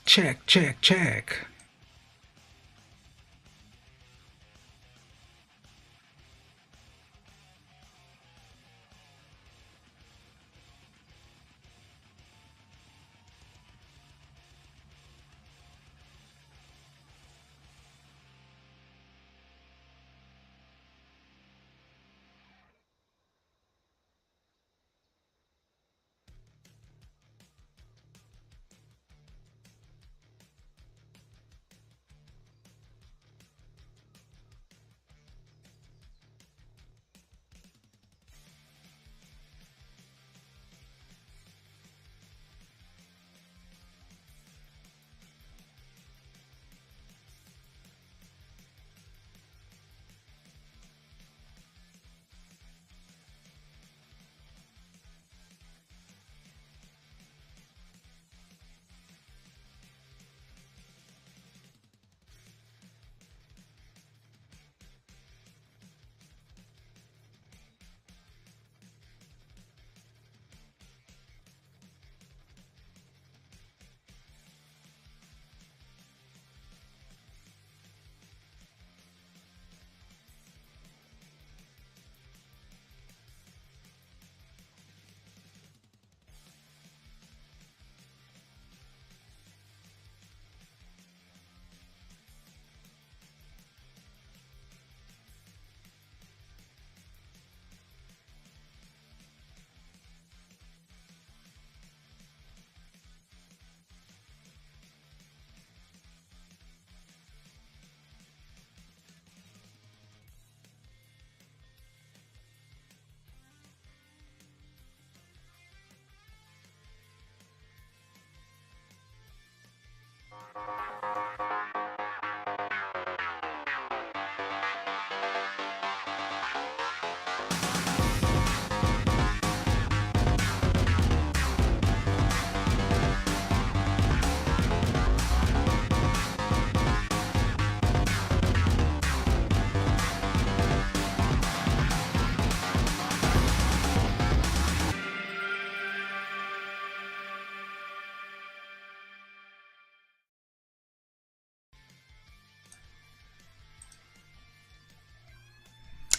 check, check, check.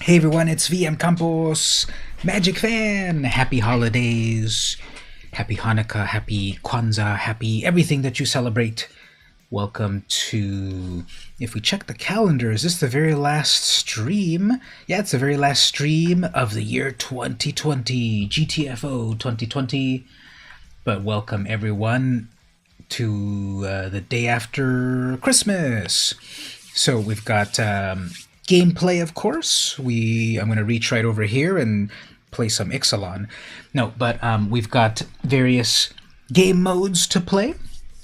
Hey everyone, it's VM Campos, Magic Fan! Happy holidays, happy Hanukkah, happy Kwanzaa, happy everything that you celebrate. Welcome to, if we check the calendar, is this the very last stream? Yeah, it's the very last stream of the year 2020, GTFO 2020. But welcome everyone to the day after Christmas. So we've got gameplay, of course. I'm going to reach right over here and play some Ixalan. No, but we've got various game modes to play.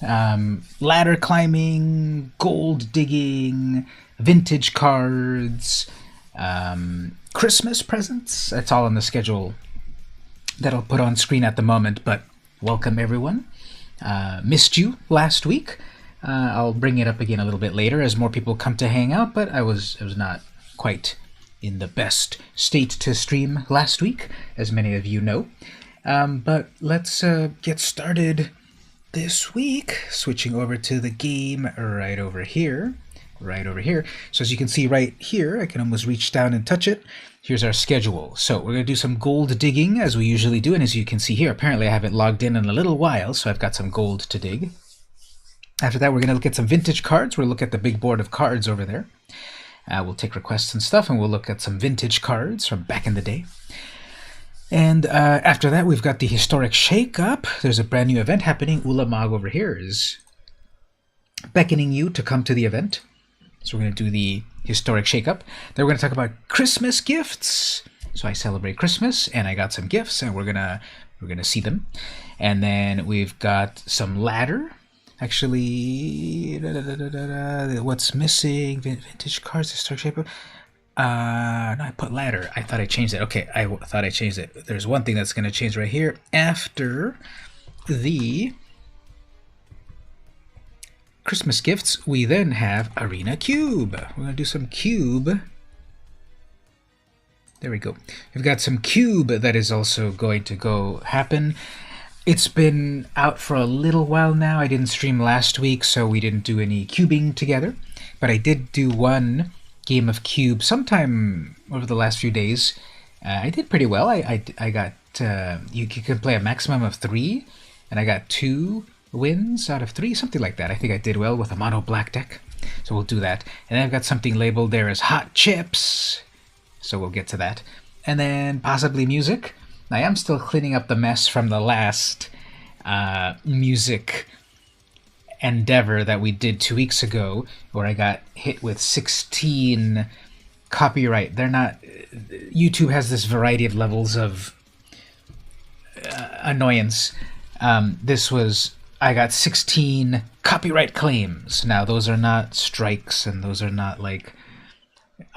Ladder climbing, gold digging, vintage cards, Christmas presents. That's all on the schedule that I'll put on screen at the moment, but welcome everyone. Missed you last week. I'll bring it up again a little bit later as more people come to hang out, but I was not quite in the best state to stream last week, as many of you know. But let's get started this week, switching over to the game right over here. So as you can see right here, I can almost reach down and touch it. Here's our schedule. So we're going to do some gold digging as we usually do, and as you can see here, apparently I haven't logged in a little while, so I've got some gold to dig. After that, we're going to look at some vintage cards. We'll look at the big board of cards over there. We'll take requests and stuff, and we'll look at some vintage cards from back in the day. And after that, we've got the Historic Shakeup. There's a brand new event happening. Ulamog over here is beckoning you to come to the event. So we're going to do the Historic Shakeup. Then we're going to talk about Christmas gifts. So I celebrate Christmas, and I got some gifts, and we're gonna see them. And then we've got some ladder. Actually, what's missing? Vintage cards, Historic Shakeup. No, I put ladder. I thought I changed it. Okay, I thought I changed it. There's one thing that's going to change right here. After the Christmas gifts, we then have Arena Cube. We're going to do some Cube. There we go. We've got some Cube that is also going to happen. It's been out for a little while now. I didn't stream last week, so we didn't do any cubing together. But I did do one game of cube sometime over the last few days. I did pretty well. I got you can play a maximum of 3, and I got 2 wins out of 3, something like that. I think I did well with a mono black deck, so we'll do that. And then I've got something labeled there as hot chips, so we'll get to that. And then possibly music. I am still cleaning up the mess from the last music endeavor that we did 2 weeks ago, where I got hit with 16 copyright. They're not. YouTube has this variety of levels of annoyance. I got 16 copyright claims. Now those are not strikes, and those are not like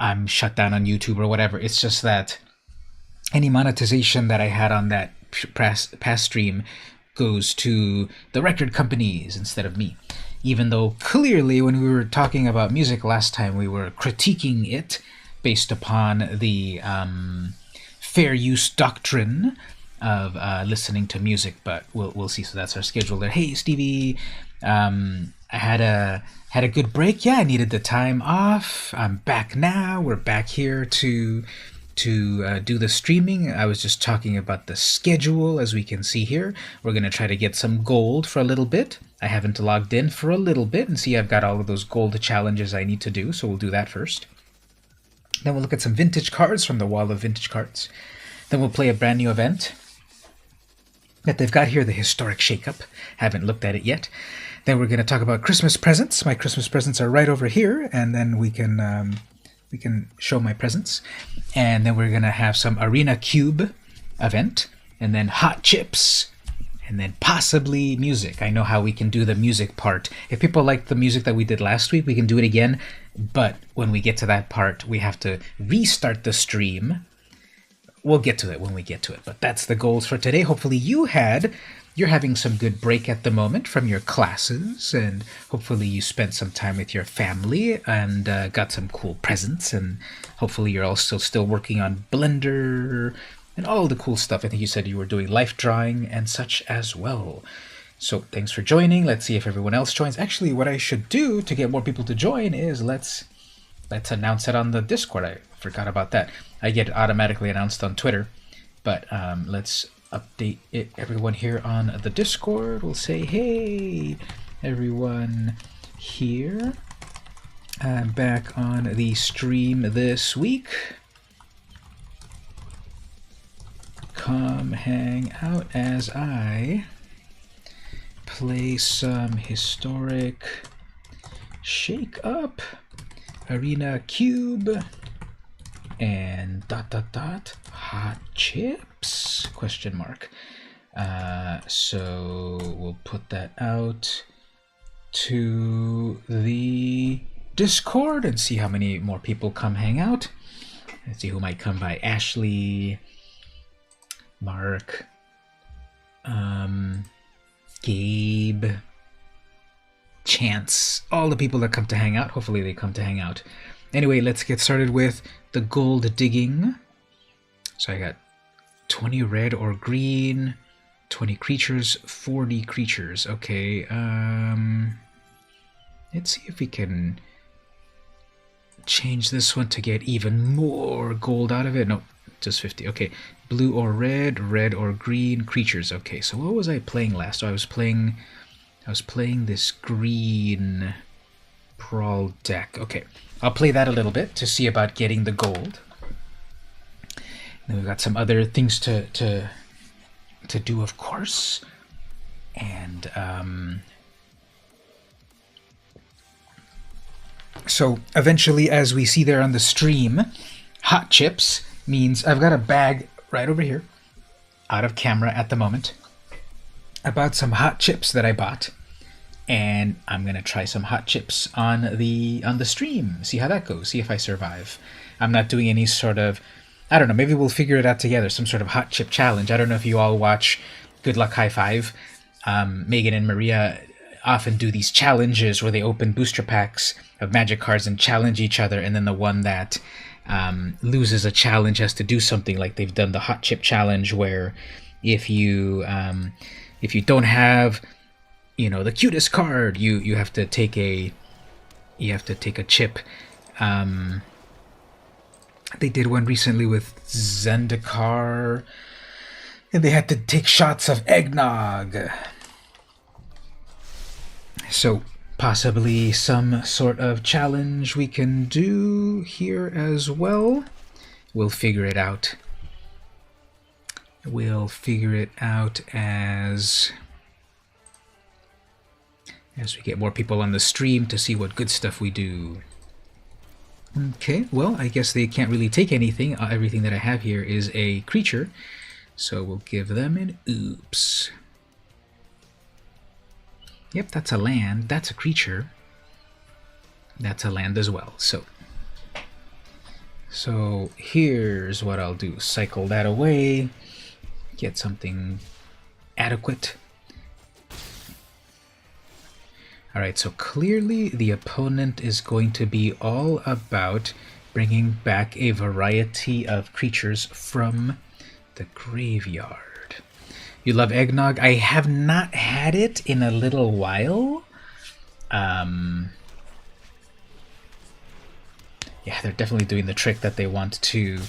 I'm shut down on YouTube or whatever. It's just that any monetization that I had on that past stream goes to the record companies instead of me. Even though clearly when we were talking about music last time, we were critiquing it based upon the fair use doctrine of listening to music, but we'll see. So that's our schedule there. Hey Stevie, I had a good break. Yeah, I needed the time off. I'm back now. We're back here to do the streaming. I was just talking about the schedule. As we can see here, we're going to try to get some gold for a little bit. I haven't logged in for a little bit, and see I've got all of those gold challenges I need to do, so we'll do that first. Then we'll look at some vintage cards from the wall of vintage cards. Then we'll play a brand new event that they've got here, the Historic Shakeup. Haven't looked at it yet. Then we're going to talk about Christmas presents. My Christmas presents are right over here, and then we can show my presents. And then we're going to have some Arena Cube event, and then hot chips, and then possibly music. I know how we can do the music part. If people like the music that we did last week, we can do it again. But when we get to that part, we have to restart the stream. We'll get to it when we get to it. But that's the goals for today. Hopefully you're having some good break at the moment from your classes, and hopefully you spent some time with your family and got some cool presents, and hopefully you're also still working on Blender and all the cool stuff. I think you said you were doing life drawing and such as well. So thanks for joining. Let's see if everyone else joins. Actually, what I should do to get more people to join is let's announce it on the Discord. I forgot about that. I get it automatically announced on Twitter, but let's update it. Everyone here on the Discord will say, hey, everyone here. I'm back on the stream this week. Come hang out as I play some Historic Shakeup, Arena Cube, and ... hot chips ? Question mark. So we'll put that out to the Discord and see how many more people come hang out. Let's see who might come by. Ashley, Mark, Gabe, Chance, all the people that come to hang out. Hopefully they come to hang out. Anyway, let's get started with the gold digging. So I got 20 red or green, 20 creatures, 40 creatures. Okay, let's see if we can change this one to get even more gold out of it. No, just 50. Okay, blue or red, red or green creatures. Okay, so what was I playing last? So I was playing this green brawl deck. Okay, I'll play that a little bit to see about getting the gold. Then we've got some other things to do, of course. And so eventually, as we see there on the stream, hot chips means I've got a bag right over here, out of camera at the moment, about some hot chips that I bought. And I'm gonna try some hot chips on the stream. See how that goes. See if I survive. I'm not doing any sort of, I don't know, maybe we'll figure it out together. Some sort of hot chip challenge. I don't know if you all watch Good Luck High Five. Megan and Maria often do these challenges where they open booster packs of magic cards and challenge each other, and then the one that loses a challenge has to do something. Like they've done the hot chip challenge, where if you if you don't have, the cutest card, you have to take a chip. They did one recently with Zendikar, and they had to take shots of eggnog. So possibly some sort of challenge we can do here as well. We'll figure it out. We'll figure it out as we get more people on the stream to see what good stuff we do. Okay, well, I guess they can't really take anything. Everything that I have here is a creature, so we'll give them an oops. Yep, that's a land. That's a creature. That's a land as well. So here's what I'll do. Cycle that away. Get something adequate. Alright, so clearly the opponent is going to be all about bringing back a variety of creatures from the graveyard. You love eggnog? I have not had it in a little while. Yeah, they're definitely doing the trick that they want to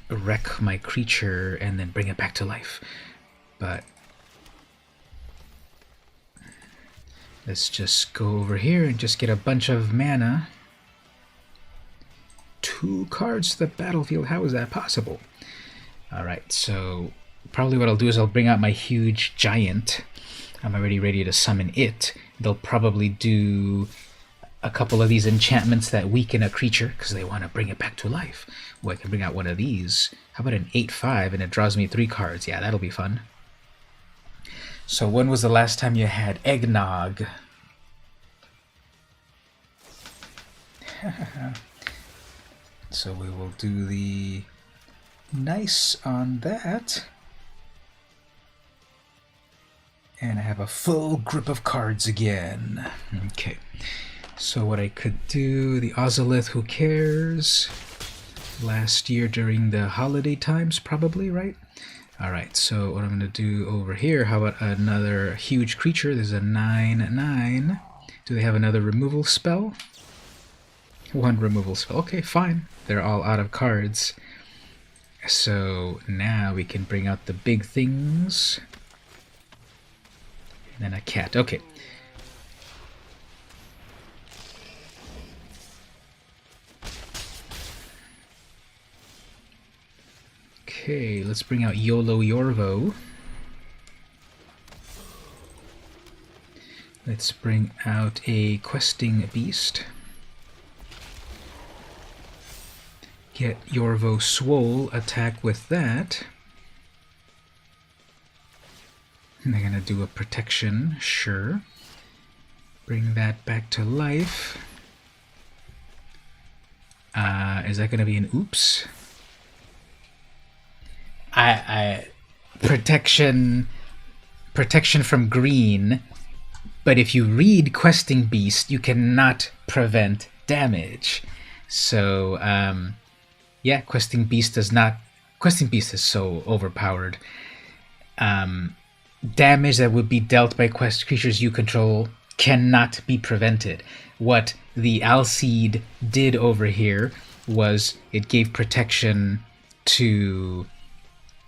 wreck my creature and then bring it back to life. But let's just go over here and just get a bunch of mana. 2 cards to the battlefield. How is that possible? Alright, so probably what I'll do is I'll bring out my huge giant. I'm already ready to summon it. They'll probably do a couple of these enchantments that weaken a creature because they want to bring it back to life. Well, I can bring out one of these. How about an 8/5 and it draws me 3 cards? Yeah, that'll be fun. So when was the last time you had eggnog? So we will do the nice on that. And I have a full grip of cards again. Okay. So what I could do, the Ozolith, who cares? Last year during the holiday times, probably, right? Alright, so what I'm going to do over here, how about another huge creature? There's a 9/9. Do they have another removal spell? 1 removal spell. Okay, fine. They're all out of cards. So now we can bring out the big things. And then a cat. Okay. Okay, let's bring out YOLO Yorvo. Let's bring out a questing beast. Get Yorvo Swole, attack with that. And they're gonna do a protection, sure. Bring that back to life. Is that gonna be an oops? Protection from green, but if you read Questing Beast, you cannot prevent damage. So, yeah, Questing Beast does not... Questing Beast is so overpowered. Damage that would be dealt by creatures you control cannot be prevented. What the Alseed did over here was it gave protection to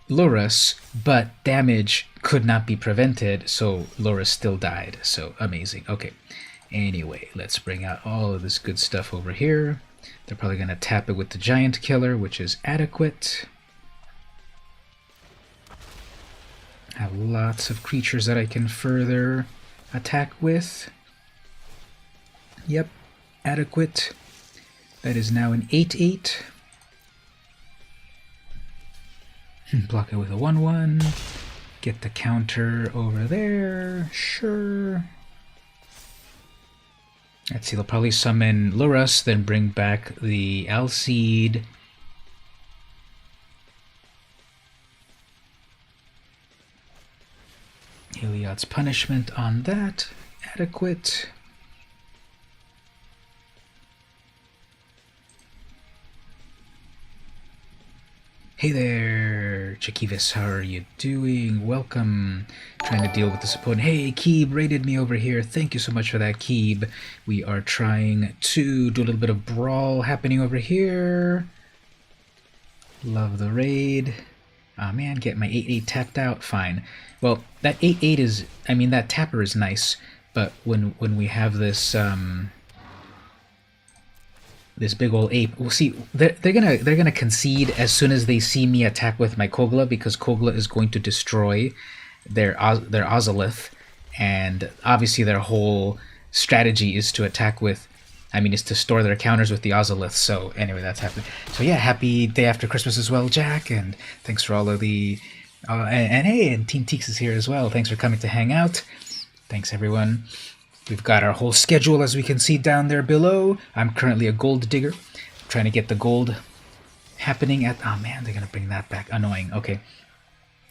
Lurrus, but damage could not be prevented, so Lurrus still died. So amazing. Okay. Anyway, let's bring out all of this good stuff over here. They're probably going to tap it with the Giant Killer, which is adequate. I have lots of creatures that I can further attack with. Yep, adequate. That is now an 8/8. Block it with a 1/1. Get the counter over there. Sure. Let's see, they'll probably summon Lurrus, then bring back the Alseed. Iliad's Punishment on that. Adequate. Hey there, Chakivis, how are you doing? Welcome. Trying to deal with this opponent. Hey, Keeb raided me over here. Thank you so much for that, Keeb. We are trying to do a little bit of brawl happening over here. Love the raid. Ah, man, get my 8-8 tapped out. Fine. Well, that 8-8 is, I mean, that tapper is nice, but when we have this this big old ape, we'll see. They're gonna concede as soon as they see me attack with my Kogla, because Kogla is going to destroy their Ozolith, and obviously their whole strategy is to attack with, I mean, is to store their counters with the Ozolith. So anyway, that's happening. So yeah, happy day after Christmas as well, Jack, and thanks for all of the and hey, and Team Teeks is here as well. Thanks for coming to hang out. Thanks everyone. We've got our whole schedule, as we can see down there below. I'm currently a gold digger, trying to get the gold happening at... Oh man, they're going to bring that back. Annoying. Okay.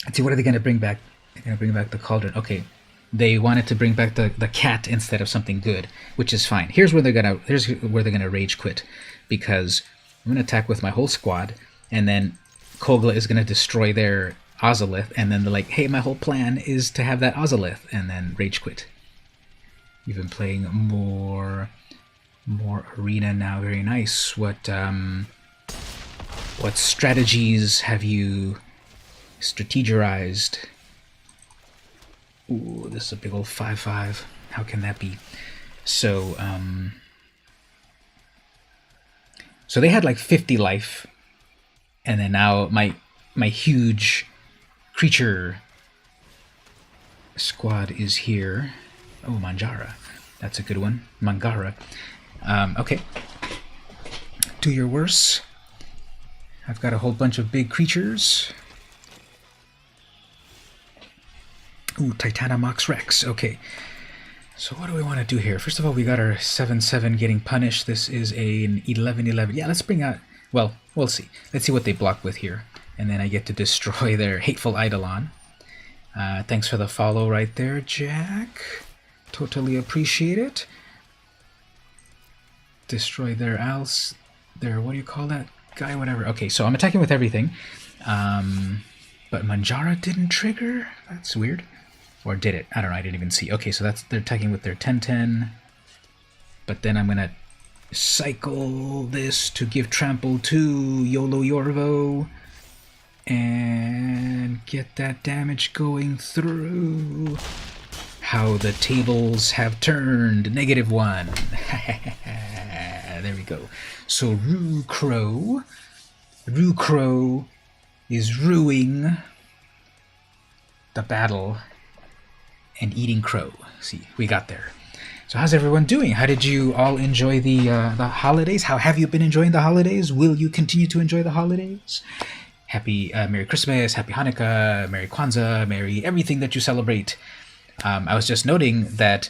Let's see, what are they going to bring back? They're going to bring back the cauldron. Okay. They wanted to bring back the cat instead of something good, which is fine. Here's where they're gonna rage quit, because I'm going to attack with my whole squad, and then Kogla is going to destroy their Ozolith, and then they're like, hey, my whole plan is to have that Ozolith, and then rage quit. You've been playing more arena now. Very nice. What strategies have you strategized? Ooh, this is a big old 5/5. How can that be? So so they had like 50 life, and then now my huge creature squad is here. Oh, Manjara. That's a good one. Mangara. Okay. Do your worst. I've got a whole bunch of big creatures. Ooh, Titanomox Rex. Okay. So what do we want to do here? First of all, we got our 7/7 getting punished. This is an 11/11. Yeah, let's bring out... Well, we'll see. Let's see what they block with here. And then I get to destroy their hateful Eidolon. Thanks for the follow right there, Jack. Totally appreciate it. Destroy their what do you call that guy? Whatever. Okay, so I'm attacking with everything. But Manjara didn't trigger? That's weird. Or did it? I don't know, I didn't even see. Okay, so they're attacking with their 10/10. But then I'm gonna cycle this to give trample to YOLO Yorvo and get that damage going through. How the tables have turned. -1. There we go. So Rue Crow is ruining the battle and eating crow. See, we got there. So how's everyone doing? How did you all enjoy the holidays? How have you been enjoying the holidays? Will you continue to enjoy the holidays? Happy Merry Christmas, Happy Hanukkah, Merry Kwanzaa, Merry everything that you celebrate. I was just noting that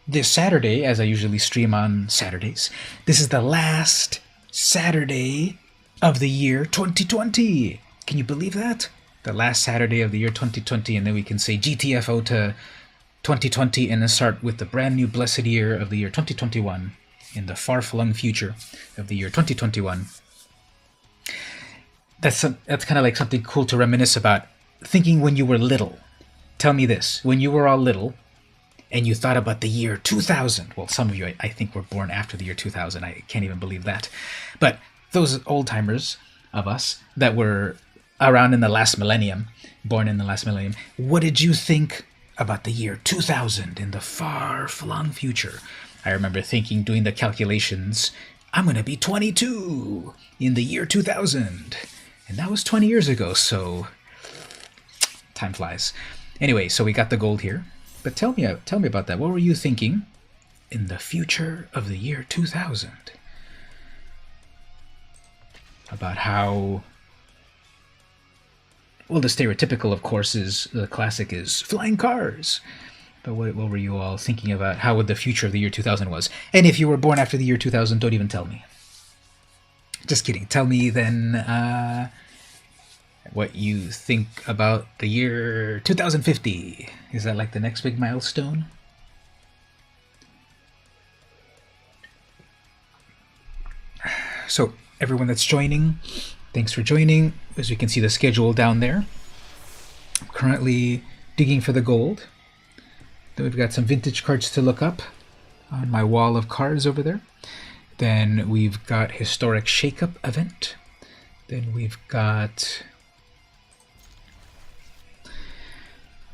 this Saturday, as I usually stream on Saturdays, this is the last Saturday of the year 2020. Can you believe that? The last Saturday of the year 2020, and then we can say GTFO to 2020 and then start with the brand new blessed year of the year 2021 in the far-flung future of the year 2021. That's kind of like something cool to reminisce about, thinking when you were little. Tell me this, when you were all little and you thought about the year 2000, well, some of you I think were born after the year 2000, I can't even believe that, but those old-timers of us that were around in the last millennium, born in the last millennium, what did you think about the year 2000 in the far-flung future? I remember thinking, doing the calculations, I'm going to be 22 in the year 2000, and that was 20 years ago, so time flies. Anyway, so we got the gold here. But tell me about that. What were you thinking in the future of the year 2000? About how... Well, the stereotypical, of course, is... The classic is flying cars. But what were you all thinking about? How would the future of the year 2000 was? And if you were born after the year 2000, don't even tell me. Just kidding. Tell me then... what you think about the year 2050. Is that like the next big milestone? So everyone that's joining, thanks for joining. As you can see the schedule down there, currently digging for the gold. Then we've got some vintage cards to look up on my wall of cards over there. Then we've got Historic Shakeup event. Then we've got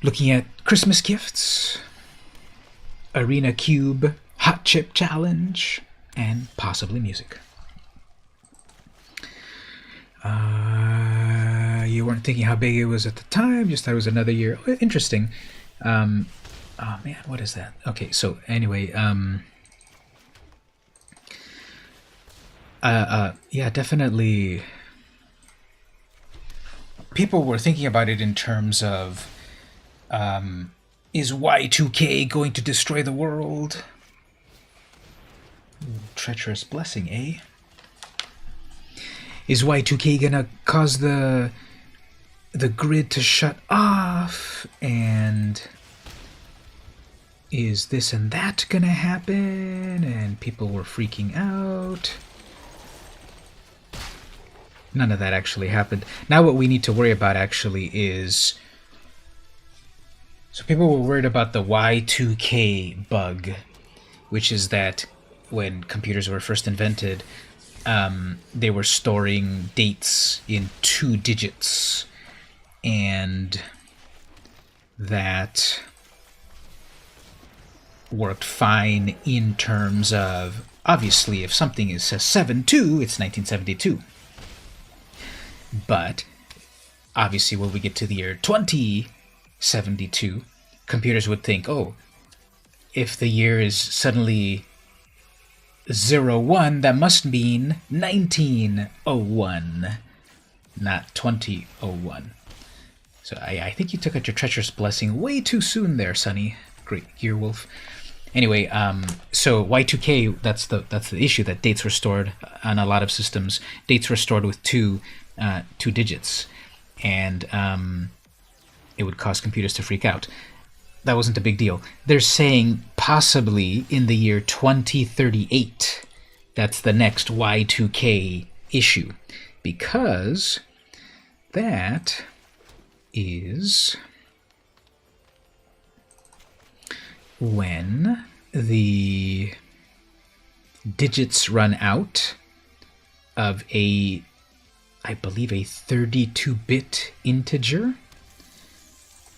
looking at Christmas gifts, Arena Cube, Hot Chip Challenge, and possibly music. You weren't thinking how big it was at the time, just thought it was another year. Interesting. Oh man, what is that? Okay, so anyway, yeah, definitely. People were thinking about it in terms of, is Y2K going to destroy the world? Treacherous blessing, eh? Is Y2K gonna cause the grid to shut off? And is this and that gonna happen? And people were freaking out. None of that actually happened. Now what we need to worry about actually is... So people were worried about the Y2K bug, which is that when computers were first invented, they were storing dates in 2 digits. And that worked fine in terms of, obviously, if something says 7-2, it's 1972. But obviously when we get to the year 2072, computers would think, oh, if the year is suddenly 01, that must mean 1901, not 2001. So I think you took out your treacherous blessing way too soon there, Sonny. Great Gearwolf. Anyway, so Y2K, that's the issue, that dates were stored on a lot of systems. Dates were stored with two digits, and it would cause computers to freak out. That wasn't a big deal. They're saying possibly in the year 2038, that's the next Y2K issue, because that is when the digits run out of I believe a 32-bit integer,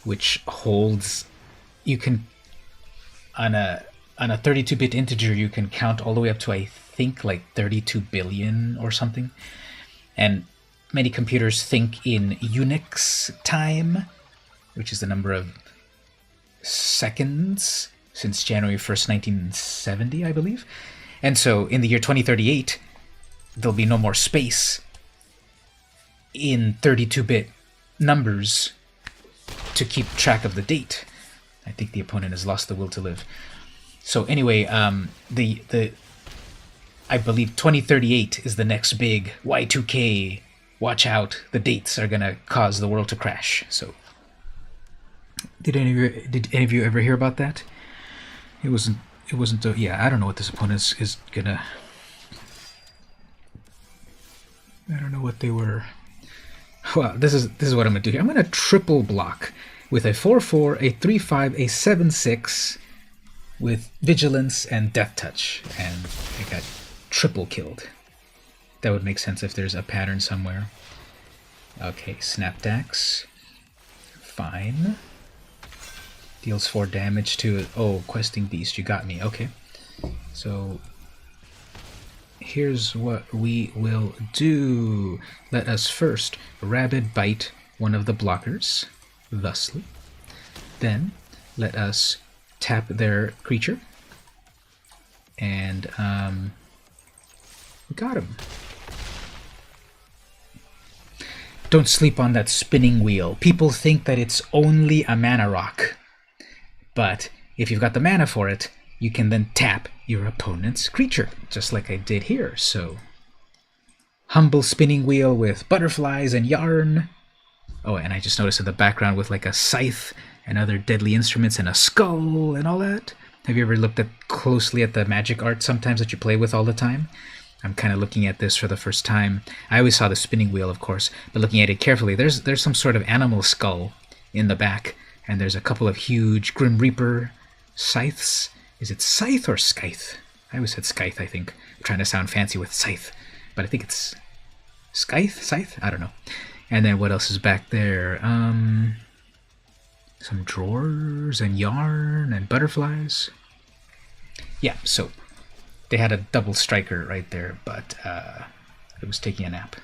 which holds, you can, on a 32-bit integer, you can count all the way up to, I think, like 32 billion or something. And many computers think in Unix time, which is the number of seconds since January 1st, 1970, I believe. And so in the year 2038, there'll be no more space in 32-bit numbers to keep track of the date. I think the opponent has lost the will to live. So anyway, I believe 2038 is the next big Y2K. Watch out, the dates are gonna cause the world to crash. So did any of you ever hear about that? It wasn't yeah, I don't know what this opponent is gonna, I don't know what they were. Well, this is what I'm gonna do here. I'm gonna triple block with a 4/4, a 3/5, a 7/6 with vigilance and death touch, and I got triple killed. That would make sense if there's a pattern somewhere. Okay, Snapdax. Fine. Deals 4 damage to it. Oh, Questing Beast, you got me. Okay. So here's what we will do. Let us first Rabid Bite one of the blockers, thusly. Then let us tap their creature. And got him. Don't sleep on that spinning wheel. People think that it's only a mana rock. But if you've got the mana for it, you can then tap your opponent's creature, just like I did here. So, humble spinning wheel with butterflies and yarn. Oh, and I just noticed in the background with like a scythe and other deadly instruments and a skull and all that. Have you ever looked closely at the magic art sometimes that you play with all the time? I'm kind of looking at this for the first time. I always saw the spinning wheel, of course, but looking at it carefully, there's some sort of animal skull in the back, and there's a couple of huge Grim Reaper scythes. Is it scythe or scythe? I always said scythe, I think. I'm trying to sound fancy with scythe, but I think it's scythe? I don't know. And then what else is back there? Some drawers and yarn and butterflies. Yeah, so they had a double striker right there, but it was taking a nap.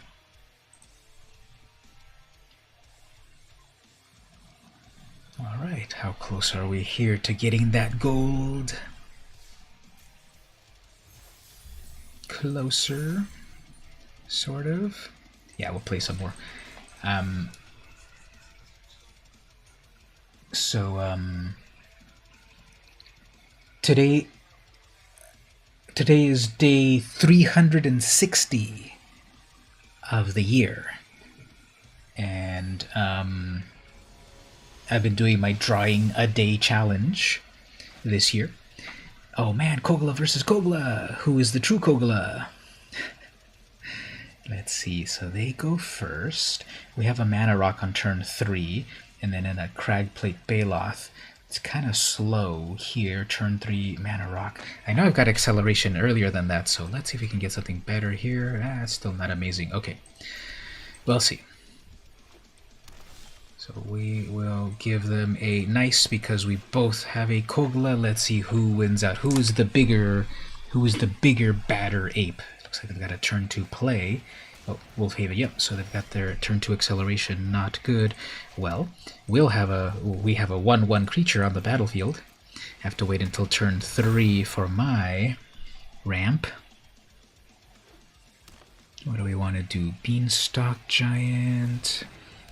All right, how close are we here to getting that gold? Closer, sort of. Yeah, we'll play some more. Today is day 360 of the year, and I've been doing my drawing a day challenge this year. Oh man, Kogla versus Kogla. Who is the true Kogla? Let's see. So they go first. We have a mana rock on turn 3, and then in a Cragplate Baloth. It's kind of slow here. Turn 3 mana rock. I know I've got acceleration earlier than that, so let's see if we can get something better here. Still not amazing. Okay, we'll see. So we will give them a nice, because we both have a Kogla. Let's see who wins out. Who is the bigger badder ape? Looks like they've got a turn 2 play. Oh, Wolfhaven, yep, so they've got their turn 2 acceleration, not good. Well, we have a 1/1 creature on the battlefield. Have to wait until turn 3 for my ramp. What do we want to do? Beanstalk Giant.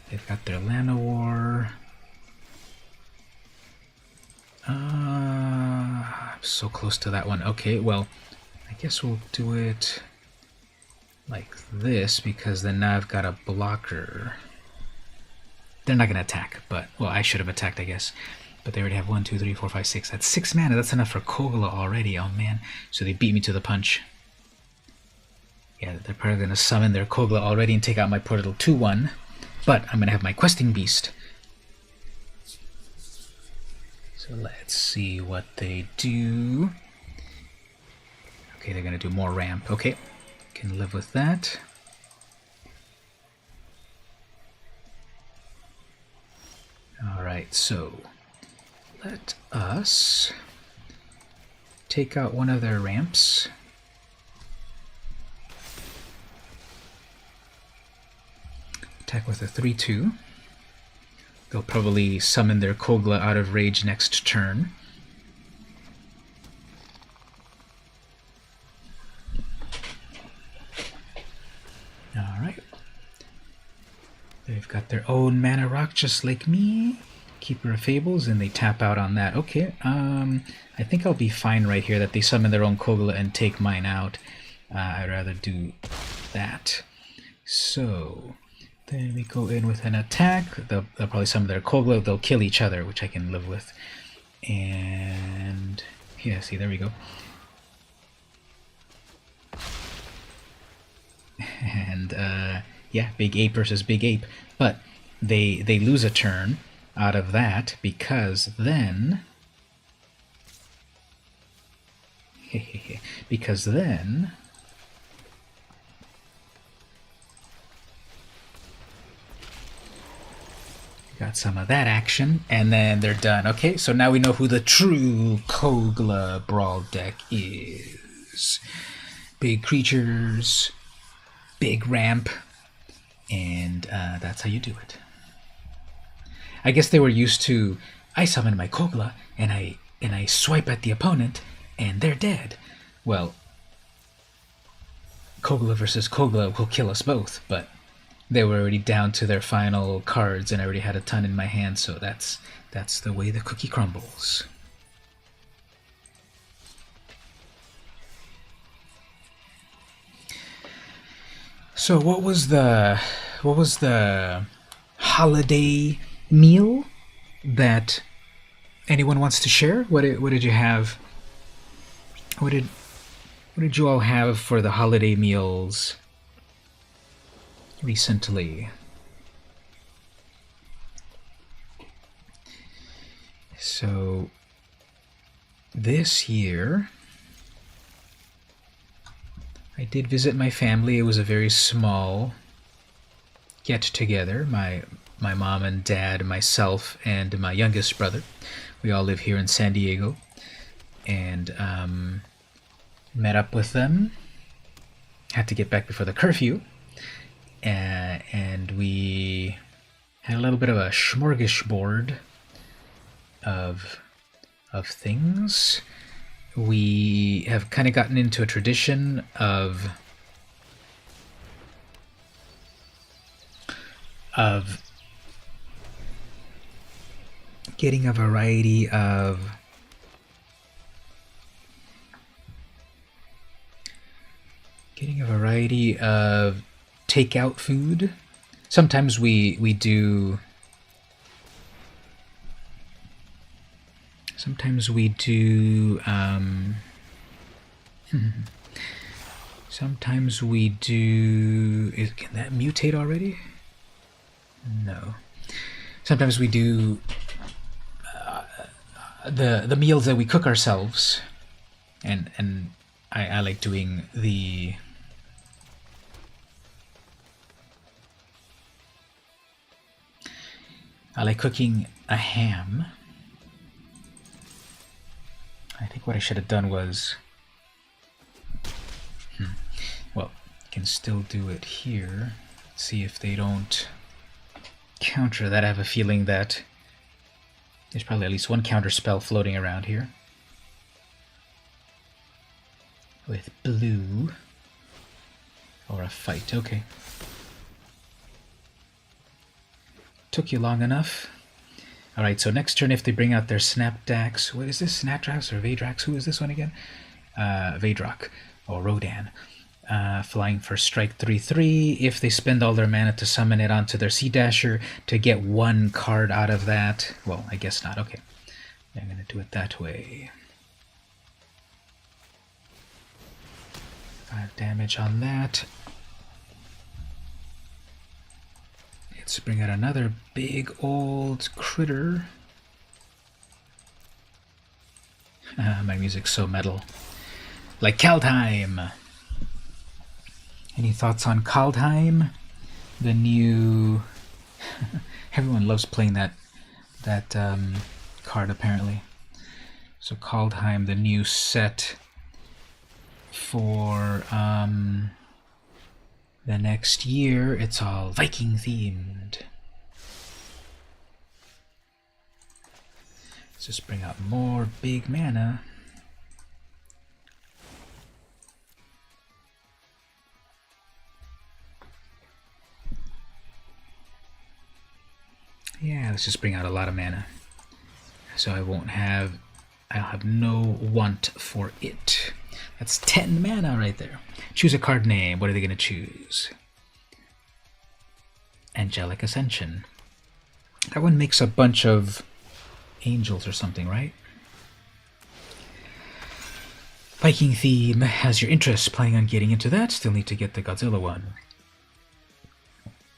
They've got their Llanowar. I'm so close to that one. Okay, well, I guess we'll do it like this, because then now I've got a blocker. They're not going to attack, but, well, I should have attacked, I guess. But they already have 1, 2, 3, 4, 5, 6. That's 6 mana. That's enough for Kogla already. Oh, man. So they beat me to the punch. Yeah, they're probably going to summon their Kogla already and take out my Portal 2/1. But I'm going to have my Questing Beast. So let's see what they do. Okay, they're going to do more ramp. Okay, can live with that. Alright, so let us take out one of their ramps. Attack with a 3/2. They'll probably summon their Kogla out of rage next turn. Alright. They've got their own mana rock just like me. Keeper of Fables, and they tap out on that. Okay, I think I'll be fine right here that they summon their own Kogla and take mine out. I'd rather do that. So then we go in with an attack. They'll probably summon their Kogla. They'll kill each other, which I can live with. And yeah, see, there we go. And yeah, big ape versus big ape. But they lose a turn out of that, because then got some of that action, and then they're done. Okay, so now we know who the true Kogla Brawl deck is. Big creatures, big ramp, and that's how you do it. I guess they were used to, I summon my Kogla, and I swipe at the opponent, and they're dead. Well, Kogla versus Kogla will kill us both, but they were already down to their final cards, and I already had a ton in my hand, so that's the way the cookie crumbles. So what was the holiday meal that anyone wants to share? What did you have? What did you all have for the holiday meals recently? So this year I did visit my family. It was a very small get-together. My mom and dad, myself, and my youngest brother. We all live here in San Diego. And met up with them. Had to get back before the curfew. And we had a little bit of a smorgasbord of things. We have kind of gotten into a tradition of getting a variety of takeout food. Sometimes we do sometimes we do can that mutate already? No. Sometimes we do the meals that we cook ourselves, and I like doing I like cooking a ham. I think what I should have done was well, I can still do it here. See if they don't counter that. I have a feeling that there's probably at least one counter spell floating around here. With blue. Or a fight, okay. Took you long enough. Alright, so next turn if they bring out their Snapdax, what is this? Snatrax or Vadrax? Who is this one again? Vadrak or Rodan. Flying for strike 3/3. If they spend all their mana to summon it onto their Sea Dasher to get one card out of that. Well, I guess not. Okay. I'm going to do it that way. 5 damage on that. Let's bring out another big old critter. My music's so metal. Like Kaldheim. Any thoughts on Kaldheim? The new... Everyone loves playing that card, apparently. So Kaldheim, the new set for the next year. It's all Viking themed. Let's just bring out more big mana. Yeah, let's just bring out a lot of mana. So I'll have no want for it. That's 10 mana right there. Choose a card name. What are they going to choose? Angelic Ascension. That one makes a bunch of angels or something, right? Viking theme has your interest. Planning on getting into that? Still need to get the Godzilla one.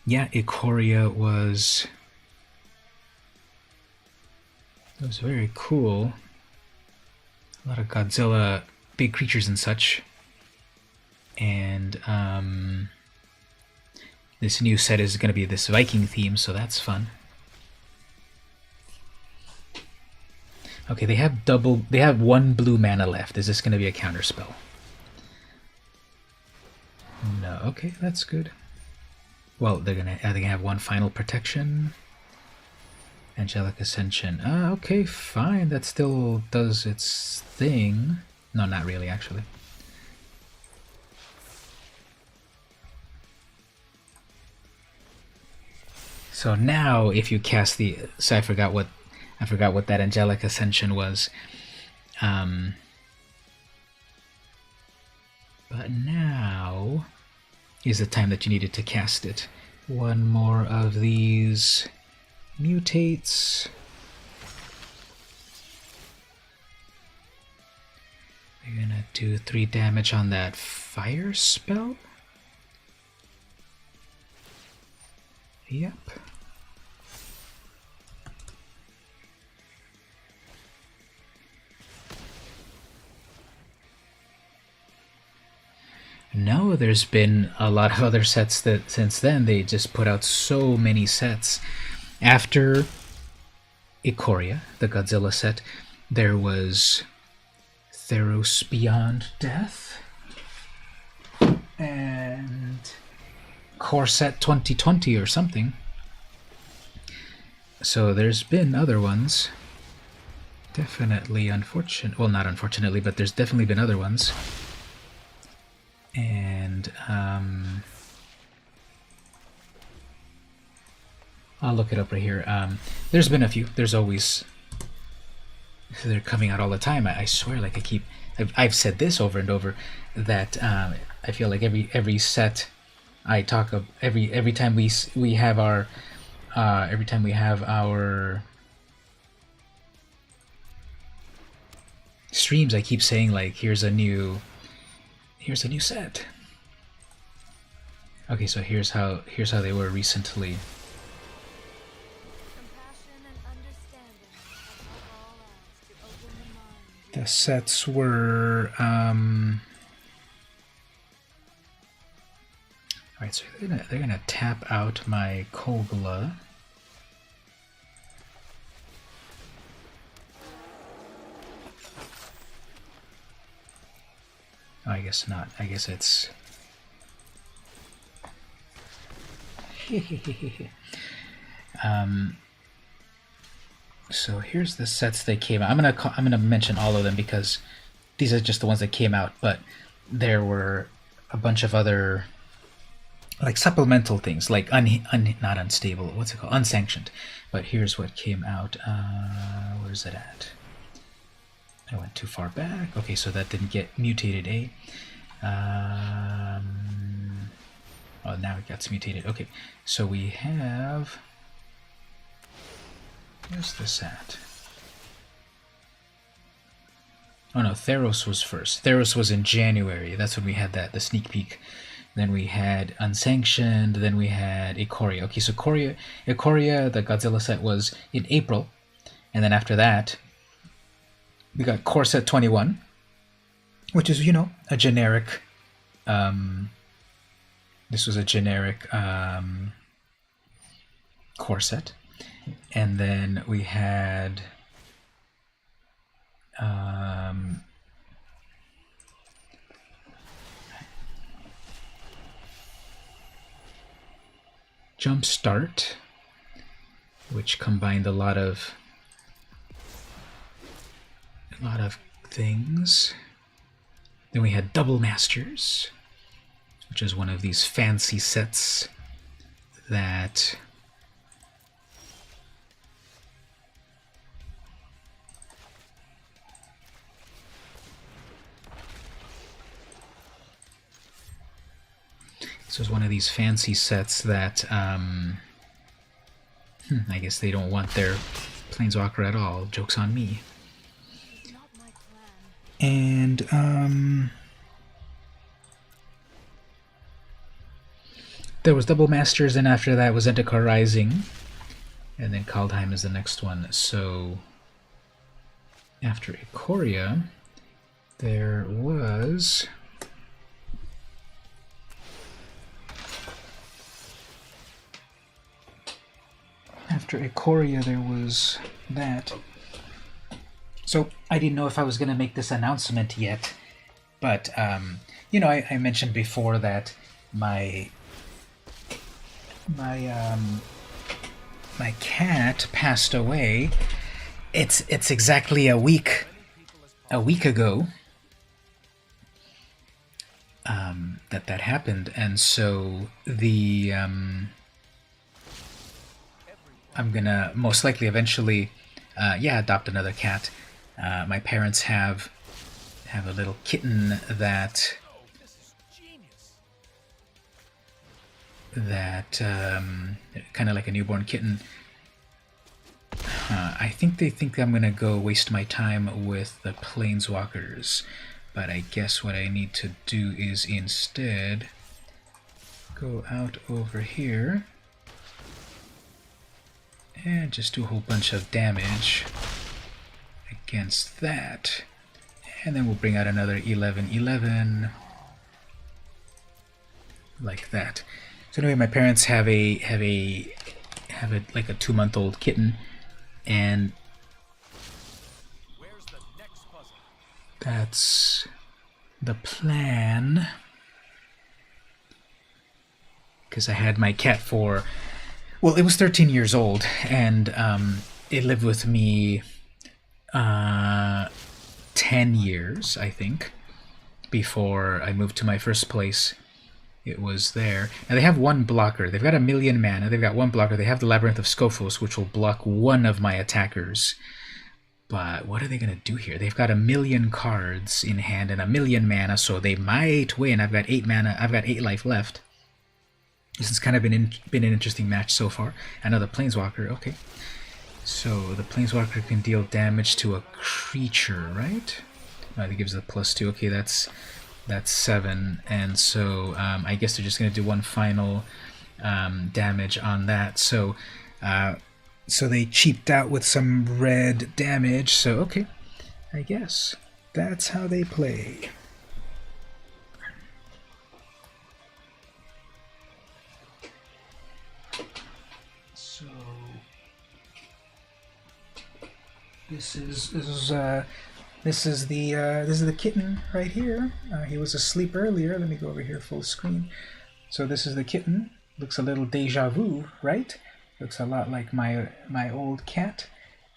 Yeah, Ikoria was very cool. A lot of Godzilla, big creatures and such. And this new set is going to be this Viking theme, so that's fun. Okay, they have one blue mana left. Is this going to be a counter spell? No. Okay, that's good. Well, are they gonna have one final protection? Angelic Ascension. Okay, fine. That still does its thing. No, not really, actually. So now, if you cast the... So I forgot what that Angelic Ascension was. But now is the time that you needed to cast it. One more of these... mutates. We're gonna do 3 damage on that fire spell. Yep. there's been a lot of other sets that since then they just put out so many sets. After Ikoria, the Godzilla set, there was Theros Beyond Death and Core Set 2020 or something. So there's been other ones. Definitely unfortunate. Well, not unfortunately, but there's definitely been other ones. And I'll look it up right here. There's been a few. There's always. They're coming out all the time. I swear, like I've said this over and over, that I feel like every set I talk of every time we have our streams, I keep saying like here's a new set. Okay, so here's how they were recently. The sets were alright, so they're gonna tap out my Kogla. Oh, I guess not. I guess it's so here's the sets they came out. I'm gonna mention all of them because these are just the ones that came out, but there were a bunch of other like supplemental things, like not unstable, what's it called, unsanctioned. But here's what came out. Where's it at? I went too far back. Okay, so that didn't get mutated, eh? Oh, now it got mutated. Okay, so we have. Where's this at? Oh no, Theros was first. Theros was in January. That's when we had the sneak peek. Then we had Unsanctioned. Then we had Ikoria. Okay, so Ikoria, the Godzilla set, was in April. And then after that, we got Core Set 21, which is, a generic. This was a generic core set. And then we had Jumpstart, which combined a lot of things. Then we had Double Masters, which is one of these fancy sets that this was one of these fancy sets that I guess they don't want their Planeswalker at all. Joke's on me. And there was Double Masters, and after that was Zendikar Rising, and then Kaldheim is the next one. So after Ikoria, there was that. So I didn't know if I was going to make this announcement yet, but I mentioned before that my cat passed away. It's exactly a week ago that happened, and so the I'm gonna most likely eventually adopt another cat. My parents have a little kitten that kind of like a newborn kitten. I think they think I'm gonna go waste my time with the Planeswalkers, but I guess what I need to do is instead go out over here and just do a whole bunch of damage against that, and then we'll bring out another 11/11. like that. So anyway, my parents have a like a 2-month-old kitten, and that's the plan. Because I had my cat for, well, it was 13 years old, and it lived with me uh, 10 years, I think, before I moved to my first place. It was there. Now they have one blocker. They've got 1,000,000 mana. They've got one blocker. They have the Labyrinth of Scophos, which will block one of my attackers. But what are they going to do here? They've got 1,000,000 cards in hand and 1,000,000 mana, so they might win. I've got 8 mana. I've got 8 life left. This has kind of been an interesting match so far. Another Planeswalker. Okay. So the Planeswalker can deal damage to a creature, right? That gives it a +2. Okay, that's 7, and so I guess they're just going to do one final damage on that. So they cheaped out with some red damage. So okay, I guess that's how they play. So this is the kitten right here. He was asleep earlier. Let me go over here full screen. So this is the kitten. Looks a little deja vu, right? Looks a lot like my old cat,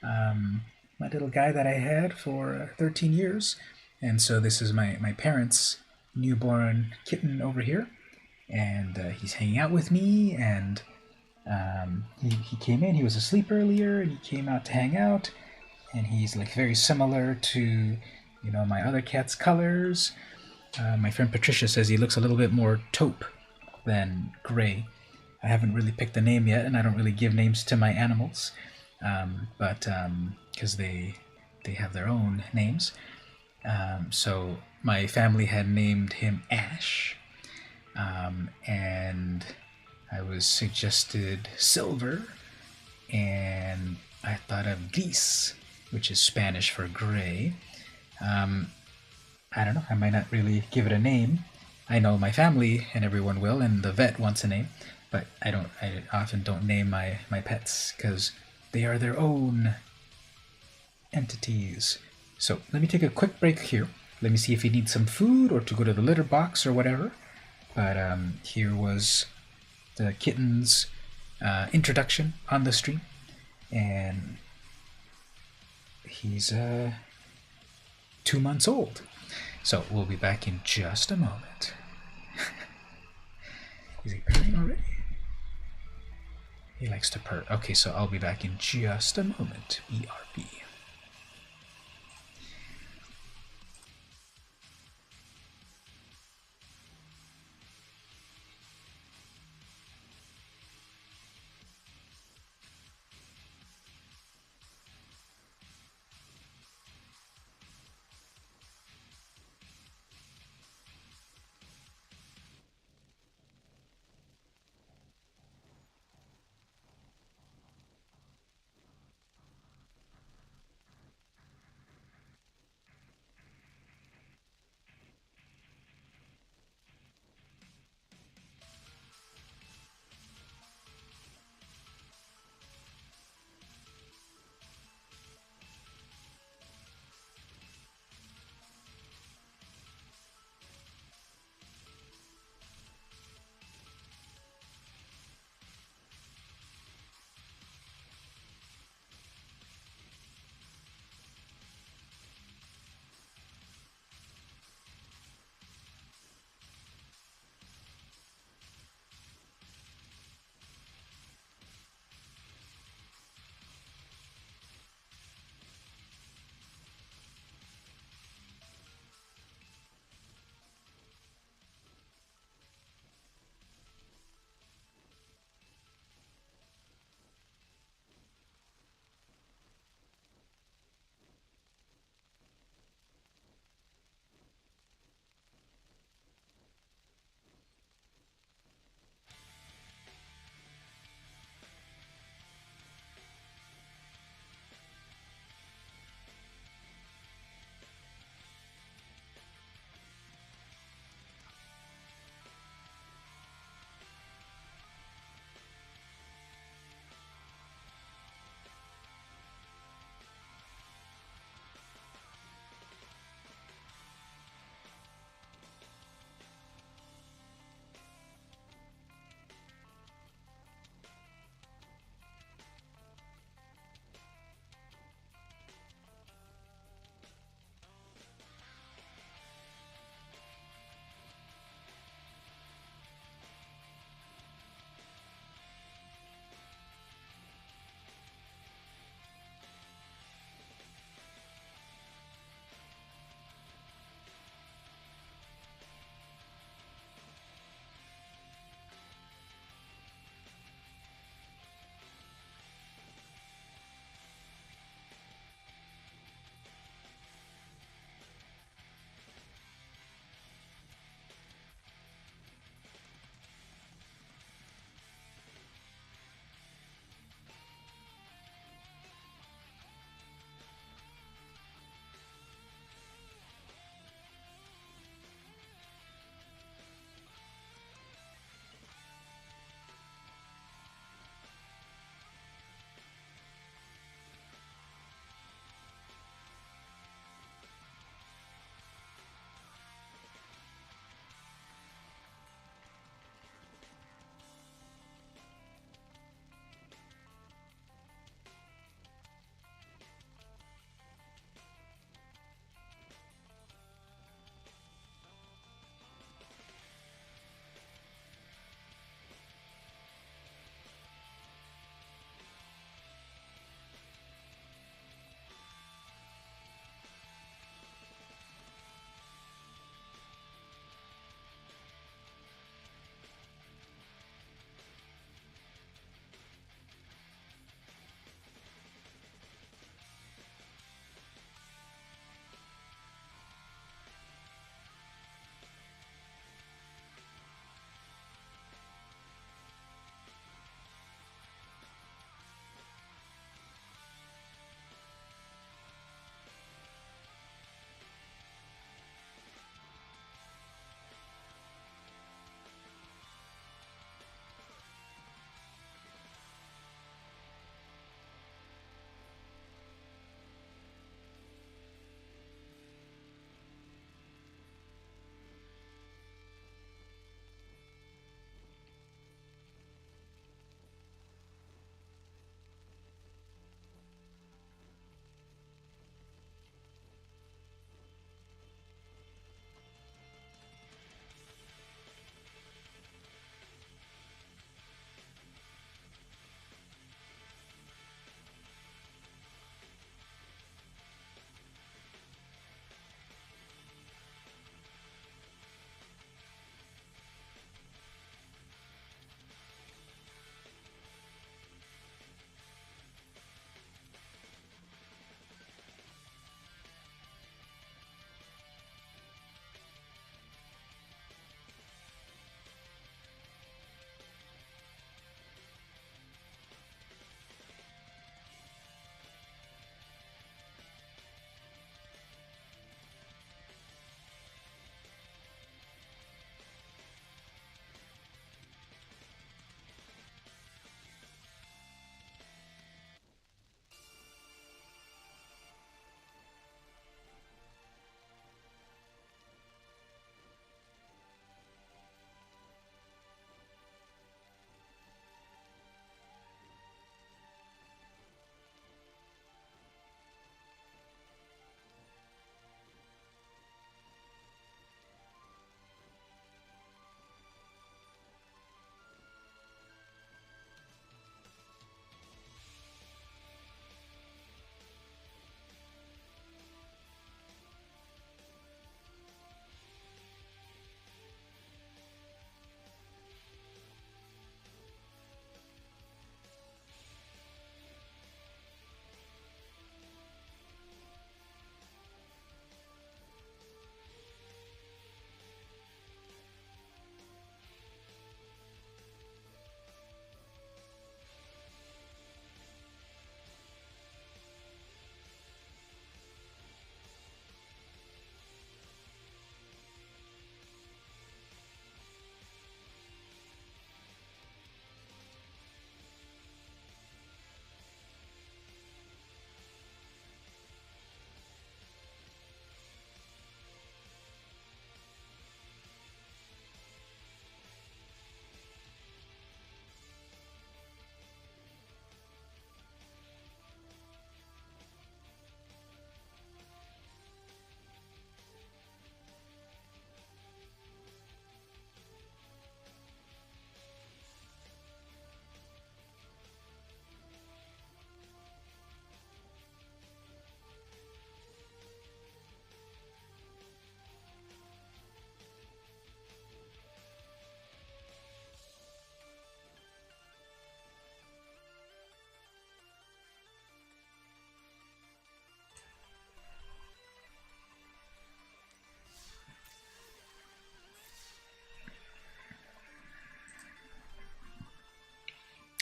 my little guy that I had for 13 years. And so this is my parents' newborn kitten over here, and he's hanging out with me. And he came in. He was asleep earlier, and he came out to hang out. And he's like very similar to, my other cat's colors. My friend Patricia says he looks a little bit more taupe than gray. I haven't really picked a name yet, and I don't really give names to my animals, but because they have their own names. So my family had named him Ash, and I was suggested Silver, and I thought of Gris, which is Spanish for gray. I don't know, I might not really give it a name. I know my family and everyone will, and the vet wants a name, but I often don't name my pets because they are their own entities. So let me take a quick break here. Let me see if he needs some food or to go to the litter box or whatever. But here was the kitten's introduction on the stream, and he's 2 months old. So we'll be back in just a moment. Is he purring already? He likes to purr. Okay, so I'll be back in just a moment. BRB.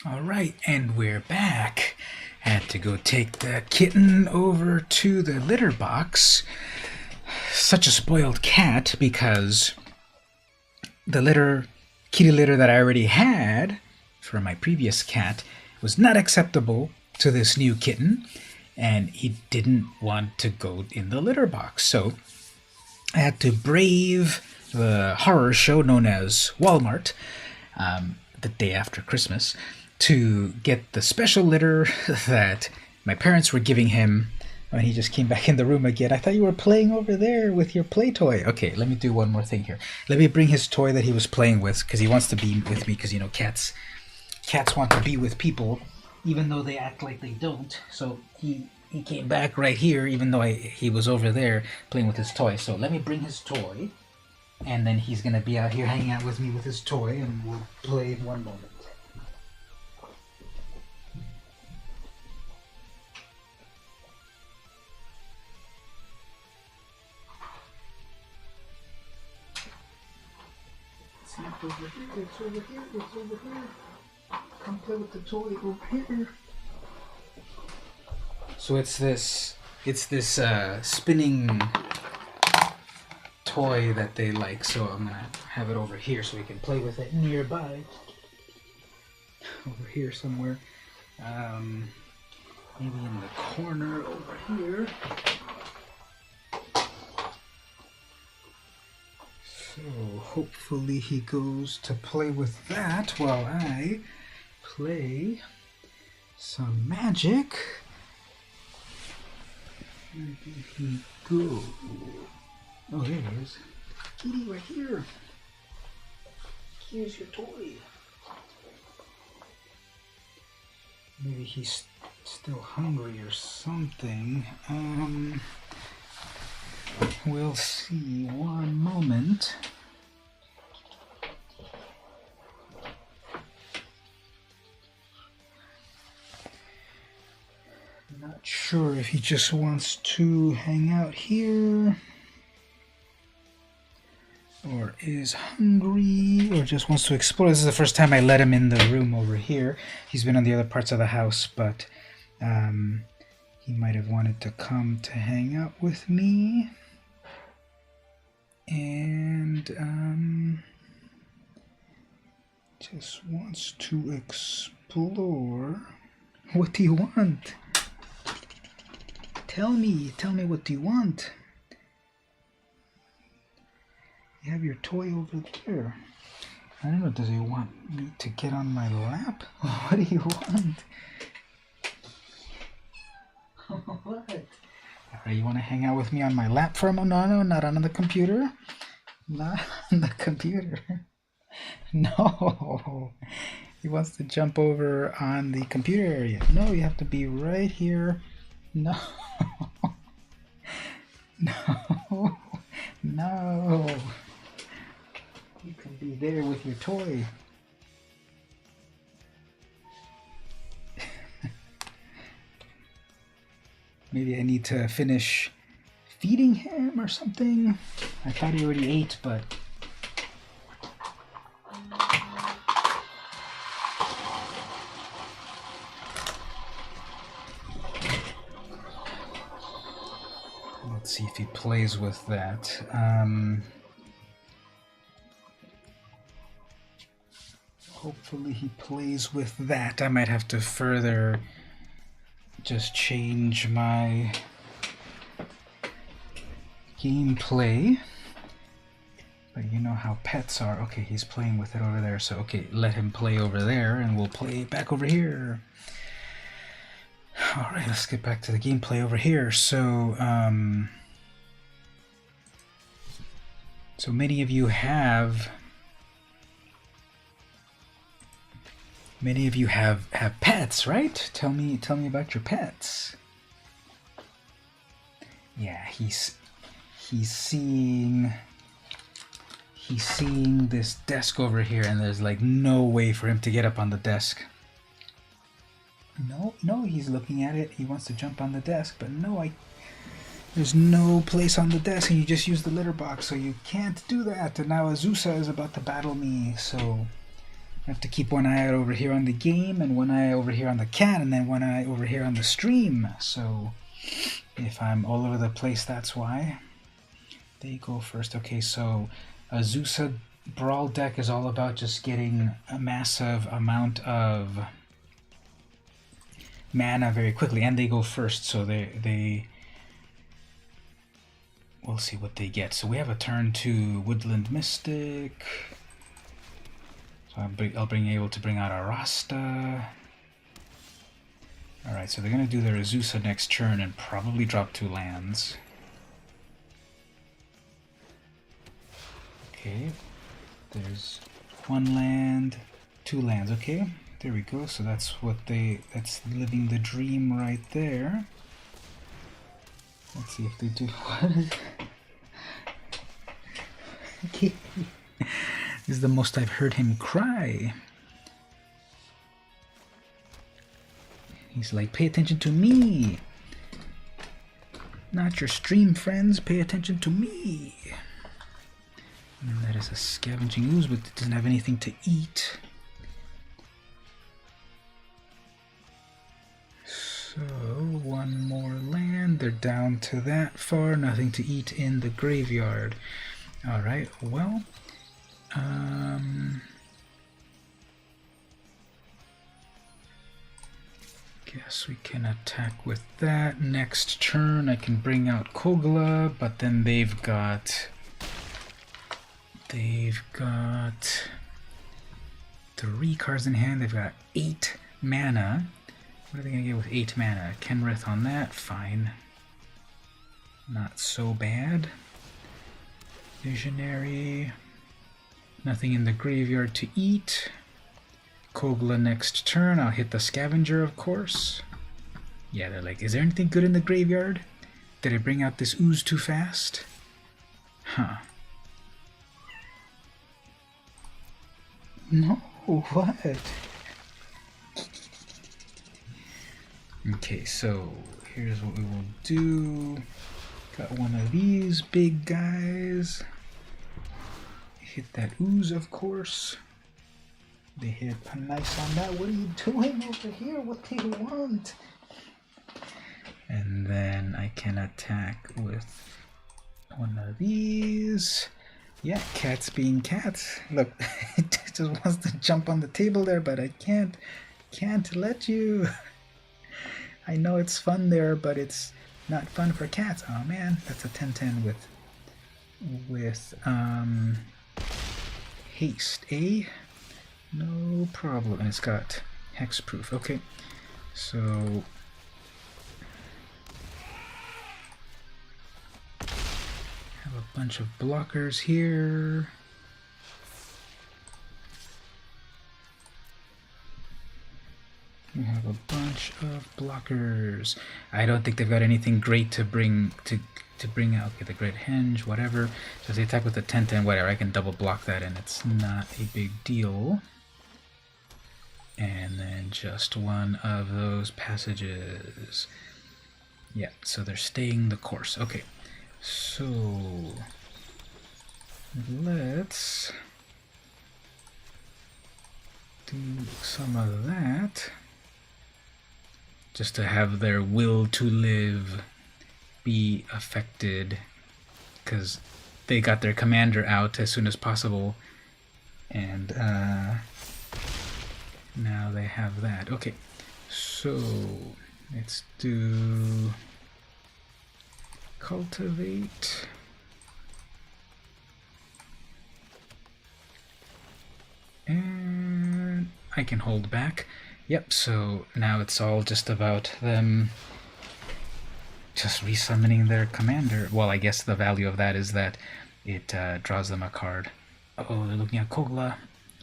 All right, and we're back. Had to go take the kitten over to the litter box. Such a spoiled cat because the kitty litter that I already had for my previous cat was not acceptable to this new kitten, and he didn't want to go in the litter box. So I had to brave the horror show known as Walmart the day after Christmas to get the special litter that my parents were giving him when he just came back in the room again. I thought you were playing over there with your play toy. Okay, let me do one more thing here. Let me bring his toy that he was playing with because he wants to be with me because, you know, cats want to be with people even though they act like they don't. So he came back right here even though he was over there playing with his toy. So let me bring his toy, and then he's going to be out here hanging out with me with his toy, and we'll play in one moment. It's over here, it's over here, it's over here. Come play with the toy over here. So it's this spinning toy that they like, so I'm gonna have it over here so we can play with it nearby. Over here somewhere. Maybe in the corner over here. So hopefully he goes to play with that while I play some magic. Where did he go? Oh, there he is. Kitty, right here. Here's your toy. Maybe he's still hungry or something. We'll see. One moment. Not sure if he just wants to hang out here, or is hungry, or just wants to explore. This is the first time I let him in the room over here. He's been on the other parts of the house, but he might have wanted to come to hang out with me. And just wants to explore. What do you want? Tell me what do you want? You have your toy over there. I don't know, does he want me to get on my lap? What do you want? What? Alright, you want to hang out with me on my lap for a moment? No, not on the computer. Not on the computer. No. He wants to jump over on the computer area. No, you have to be right here. No. No. No. You can be there with your toy. Maybe I need to finish feeding him or something. I thought he already ate, but... Let's see if he plays with that. Hopefully he plays with that. I might have to further just change my gameplay. But you know how pets are. Okay, he's playing with it over there. So, okay, let him play over there and we'll play back over here. Alright, let's get back to the gameplay over here. So, so many of you have pets, right? Tell me about your pets. Yeah, he's seeing this desk over here, and there's like no way for him to get up on the desk. No, he's looking at it. He wants to jump on the desk, but no, there's no place on the desk, and you just use the litter box, so you can't do that. And now Azusa is about to battle me, so have to keep one eye out over here on the game, and one eye over here on the cat, and then one eye over here on the stream. So if I'm all over the place, that's why. They go first. Okay, so Azusa Brawl deck is all about just getting a massive amount of mana very quickly, and they go first, so we'll see what they get. So we have a turn to Woodland Mystic. So I'll be able to bring out a Rasta. Alright, so they're going to do their Azusa next turn and probably drop 2 lands. Okay, there's 1 land, 2 lands, okay? There we go, so that's that's living the dream right there. Let's see if they do what? Okay. This is the most I've heard him cry. He's like, pay attention to me. Not your stream friends, pay attention to me. And that is a Scavenging Ooze, but it doesn't have anything to eat. So, 1 more land. They're down to that far. Nothing to eat in the graveyard. Alright, well, guess we can attack with that. Next turn I can bring out Kogla, but then they've got 3 cards in hand. They've got 8 mana. What are they going to get with 8 mana? Kenrith on that, fine. Not so bad. Visionary. Nothing in the graveyard to eat. Kogla next turn. I'll hit the Scavenger, of course. Yeah, they're like, is there anything good in the graveyard? Did I bring out this ooze too fast? Huh. No, what? Okay, so here's what we will do. Got one of these big guys. Hit that ooze, of course. They hit nice on that. What are you doing over here? What do you want? And then I can attack with one of these. Yeah, cats being cats. Look, it just wants to jump on the table there, but I can't let you. I know it's fun there, but it's not fun for cats. Oh man, that's a 10-10 with haste, eh? No problem. And it's got hexproof. Okay, so have a bunch of blockers here. We have a bunch of blockers. I don't think they've got anything great to bring out. Okay, the Great Henge, whatever. So if they attack with the 10-10, whatever, I can double block that and it's not a big deal. And then just one of those passages. Yeah, so they're staying the course. Okay, so let's do some of that. Just to have their will to live be affected, because they got their commander out as soon as possible, and now they have that. Okay, so let's do cultivate. And I can hold back. Yep, so now it's all just about them just resummoning their commander. Well, I guess the value of that is that it draws them a card. Oh, they're looking at Kogla.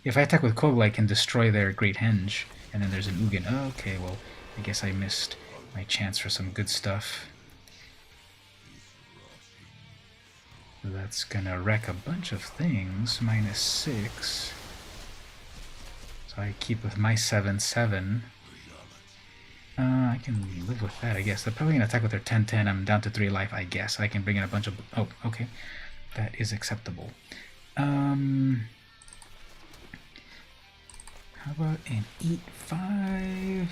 If I attack with Kogla, I can destroy their Great Henge. And then there's an Ugin. Oh, okay, well, I guess I missed my chance for some good stuff. So that's gonna wreck a bunch of things. -6. So I keep with my 7/7. I can live with that, I guess. They're probably going to attack with their 10-10. I'm down to 3 life, I guess. I can bring in a bunch of... Oh, okay. That is acceptable. How about an 8-5?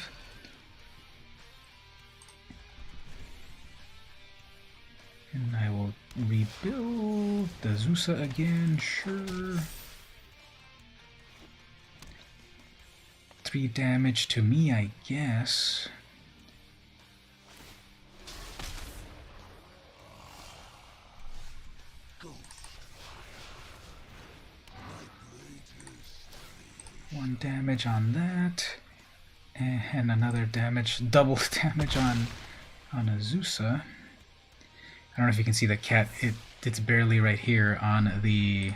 And I will rebuild the Zusa again, sure. 3 damage to me, I guess. One damage on that, and another damage, double damage on Azusa. I don't know if you can see the cat. It's barely right here on the.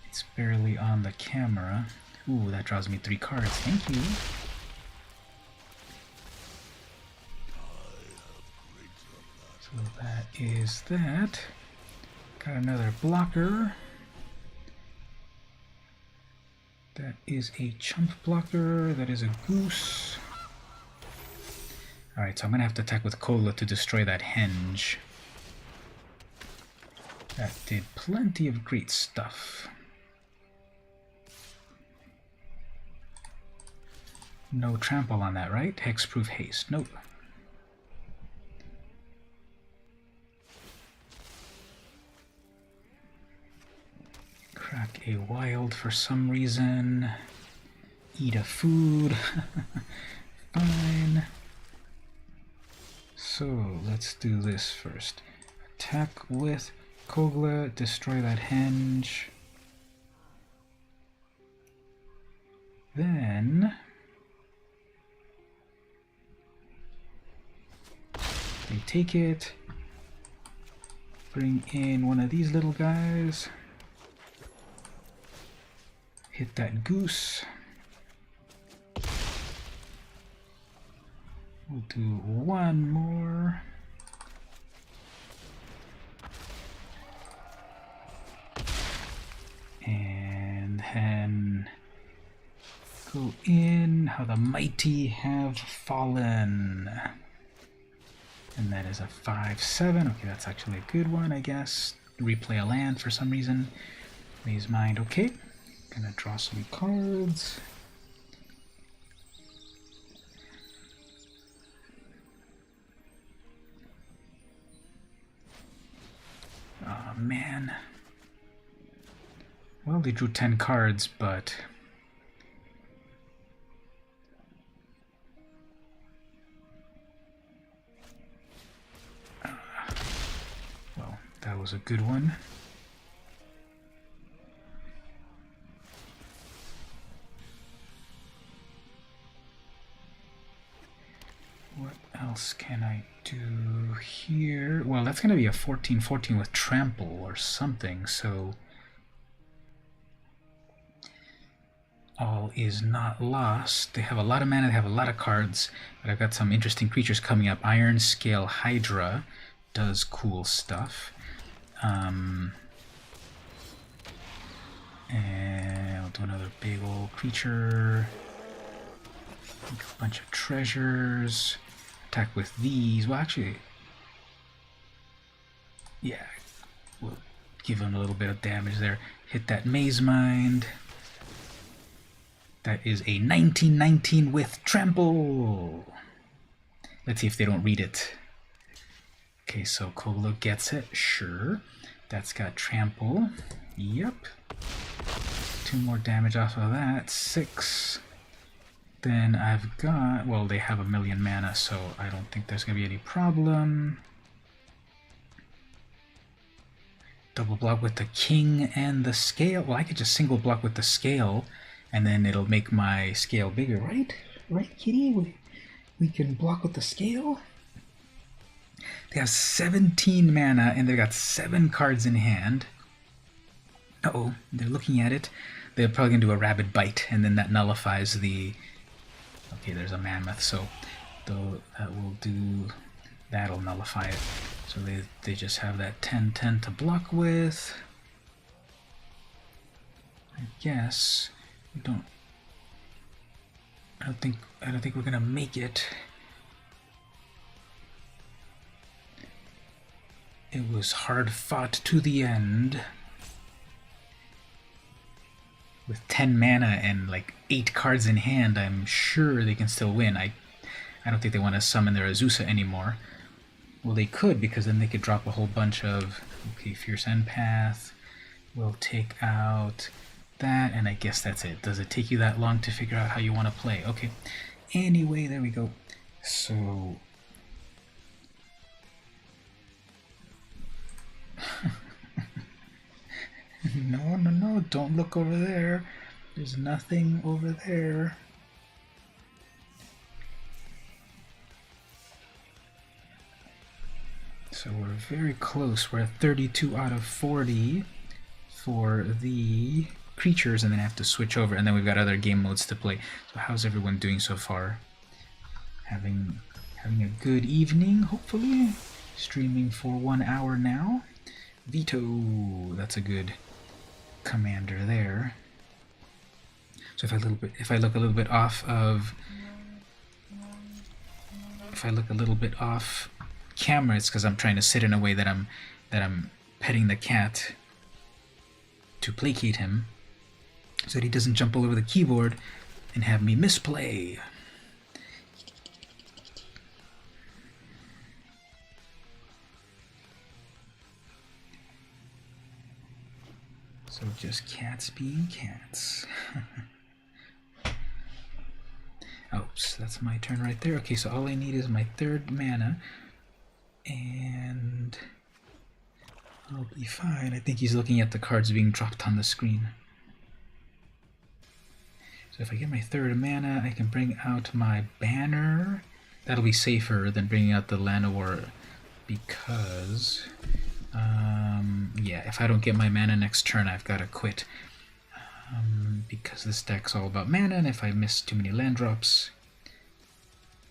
It's barely on the camera. Ooh, that draws me 3 cards. Thank you. So that is that. Got another blocker. That is a chump blocker. That is a goose. Alright, so I'm going to have to attack with Cola to destroy that henge. That did plenty of great stuff. No trample on that, right? Hexproof haste. Nope. Crack a wild for some reason. Eat a food. Fine. So let's do this first. Attack with Kogla, destroy that henge. Then they take it, bring in one of these little guys, hit that goose. We'll do one more. And then go in. How the mighty have fallen. And that is a 5-7. Okay, that's actually a good one, I guess. Replay a land for some reason. Raise mind. Okay. Gonna draw some cards. Oh man. Well, they drew 10 cards, but well, that was a good one. What else can I do here? Well, that's going to be a 14-14 with trample or something, so all is not lost. They have a lot of mana, they have a lot of cards, but I've got some interesting creatures coming up. Iron Scale Hydra does cool stuff. And I'll do another big old creature. Make a bunch of treasures. Attack with these. Well, actually, yeah, we'll give him a little bit of damage there. Hit that Maze Mind. That is a 19-19 with trample. Let's see if they don't read it. Okay, so Kogla gets it. Sure. That's got trample. Yep. 2 more damage off of that. 6. Then I've got, well, they have 1,000,000 mana, so I don't think there's going to be any problem. Double block with the king and the scale. Well, I could just single block with the scale, and then it'll make my scale bigger, right? Right, kitty? We can block with the scale? They have 17 mana, and they've got 7 cards in hand. Uh-oh, they're looking at it. They're probably going to do a rabid bite, and then that nullifies the... Okay, there's a mammoth, so that will do... That'll nullify it. So they just have that 10-10 to block with. I guess we don't... I don't think we're gonna make it. It was hard fought to the end. with 10 mana and like 8 cards in hand, I'm sure they can still win. I don't think they want to summon their Azusa anymore. Well, they could, because then they could drop a whole bunch of... Okay, Fierce Empath will take out that, and I guess that's it. Does it take you that long to figure out how you want to play? Okay. Anyway, there we go. So... No, don't look over there. There's nothing over there. So we're very close. We're at 32 out of 40 for the creatures, and then I have to switch over, and then we've got other game modes to play. So how's everyone doing so far? Having a good evening, hopefully. Streaming for 1 hour now. Veto, that's a good commander there. So if I look a little bit off camera, it's because I'm trying to sit in a way that I'm petting the cat to placate him, so that he doesn't jump all over the keyboard and have me misplay. So just cats being cats. Oops, that's my turn right there. Okay, so all I need is my 3rd mana, and I'll be fine. I think he's looking at the cards being dropped on the screen. So if I get my 3rd mana, I can bring out my banner. That'll be safer than bringing out the Llanowar, because... yeah, if I don't get my mana next turn, I've got to quit. Because this deck's all about mana, and if I miss too many land drops,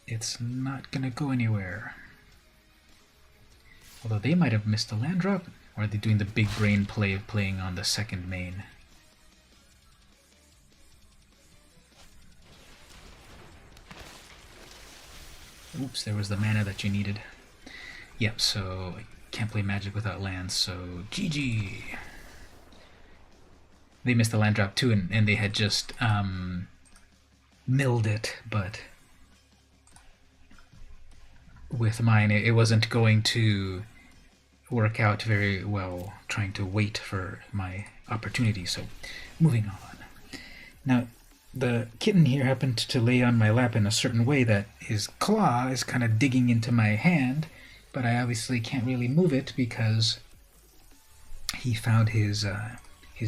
it's not going to go anywhere. Although they might have missed a land drop, or are they doing the big brain play of playing on the 2nd main? Oops, there was the mana that you needed. Yep, so I can't play Magic without lands, so GG! They missed the land drop too, and they had just milled it, but with mine it wasn't going to work out very well trying to wait for my opportunity, so moving on. Now, the kitten here happened to lay on my lap in a certain way that his claw is kind of digging into my hand, but I obviously can't really move it because he found his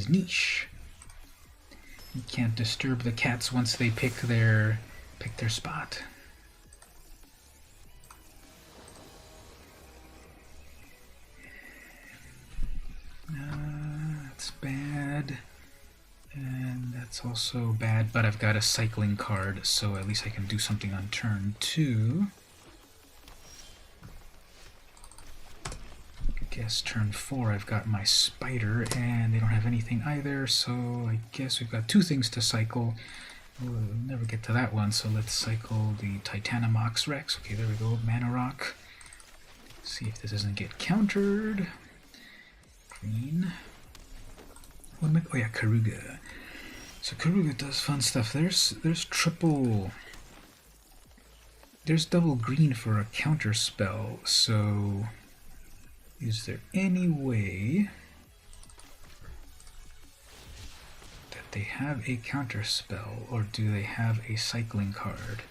niche. You can't disturb the cats once they pick their spot. That's bad. And that's also bad, but I've got a cycling card, so at least I can do something on turn 2. I guess turn 4 I've got my spider, and they don't have anything either, so I guess we've got 2 things to cycle. We'll never get to that one, so let's cycle the Titanomox Rex. Okay, there we go, Mana Rock. See if this doesn't get countered. Green. What am I? Oh yeah, Karuga. So Karuga does fun stuff. There's double green for a counter spell, so is there any way that they have a counter spell, or do they have a cycling card?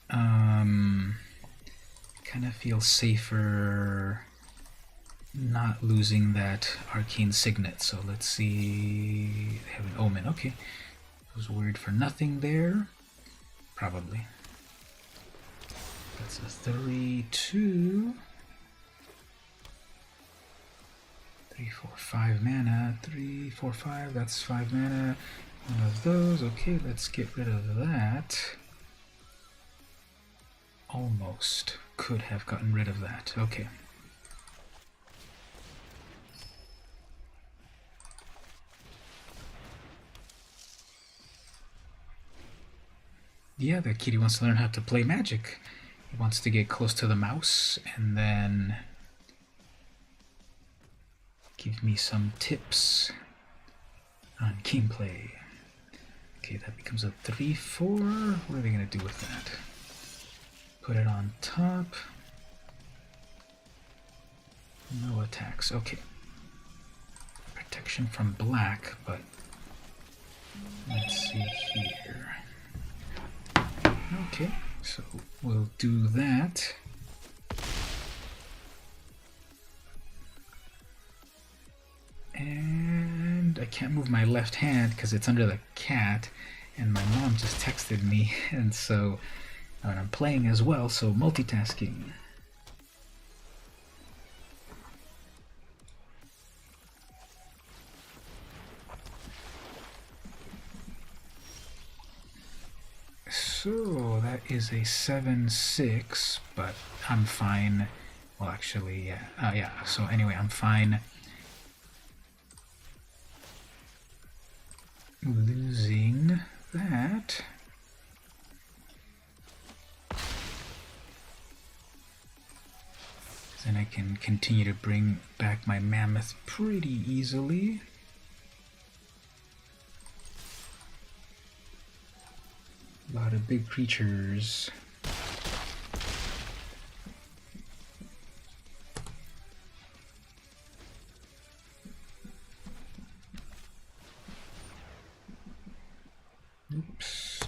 Kind of feel safer not losing that Arcane Signet, so let's see. They have an Omen. Okay, I was worried for nothing there. Probably. That's a 3/2. 3, 4, 5 mana. 3, 4, 5. That's 5 mana. One of those. Okay, let's get rid of that. Almost could have gotten rid of that. Okay. Yeah, the kitty wants to learn how to play Magic. He wants to get close to the mouse and then give me some tips on gameplay. Okay, that becomes a 3/4. What are they going to do with that? Put it on top. No attacks. Okay. Protection from black, but let's see here. Okay, so we'll do that. And I can't move my left hand because it's under the cat, and my mom just texted me, and so and I'm playing as well, so multitasking. So that is a 7/6, but I'm fine. Well, actually, yeah. Yeah. So anyway, I'm fine losing that. Then I can continue to bring back my mammoth pretty easily. A lot of big creatures. Oops.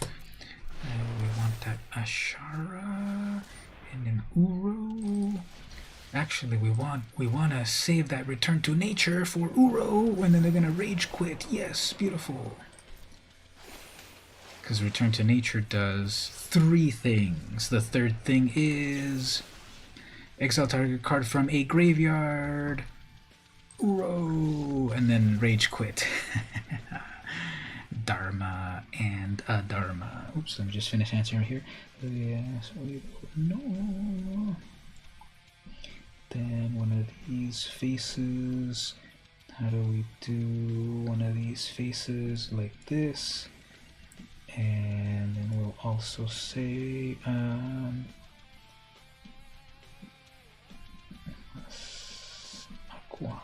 We want that Ashara and an Uro. Actually, we want to save that return to nature for Uro, and then they're gonna rage quit. Yes, beautiful. Because return to nature does 3 things. The third thing is exile target card from a graveyard. Uro, and then rage quit. Dharma and Adharma. Oops, let me just finish answering here. Yes, no. Then one of these faces. How do we do one of these faces like this? And then we'll also say aqua.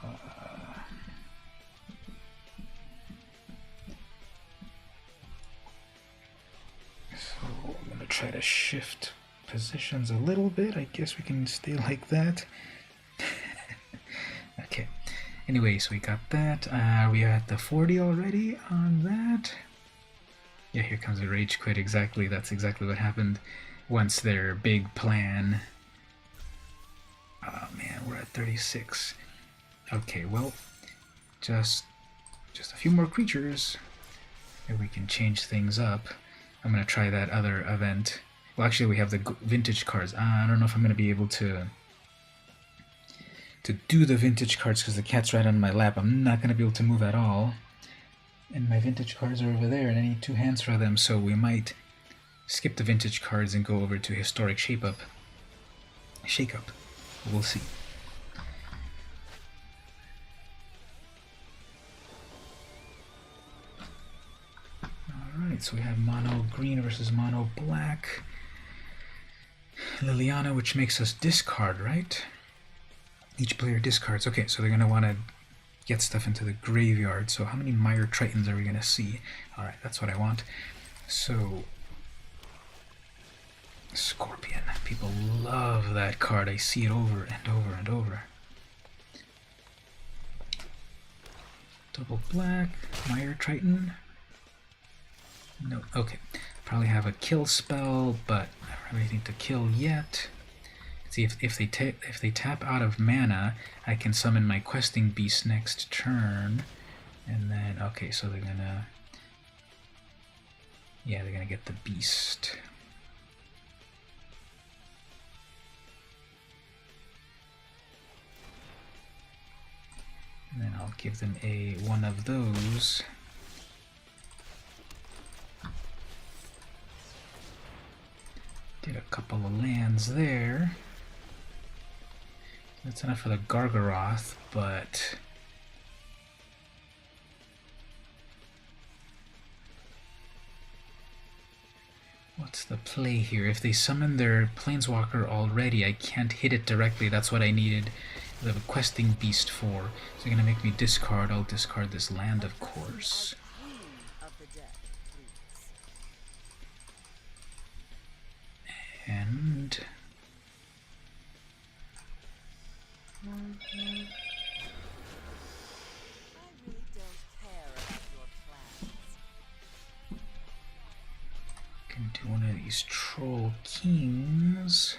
So I'm gonna try to shift positions a little bit. I guess we can stay like that. Okay. Anyways, we got that. We are at the 40 already on that. Yeah, here comes the rage quit. Exactly, that's exactly what happened once their big plan. Oh man, we're at 36. Okay, well, just a few more creatures. Maybe we can change things up. I'm gonna try that other event. Well, actually, we have the vintage cards. I don't know if I'm gonna be able to do the vintage cards because the cat's right on my lap. I'm not gonna be able to move at all. And my vintage cards are over there, and I need 2 hands for them, so we might skip the vintage cards and go over to Historic Shakeup. We'll see. Alright, so we have mono green versus mono black. Liliana, which makes us discard, right? Each player discards. Okay, so they're going to want to get stuff into the graveyard. So how many Mire Tritons are we going to see? Alright, that's what I want. So, Scorpion. People love that card. I see it over and over and over. Double black, Mire Triton. No, okay. Probably have a kill spell, but I don't really need to kill yet. See, if they tap out of mana, I can summon my questing beast next turn, and then okay, so they're gonna get the beast. And then I'll give them one of those. Did a couple of lands there. That's enough for the Gargaroth, but what's the play here? If they summon their Planeswalker already, I can't hit it directly. That's what I needed the questing beast for. So they're gonna make me discard. I'll discard this land, of course. And can do one of these Troll Kings.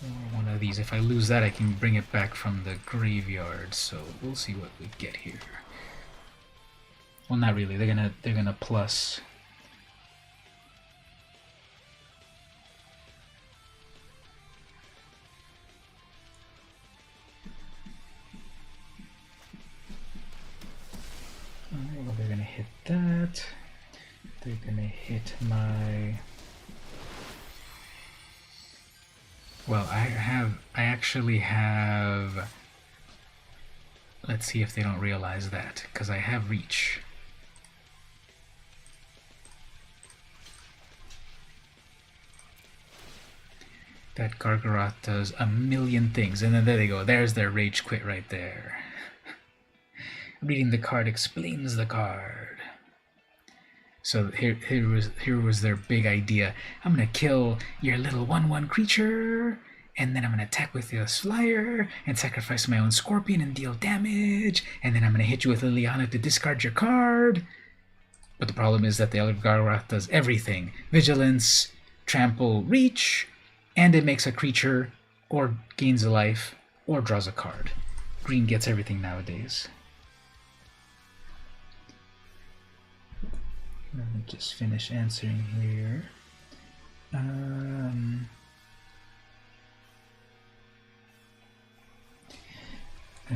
Or one of these. If I lose that, I can bring it back from the graveyard. So we'll see what we get here. Well, not really. They're gonna plus. Alright, well, they're gonna hit that. They're gonna hit my. Well, I actually have. Let's see if they don't realize that, because I have reach. That Gargaroth does a million things, and then there they go. There's their rage quit right there. Reading the card explains the card. So here was their big idea. I'm gonna kill your little 1/1 creature, and then I'm gonna attack with this flyer and sacrifice my own scorpion and deal damage, and then I'm gonna hit you with Liliana to discard your card. But the problem is that the other Gargaroth does everything: vigilance, trample, reach, and it makes a creature, or gains a life, or draws a card. Green gets everything nowadays. Let me just finish answering here. Let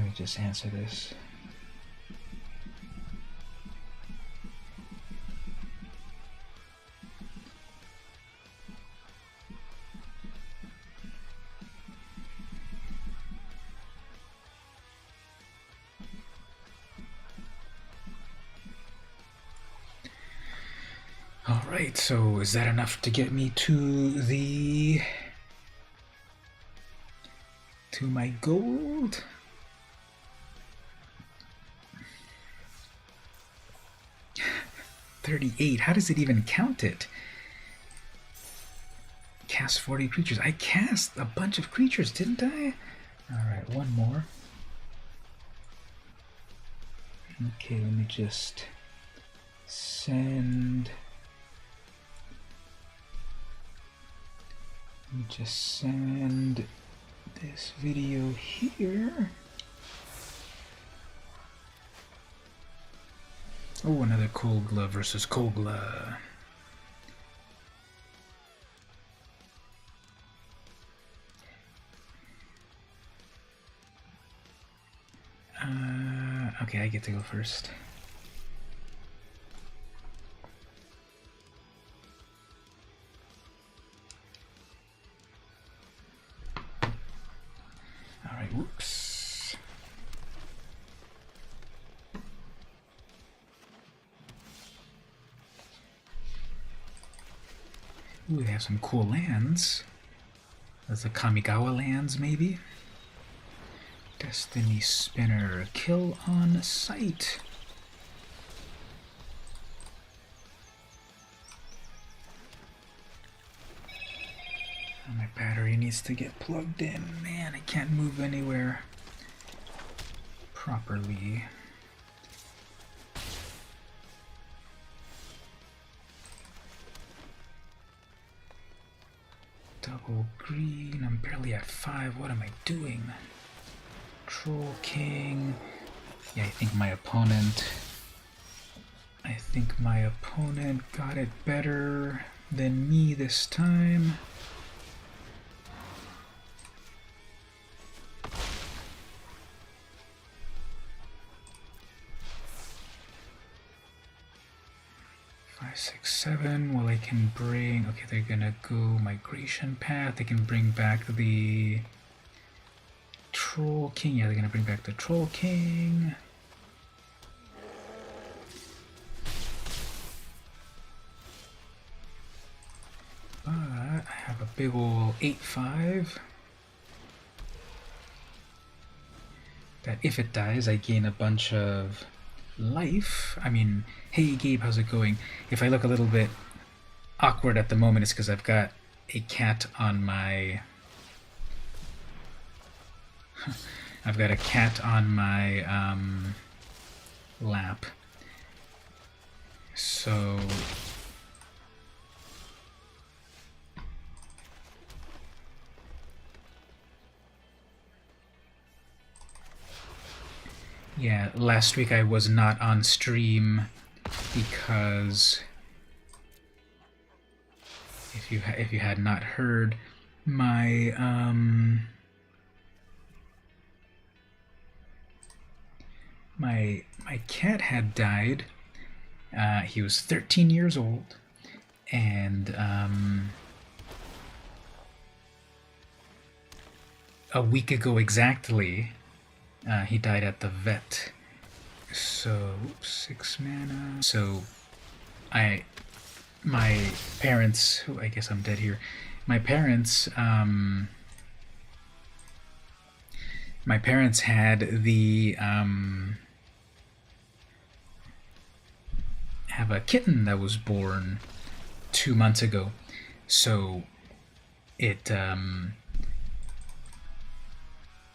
me just answer this. Alright, so is that enough to get me to my gold? $38. How does it even count it? Cast 40 creatures. I cast a bunch of creatures, didn't I? Alright, one more. Okay, let me just send... Let me just send this video here. Oh, another Kogla versus Kogla. Okay, I get to go first. Alright, whoops. Ooh, they have some cool lands. That's the Kamigawa lands, maybe? Destiny Spinner. Kill on sight. Oh, my battery needs to get plugged in. Man, I can't move anywhere properly. Double green. I'm barely at 5. What am I doing? Troll King. Yeah, I think my opponent got it better than me this time. Five, 6, 7. Well, I can bring... Okay, they're gonna go Migration Path. They can bring back the Troll King. Yeah, they're gonna bring back the Troll King. But I have a big ol' 8/5 that if it dies, I gain a bunch of life. I mean, hey Gabe, how's it going? If I look a little bit awkward at the moment, it's because I've got a cat on my I've got a cat on my lap. So yeah, last week I was not on stream because if you had not heard, my my cat had died. He was 13 years old, and a week ago exactly, he died at the vet. So, 6 mana. So, my parents, who I guess I'm dead here. My parents had the have a kitten that was born 2 months ago. So it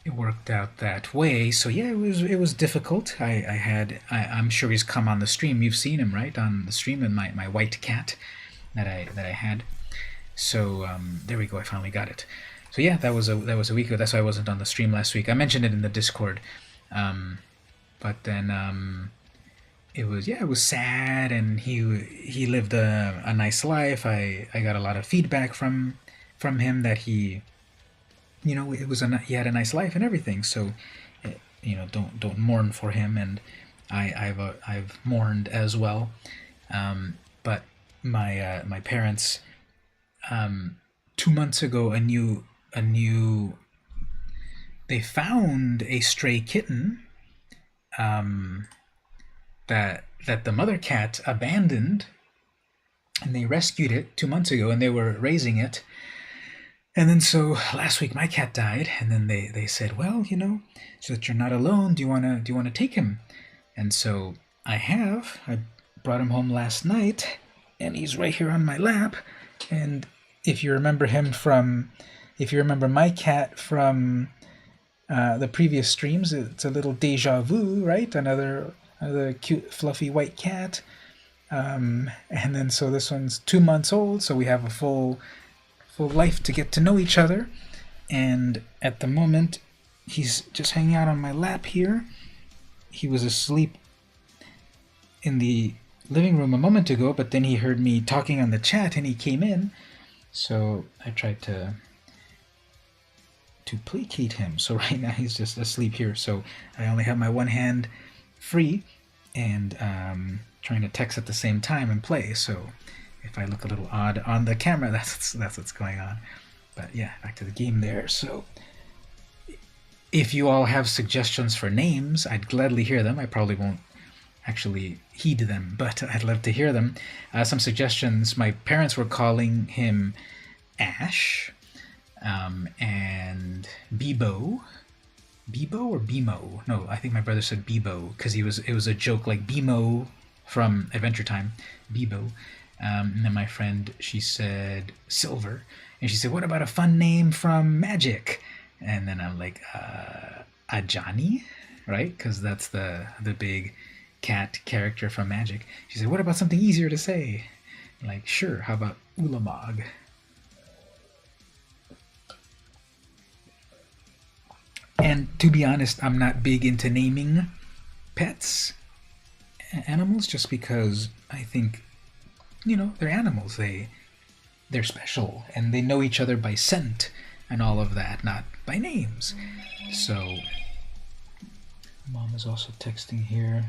worked out that way. So yeah, it was difficult. I'm sure he's come on the stream. You've seen him, right, on the stream, and my white cat that I had. So there we go. I finally got it. So yeah, that was a week ago. That's why I wasn't on the stream last week. I mentioned it in the Discord, but then it was sad, and he lived a nice life. I got a lot of feedback from him that he, he had a nice life and everything. So, don't mourn for him, and I've mourned as well. But my parents, 2 months ago, they found a stray kitten that the mother cat abandoned, and they rescued it 2 months ago, and they were raising it. And then so last week my cat died, and then they said, well, so that you're not alone, do you want to take him? And so I brought him home last night, and he's right here on my lap. And if you remember my cat from the previous streams, it's a little deja vu, right? Another cute fluffy white cat. And then so this one's 2 months old, so we have a full life to get to know each other. And at the moment, he's just hanging out on my lap here. He was asleep in the living room a moment ago, but then he heard me talking on the chat and he came in. So I tried to placate him. So right now he's just asleep here. So I only have my one hand free and trying to text at the same time and play. So if I look a little odd on the camera, that's what's going on. But yeah, back to the game there. So if you all have suggestions for names, I'd gladly hear them. I probably won't actually heed them, but I'd love to hear them. Some suggestions. My parents were calling him Ash, and Bebo. Bebo or Bimo? No, I think my brother said Bebo because it was a joke, like Bimo from Adventure Time. Bebo. And then my friend, she said Silver, and she said, what about a fun name from Magic? And then I'm like, Ajani, right? Because that's the big cat character from Magic. She said, what about something easier to say? I'm like, sure, how about Ulamog? And to be honest, I'm not big into naming pets, animals, just because I think, they're animals. They're special, and they know each other by scent and all of that, not by names. So, Mom is also texting here.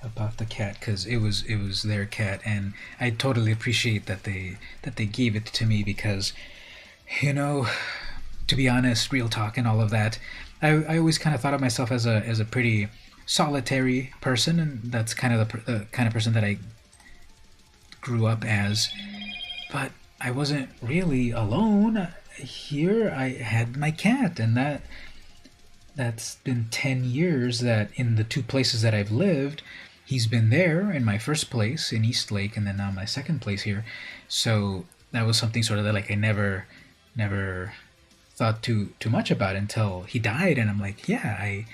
About the cat, because it was their cat, and I totally appreciate that they gave it to me, because to be honest, real talk and all of that, I always kind of thought of myself as a pretty solitary person, and that's kind of the kind of person that I grew up as. But I wasn't really alone. Here I had my cat, and that's been 10 years that in the two places that I've lived, he's been there in my first place in East Lake, and then now my second place here. So that was something sort of that like I never thought too much about until he died, and I'm like, yeah, I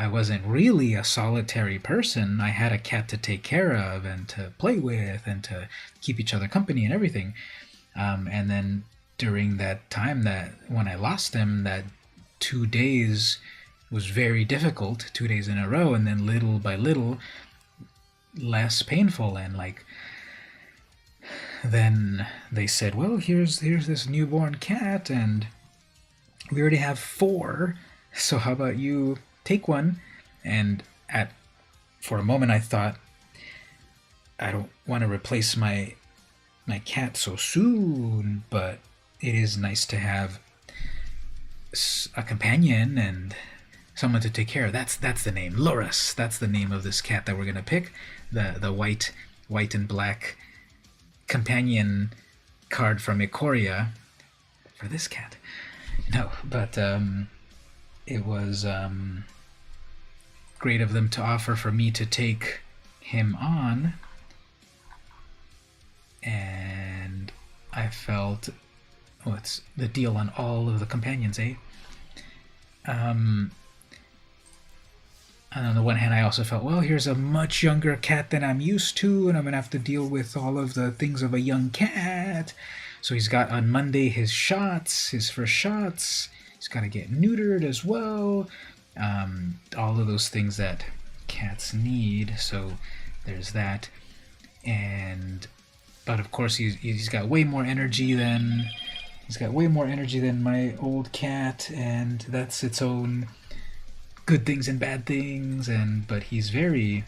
wasn't really a solitary person. I had a cat to take care of and to play with and to keep each other company and everything. And then during that time that when I lost him, that 2 days was very difficult, 2 days in a row, and then little by little less painful. And like then they said, well, here's this newborn cat, and we already have 4, so how about you take one? And for a moment I thought, I don't want to replace my cat so soon, but it is nice to have a companion and someone to take care of. That's the name, Loris. That's the name of this cat that we're gonna pick. The white and black companion card from Ikoria for this cat. No, but it was great of them to offer for me to take him on, and I felt, it's the deal on all of the companions, eh? And on the one hand, I also felt, well, here's a much younger cat than I'm used to, and I'm gonna have to deal with all of the things of a young cat. So he's got on Monday his first shots. He's got to get neutered as well. All of those things that cats need. So there's that. But of course, he's got way more energy than my old cat, and that's its own good things and bad things. But he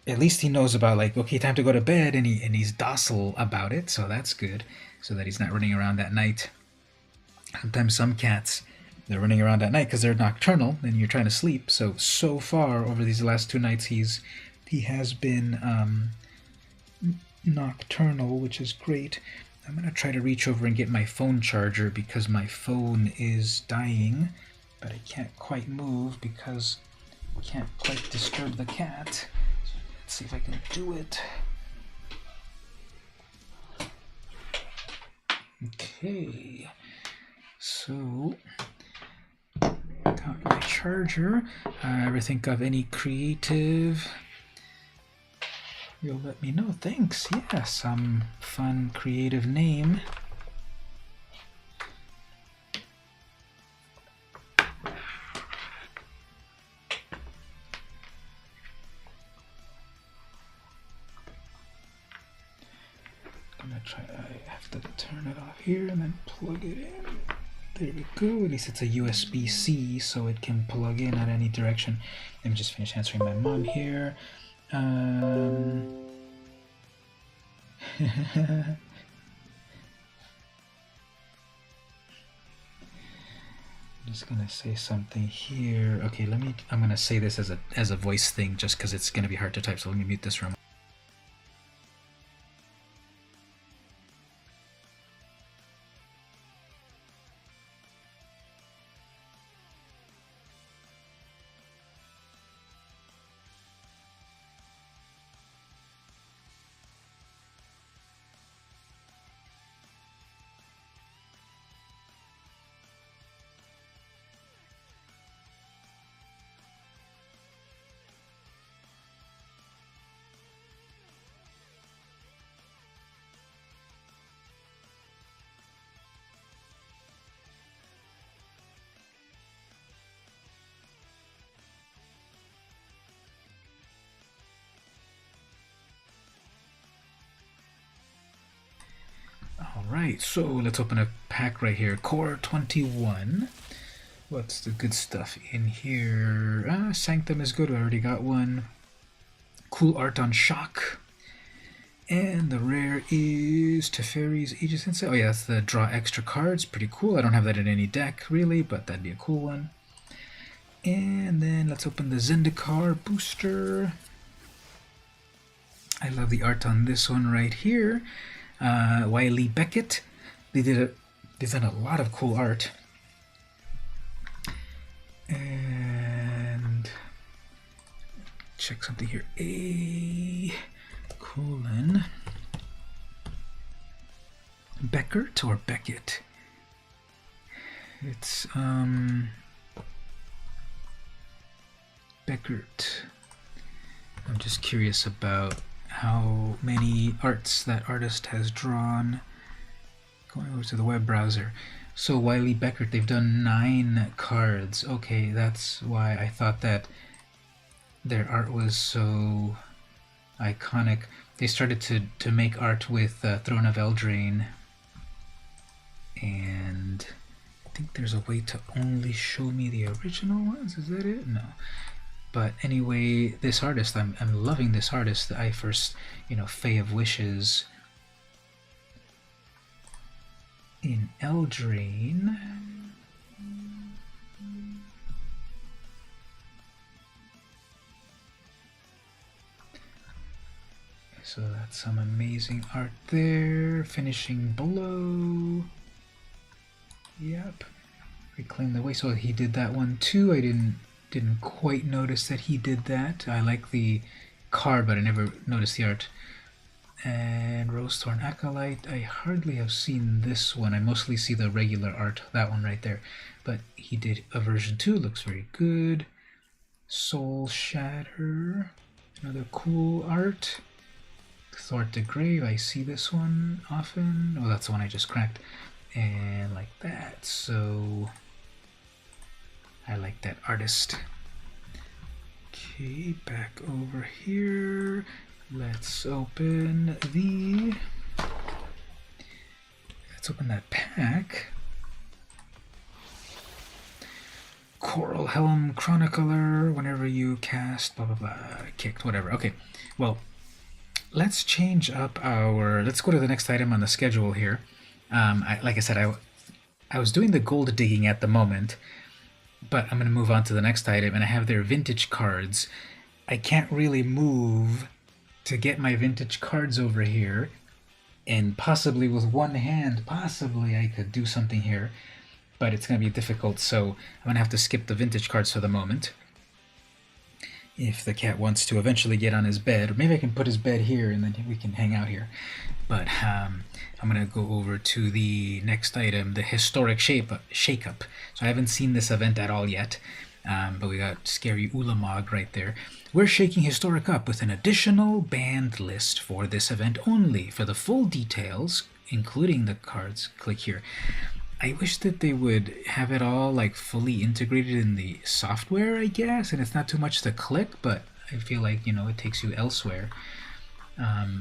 at least he knows about, like, okay, time to go to bed, and he's docile about it, so that's good, so that he's not running around at night. Sometimes some cats, they're running around at night because they're nocturnal and you're trying to sleep. So far over these last 2 nights he has been nocturnal, which is great. I'm gonna try to reach over and get my phone charger because my phone is dying, but I can't quite move because I can't quite disturb the cat. Let's see if I can do it. Okay, so got my charger. Ever think of any creative? You'll let me know. Thanks. Yeah, some fun creative name. I have to turn it off here and then plug it in. There we go. At least it's a USB-C, so it can plug in at any direction. Let me just finish answering my mom here. I'm just gonna say something here. Okay, I'm gonna say this as a voice thing just because it's gonna be hard to type, so let me mute this for a moment. Alright, so let's open a pack right here. Core 21. What's the good stuff in here? Sanctum is good, I already got one. Cool art on Shock. And the rare is Teferi's Aegis Insight. Oh yeah, that's the draw extra cards. Pretty cool. I don't have that in any deck really, but that'd be a cool one. And then let's open the Zendikar booster. I love the art on this one right here. Wiley Beckett. They did They've done a lot of cool art. And check something here. A colon Beckert or Beckett. It's Beckert. I'm just curious about how many arts that artist has drawn. Going over to the web browser. So Wiley Beckert, they've done 9 cards. Okay, that's why I thought that their art was so iconic. They started to make art with Throne of Eldraine, and I think there's a way to only show me the original ones. Is that it? No. But anyway, this artist, I'm loving this artist. I first, Fae of Wishes in Eldraine. So that's some amazing art there. Finishing below. Yep. Reclaim the way. So he did that one too. I didn't quite notice that he did that. I like the card, but I never noticed the art. And Rosethorn Acolyte, I hardly have seen this one. I mostly see the regular art, that one right there. But he did a version 2, looks very good. Soul Shatter, another cool art. Thwart the Grave, I see this one often. Oh, that's the one I just cracked. And like that, so I like that artist. Okay, back over here. Let's open that pack. Coral Helm Chronicler, whenever you cast, blah, blah, blah, kicked, whatever. Okay, well, let's change up let's go to the next item on the schedule here. Like I said, I was doing the gold digging at the moment, but I'm going to move on to the next item, and I have their vintage cards. I can't really move to get my vintage cards over here, and possibly with one hand, possibly I could do something here, but it's going to be difficult, so I'm going to have to skip the vintage cards for the moment. If the cat wants to eventually get on his bed, or maybe I can put his bed here and then we can hang out here. But I'm going to go over to the next item, the Historic Shakeup. So I haven't seen this event at all yet, but we got Scary Ulamog right there. We're shaking Historic up with an additional banned list for this event only. For the full details, including the cards, click here. I wish that they would have it all like fully integrated in the software, I guess, and it's not too much to click, but I feel like, it takes you elsewhere.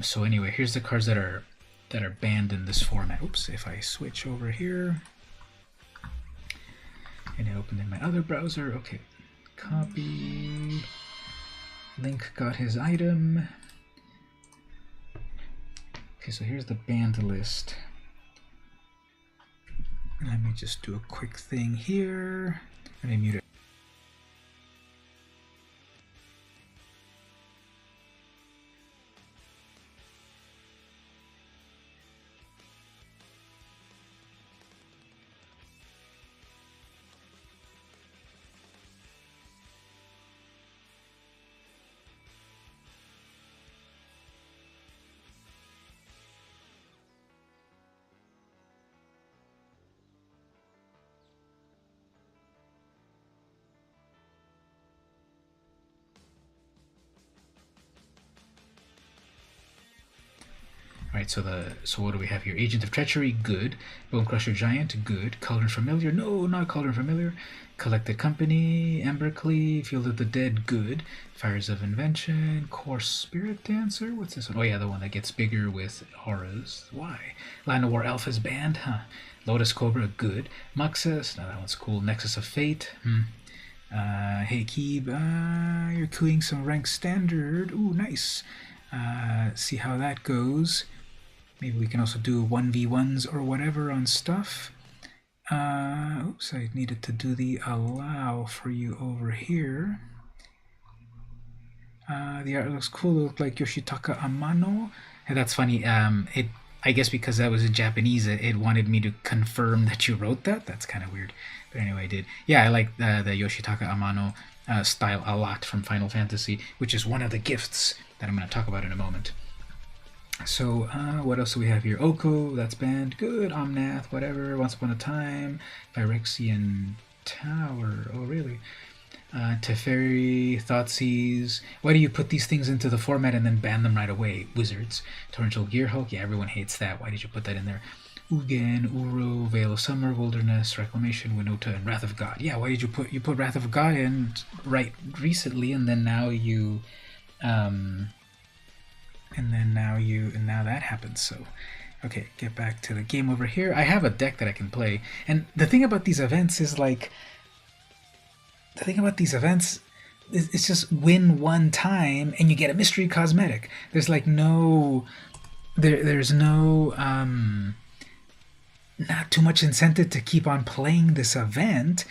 So anyway, here's the cards that are banned in this format. Oops, if I switch over here and I open in my other browser, okay, copy, Link got his item. Okay, so here's the banned list. Let me just do a quick thing here. Let me mute it. Right, so what do we have here? Agent of Treachery, good. Bone Crusher Giant, good. Cauldron Familiar, no, not Cauldron Familiar. Collected Company, Embercleave, Field of the Dead, good. Fires of Invention, Coarse Spirit Dancer, what's this one? Oh yeah, the one that gets bigger with auras. Why? Land of War Alpha's banned, huh? Lotus Cobra, good. Muxus, no, that one's cool. Nexus of Fate, hey Keeb, you're queuing some rank standard. Ooh, nice. See how that goes. Maybe we can also do 1v1s or whatever on stuff. Oops, I needed to do the allow for you over here. The art looks cool. It looks like Yoshitaka Amano. Hey, that's funny. I guess because that was in Japanese, it wanted me to confirm that you wrote that. That's kind of weird. But anyway, I did. Yeah, I like the Yoshitaka Amano style a lot from Final Fantasy, which is one of the gifts that I'm going to talk about in a moment. So, what else do we have here? Oko, that's banned. Good. Omnath, whatever. Once Upon a Time. Phyrexian Tower. Oh, really? Teferi, Thoughtseize. Why do you put these things into the format and then ban them right away? Wizards. Torrential Gearhulk. Yeah, everyone hates that. Why did you put that in there? Ugin, Uro, Veil of Summer, Wilderness, Reclamation, Winota, and Wrath of God. Yeah, why did you put Wrath of God in right recently, and then now you and now that happens. So okay, get back to the game over here. I have a deck that I can play, and the thing about these events is it's just win one time and you get a mystery cosmetic. There's like no there's no not too much incentive to keep on playing this event.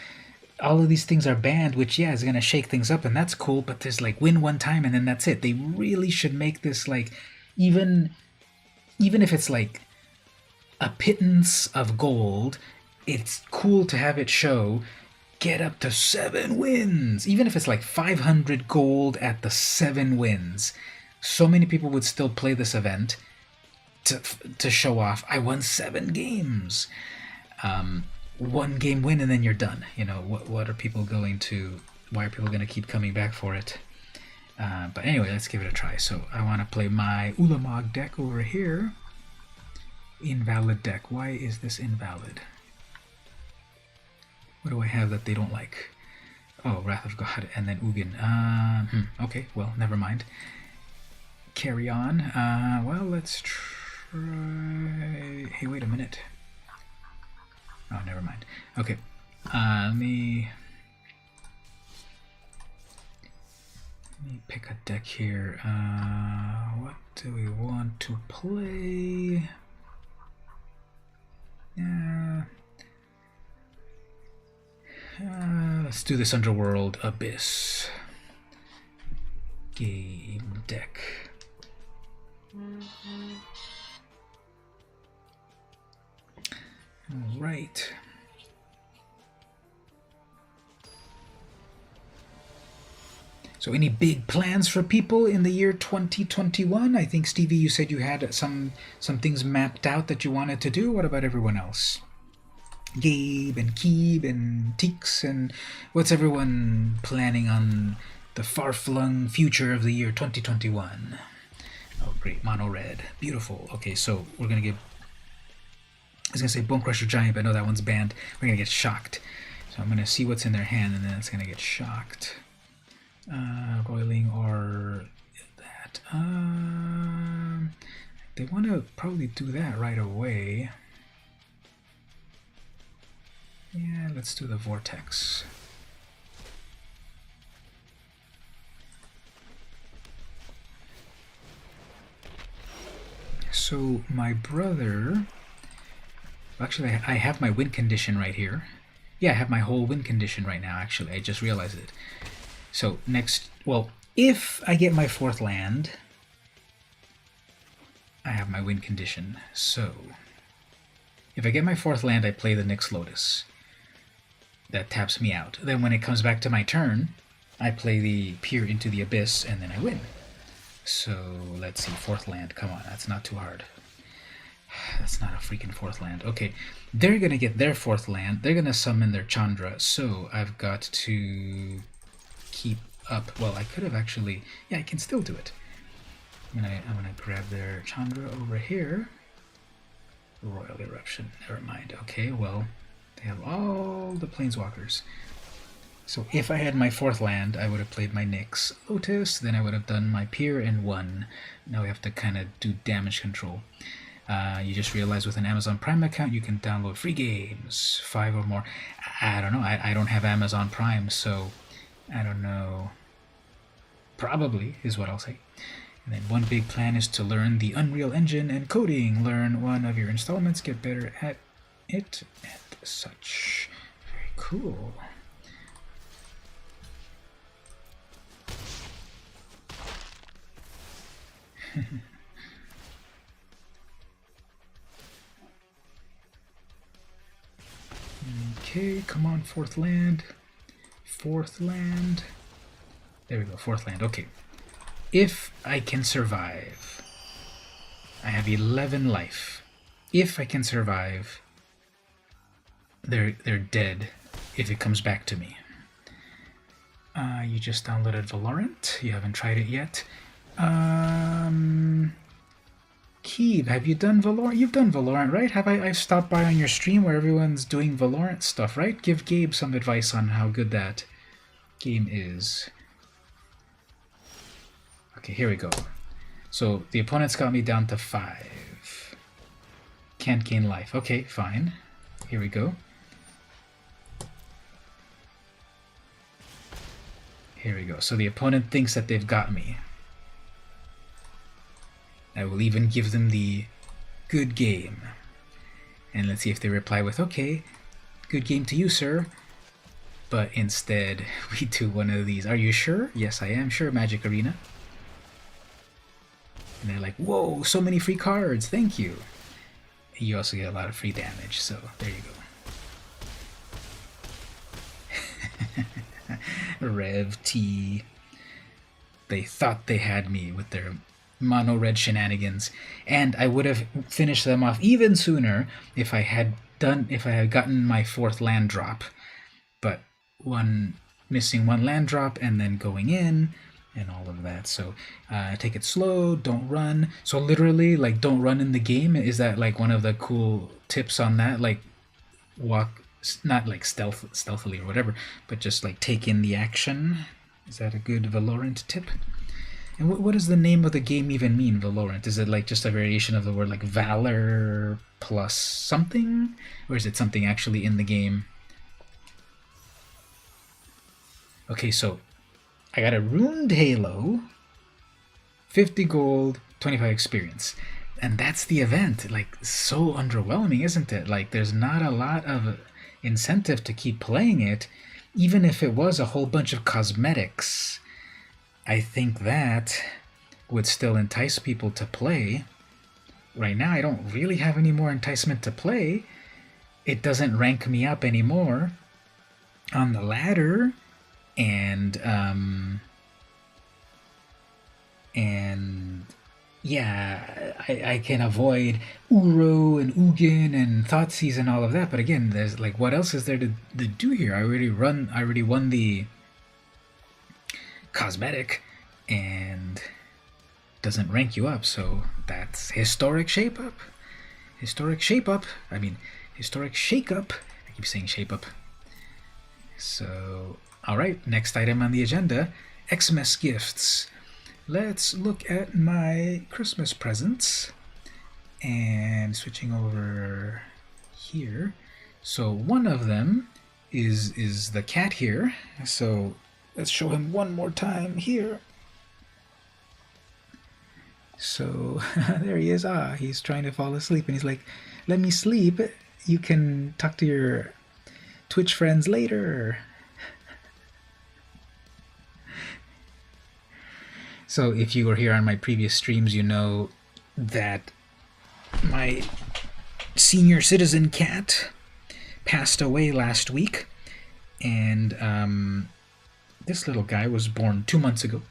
All of these things are banned, which yeah is gonna shake things up, and that's cool, but there's like win one time and then that's it. They really should make this like even if it's like a pittance of gold, it's cool to have it show get up to 7 wins. Even if it's like 500 gold at the 7 wins, so many people would still play this event to show off I won 7 games. 1 game win and then you're done. You know, what are people going to, why are people going to keep coming back for it? But anyway, let's give it a try. So I want to play my Ulamog deck over here. Invalid deck. Why is this invalid? What do I have that they don't like? Oh, Wrath of God and then Ugin. Okay, well, never mind. Carry on. Well, let's try... Hey, wait a minute. Oh, never mind. Okay, let me pick a deck here. What do we want to play? Let's do this Underworld Abyss game deck. All right. So any big plans for people in the year 2021? I think, Stevie, you said you had some things mapped out that you wanted to do. What about everyone else? Gabe and Keeb and Teeks, and what's everyone planning on the far-flung future of the year 2021? Oh, great. Mono red. Beautiful. Okay, so we're going to give... I was going to say Bone Crusher Giant, but no, that one's banned. We're going to get shocked. So I'm going to see what's in their hand, and then it's going to get shocked. Roiling or that. They want to probably do that right away. Yeah, let's do the Vortex. So my brother... Actually, I have my win condition right here. Yeah, I have my whole win condition right now, actually. I just realized it. So next... Well, if I get my 4th land, I have my win condition. So if I get my 4th land, I play the Nyx Lotus. That taps me out. Then when it comes back to my turn, I play the Peer into the Abyss, and then I win. So let's see, 4th land. Come on, that's not too hard. That's not a freaking 4th land. Okay, they're going to get their 4th land. They're going to summon their Chandra, so I've got to keep up. Well, I could have actually... Yeah, I can still do it. I'm gonna grab their Chandra over here. Royal Eruption. Never mind. Okay, well... They have all the Planeswalkers. So if I had my 4th land, I would have played my Nyx Lotus, then I would have done my Peer and won. Now we have to kind of do damage control. You just realize with an Amazon Prime account, you can download free games, 5 or more. I don't know. I don't have Amazon Prime, so I don't know. Probably is what I'll say. And then one big plan is to learn the Unreal Engine and coding. Learn one of your installments, get better at it, and such. Very cool. Okay, come on, fourth land. Fourth land. There we go, fourth land. Okay. If I can survive, I have 11 life. If I can survive, they're dead if it comes back to me. You just downloaded Valorant. You haven't tried it yet. Cube, have you done Valorant? You've done Valorant, right? I've stopped by on your stream where everyone's doing Valorant stuff, right? Give Gabe some advice on how good that game is. Okay, here we go. So the opponent's got me down to 5. Can't gain life. Okay, fine. Here we go. Here we go. So the opponent thinks that they've got me. I will even give them the good game. And let's see if they reply with, okay, good game to you, sir. But instead, we do one of these. Are you sure? Yes, I am sure, Magic Arena. And they're like, whoa, so many free cards, thank you. You also get a lot of free damage, so there you go. Rev T. They thought they had me with their mono red shenanigans, and I would have finished them off even sooner if I had gotten my 4th land drop. But missing one land drop and then going in and all of that. So take it slow, don't run. So literally, like, don't run in the game. Is that like one of the cool tips on that? Like, walk, not like stealthily or whatever, but just like take in the action. Is that a good Valorant tip? And what does the name of the game even mean, Valorant? Is it like just a variation of the word like Valor plus something? Or is it something actually in the game? Okay, so I got a Ruined Halo, 50 gold, 25 experience. And that's the event. Like, so underwhelming, isn't it? Like, there's not a lot of incentive to keep playing it, even if it was a whole bunch of cosmetics. I think that would still entice people to play. Right now, I don't really have any more enticement to play. It doesn't rank me up anymore on the ladder, and yeah, I can avoid Uro and Ugin and Thoughtseize and all of that. But again, there's like, what else is there to do here? I already won the cosmetic, and doesn't rank you up. So that's Historic Shakeup. Historic Shakeup. I mean, Historic Shakeup. I keep saying shape up. So, all right. Next item on the agenda: Xmas gifts. Let's look at my Christmas presents, and switching over here. So one of them is the cat here. So let's show him one more time here. So there he is. He's trying to fall asleep, and he's like, let me sleep. You can talk to your Twitch friends later. So if you were here on my previous streams, you know that my senior citizen cat passed away last week, and this little guy was born 2 months ago,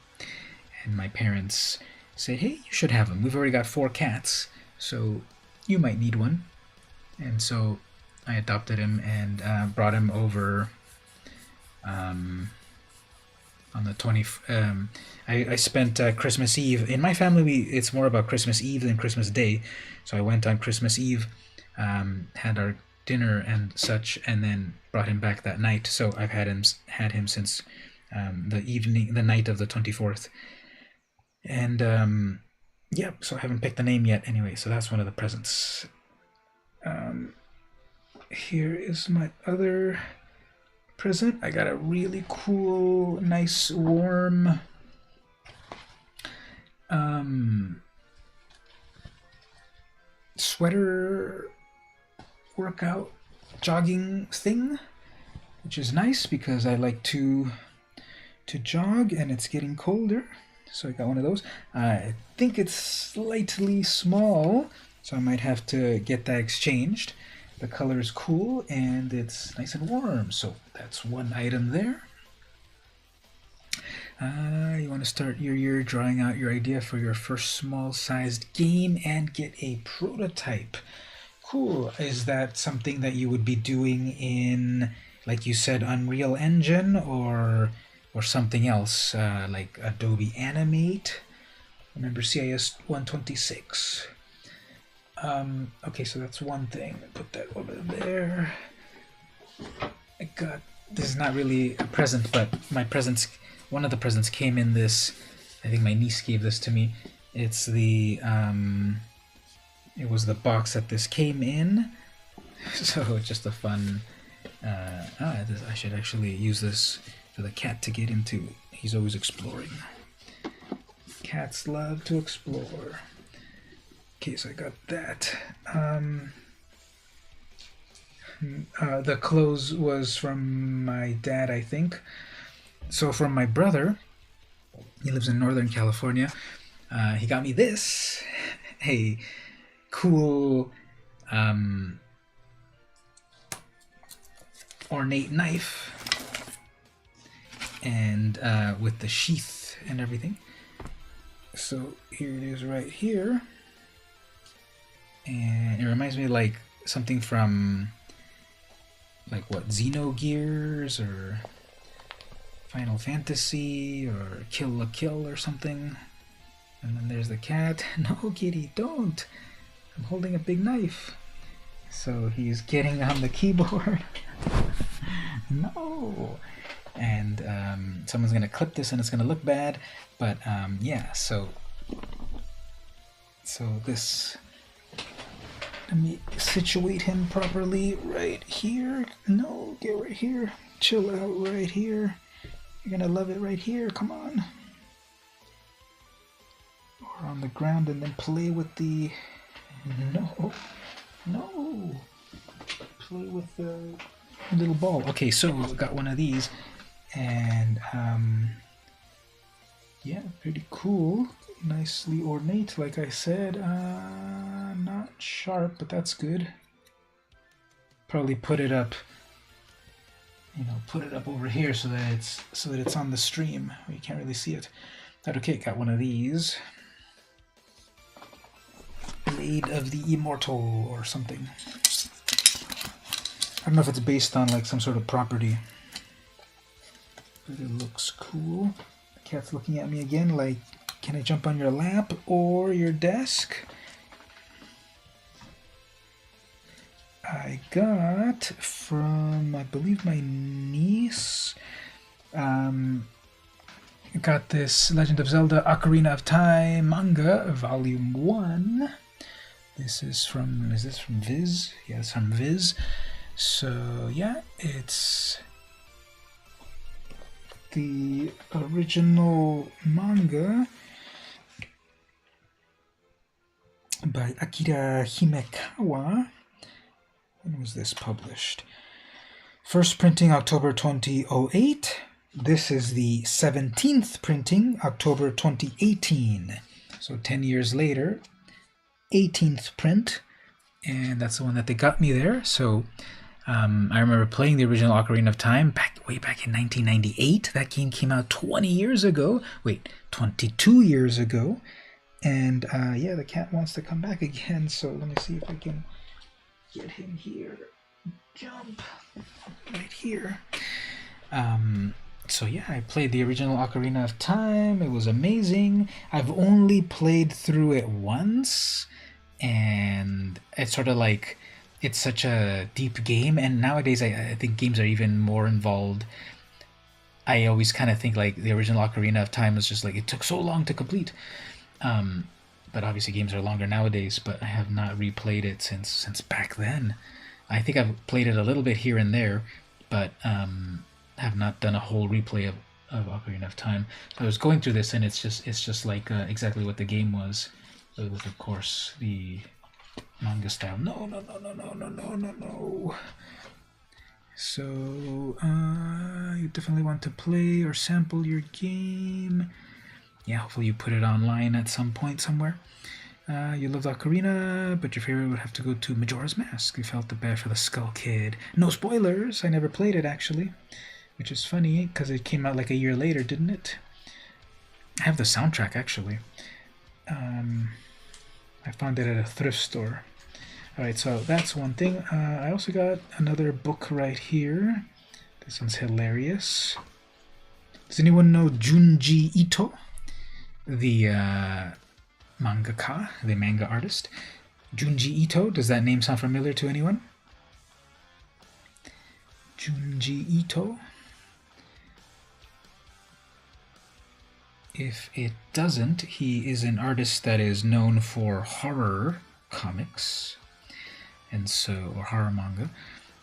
and my parents said, hey, you should have him. We've already got 4 cats, so you might need one. And so I adopted him and brought him over on the 20th. I spent Christmas Eve. In my family, it's more about Christmas Eve than Christmas Day. So I went on Christmas Eve, had our dinner and such, and then brought him back that night. So I've had him since the night of the 24th. And yeah, so I haven't picked the name yet anyway, so that's one of the presents. Here is my other present. I got a really cool, nice, warm sweater workout jogging thing, which is nice because I like to jog and it's getting colder. So I got one of those. I think it's slightly small, so I might have to get that exchanged. The color is cool and it's nice and warm, so that's one item there. You want to start your year drawing out your idea for your first small-sized game and get a prototype. Cool. Is that something that you would be doing in, like you said, Unreal Engine or something else, like Adobe Animate? Remember CIS 126. Okay, so that's one thing. Put that over there. I got, this is not really a present, but my presents, one of the presents came in this, I think my niece gave this to me. It's the, it was the box that this came in. So it's just a fun, I should actually use this for the cat to get into. He's always exploring. Cats love to explore. Okay, so I got that. The clothes was from my dad, I think. So from my brother, he lives in Northern California, he got me this. A cool ornate knife, and with the sheath and everything. So here it is right here. And it reminds me like something from like what, Xenogears or Final Fantasy or Kill la Kill or something. And then there's the cat. No, kitty, don't. I'm holding a big knife. So he's getting on the keyboard. No. And someone's gonna clip this and it's gonna look bad. But yeah, so this, let me situate him properly right here. No, get right here. Chill out right here. You're gonna love it right here. Come on. Or on the ground and then play with the... No. Play with the little ball. Okay, so got one of these. And yeah, pretty cool. Nicely ornate, like I said. Not sharp, but that's good. Probably put it up, put it up over here so that it's on the stream. You can't really see it. But okay, got one of these. Blade of the Immortal or something. I don't know if it's based on like some sort of property, but it looks cool. The cat's looking at me again like, can I jump on your lap or your desk? I got from, I believe, my niece. Got this Legend of Zelda Ocarina of Time manga, Volume 1. This is from, is this from Viz? Yeah, it's from Viz. So, yeah, it's the original manga by Akira Himekawa. When was this published? First printing October 2008. This is the 17th printing, October 2018. So 10 years later, 18th print, and that's the one that they got me there. So I remember playing the original Ocarina of Time way back in 1998. That game came out 20 years ago. Wait, 22 years ago. And yeah, the cat wants to come back again, so let me see if I can get him here. Jump right here. So yeah, I played the original Ocarina of Time. It was amazing. I've only played through it once, and it's sort of like, it's such a deep game, and nowadays I think games are even more involved. I always kind of think like the original Ocarina of Time was just like, it took so long to complete. But obviously games are longer nowadays, but I have not replayed it since back then. I think I've played it a little bit here and there, but have not done a whole replay of Ocarina of Time. So I was going through this, and it's just like exactly what the game was, with of course the manga style. No. So you definitely want to play or sample your game. Yeah, hopefully you put it online at some point somewhere. You loved Ocarina, but your favorite would have to go to Majora's Mask. You felt the bad for the Skull Kid. No spoilers. I never played it actually, which is funny because it came out like a year later, didn't it? I have the soundtrack actually. I found it at a thrift store. Alright, so that's one thing. I also got another book right here. This one's hilarious. Does anyone know Junji Ito? The mangaka, the manga artist. Junji Ito, does that name sound familiar to anyone? Junji Ito? If it doesn't, he is an artist that is known for horror comics, and so, or horror manga,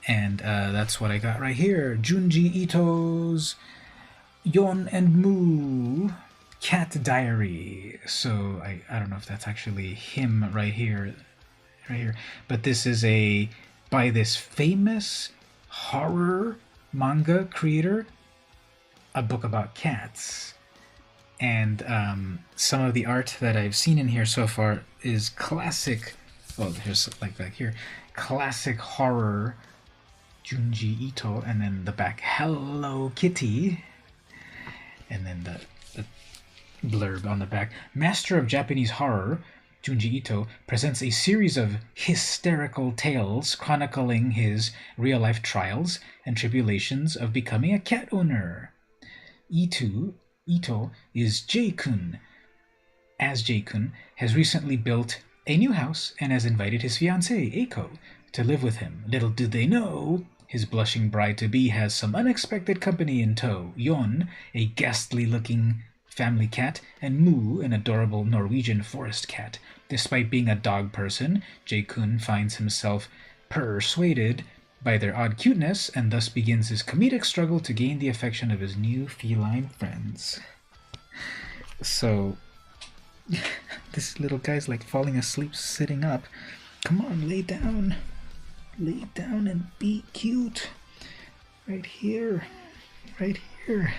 and that's what I got right here. Junji Ito's Yon and Moo Cat Diary. So I don't know if that's actually him right here, but this is by this famous horror manga creator, a book about cats. And some of the art that I've seen in here so far is classic. Well, here's like back here, classic horror Junji Ito, and then the back Hello Kitty, and then the blurb on the back. Master of Japanese horror, Junji Ito presents a series of hysterical tales chronicling his real-life trials and tribulations of becoming a cat owner. Ito is J-kun. As J-kun has recently built a new house and has invited his fiancée, Eiko, to live with him. Little do they know, his blushing bride-to-be has some unexpected company in tow. Yon, a ghastly-looking family cat, and Moo, an adorable Norwegian forest cat. Despite being a dog person, J-kun finds himself persuaded by their odd cuteness, and thus begins his comedic struggle to gain the affection of his new feline friends. So, this little guy's like falling asleep sitting up. Come on, lay down. Lay down and be cute. Right here. Right here.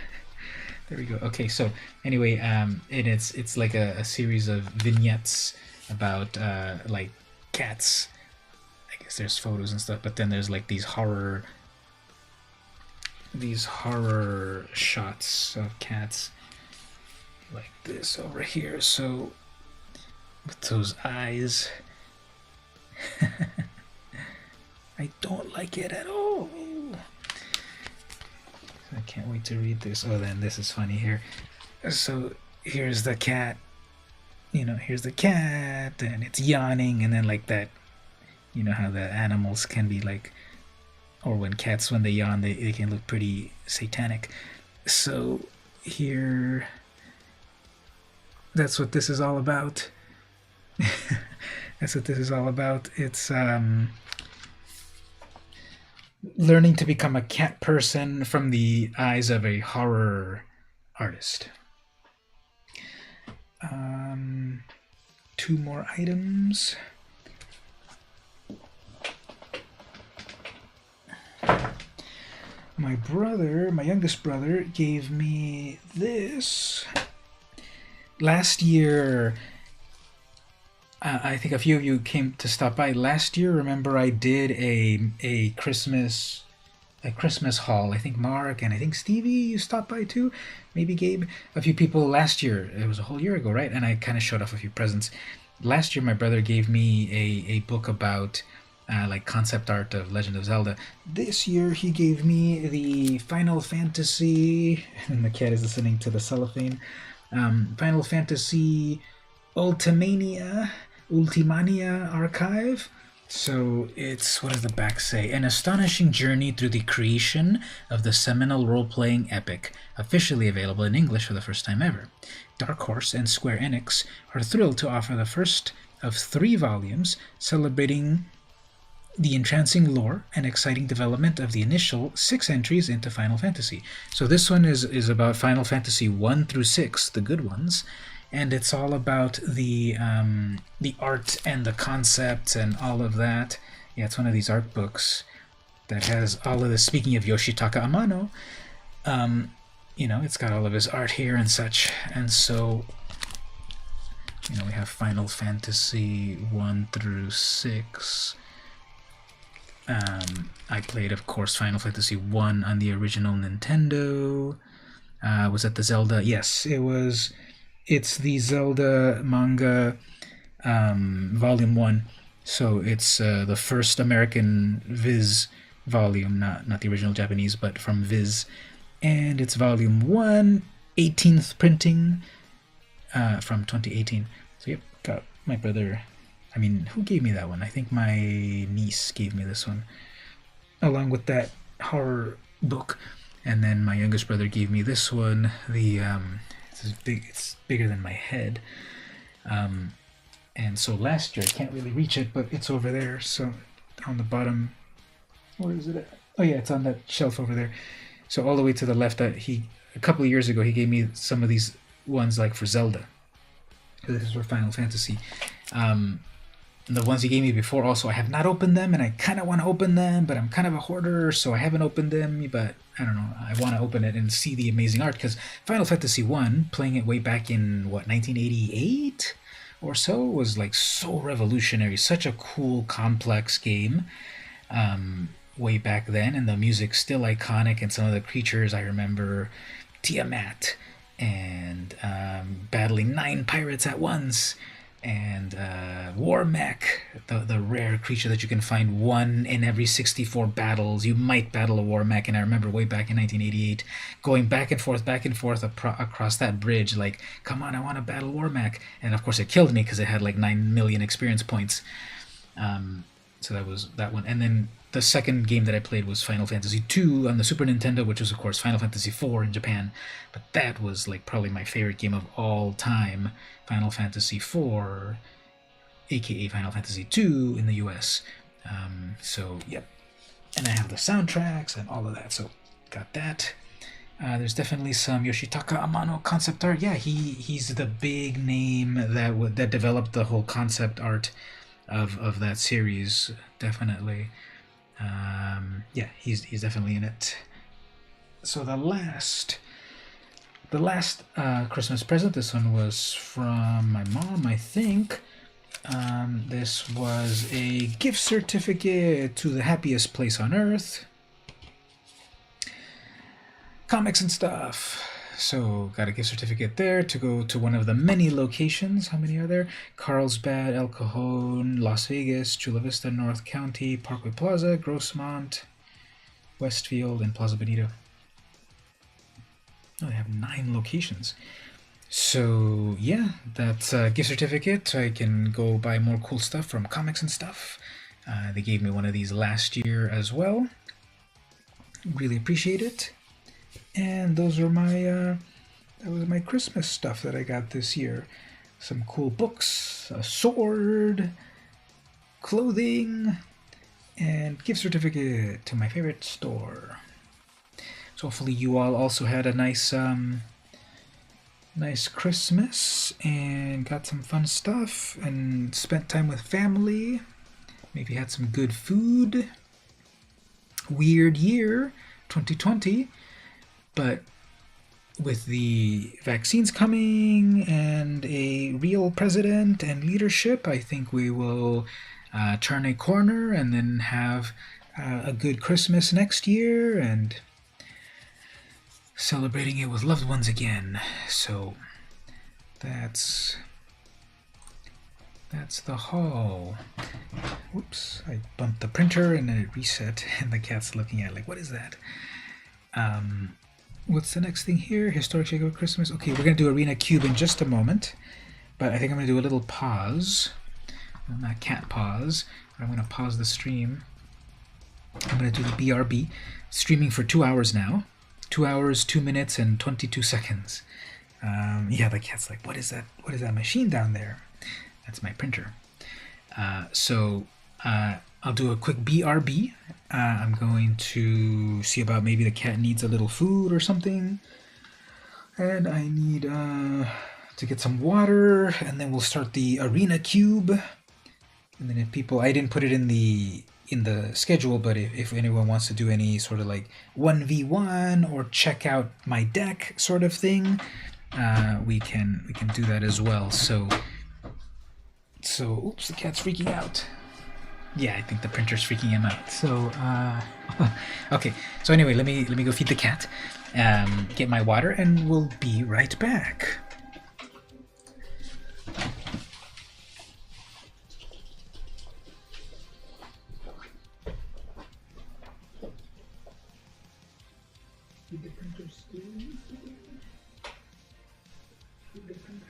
There we go. Okay, so anyway, and it's like a series of vignettes about like cats. I guess there's photos and stuff, but then there's like these horror shots of cats like this over here. So with those eyes, I don't like it at all. I can't wait to read this. Oh, then this is funny here. So here's the cat. Here's the cat, and it's yawning, and then like that. You know how the animals can be like, or when they yawn, they can look pretty satanic. So here, that's what this is all about. That's what this is all about. It's learning to become a cat person from the eyes of a horror artist. 2 more items. My youngest brother, gave me this. Last year, I think a few of you came to stop by. Last year, remember I did a Christmas haul. I think Mark and I think Stevie, you stopped by too. Maybe Gabe. A few people last year. It was a whole year ago, right? And I kind of showed off a few presents. Last year, my brother gave me a book about like concept art of Legend of Zelda. This year, he gave me the Final Fantasy, and the cat is listening to the cellophane. Final Fantasy Ultimania archive. So it's, what does the back say? An astonishing journey through the creation of the seminal role-playing epic, officially available in English for the first time ever. Dark Horse and Square Enix are thrilled to offer the first of 3 volumes celebrating the entrancing lore and exciting development of the initial 6 entries into Final Fantasy. So this one is about Final Fantasy 1 through 6, the good ones, and it's all about the art and the concepts and all of that. Yeah, it's one of these art books that has all of this. Speaking of Yoshitaka Amano, it's got all of his art here and such. And so we have Final Fantasy 1 through 6. I played, of course, Final Fantasy 1 on the original Nintendo. Was that the Zelda? Yes, it was. It's the Zelda manga volume 1. So it's the first American Viz volume, not the original Japanese, but from Viz. And it's volume 1, 18th printing from 2018. So, yep, got my brother. I mean, who gave me that one? I think my niece gave me this one, along with that horror book. And then my youngest brother gave me this one. It's bigger than my head. And so last year, I can't really reach it, but it's over there. So on the bottom, where is it at? Oh yeah, it's on that shelf over there. So all the way to the left, a couple of years ago, he gave me some of these ones like for Zelda. So this is for Final Fantasy. The ones he gave me before also, I have not opened them, and I kind of want to open them, but I'm kind of a hoarder, so I haven't opened them, but I don't know, I want to open it and see the amazing art, because Final Fantasy 1, playing it way back in, 1988 or so, was like so revolutionary, such a cool, complex game way back then, and the music's still iconic, and some of the creatures, I remember Tiamat, and battling 9 pirates at once, and War Mech, the rare creature that you can find 1 in every 64 battles. You might battle a War Mech, and I remember way back in 1988 going back and forth across that bridge, like, come on, I want to battle War Mech. And of course it killed me because it had like 9 million experience points. So that was that one. And then the second game that I played was Final Fantasy 2 on the Super Nintendo, which was, of course, Final Fantasy 4 in Japan. But that was like probably my favorite game of all time, Final Fantasy 4, aka Final Fantasy 2 in the US. So, yep. And I have the soundtracks and all of that, so got that. There's definitely some Yoshitaka Amano concept art. Yeah, he's the big name that developed the whole concept art of that series, definitely. Yeah, he's definitely in it. So the last Christmas present, this one was from my mom, I think. This was a gift certificate to the happiest place on earth. Comics and stuff. So got a gift certificate there to go to one of the many locations. How many are there? Carlsbad, El Cajon, Las Vegas, Chula Vista, North County, Parkway Plaza, Grossmont, Westfield, and Plaza Benito. Oh, they have 9 locations. So yeah, that's a gift certificate. I can go buy more cool stuff from comics and stuff. They gave me one of these last year as well. Really appreciate it. And those are that was my Christmas stuff that I got this year. Some cool books, a sword, clothing, and gift certificate to my favorite store. So hopefully you all also had a nice Christmas and got some fun stuff and spent time with family. Maybe had some good food. Weird year, 2020. But with the vaccines coming and a real president and leadership, I think we will turn a corner and then have a good Christmas next year and celebrating it with loved ones again. So that's the haul. Whoops, I bumped the printer and then it reset and the cat's looking at it like, what is that? What's the next thing here? Historic Shakeup Christmas. Okay, we're going to do Arena Cube in just a moment, but I think I'm going to do a little pause. Well, not cat pause, but I'm going to pause the stream. I'm going to do the BRB, streaming for 2 hours now. 2 hours, 2 minutes, and 22 seconds. Yeah, the cat's like, what is that? What is that machine down there? That's my printer. So I'll do a quick BRB. I'm going to see about maybe the cat needs a little food or something. And I need to get some water, and then we'll start the Arena Cube. And then if people, I didn't put it in the schedule, but if anyone wants to do any sort of like 1v1 or check out my deck sort of thing, we can do that as well. So So, oops, the cat's freaking out. Yeah, I think the printer's freaking him out. So, okay. So anyway, let me go feed the cat, get my water, and we'll be right back. Feed the printer still. Feed the printer.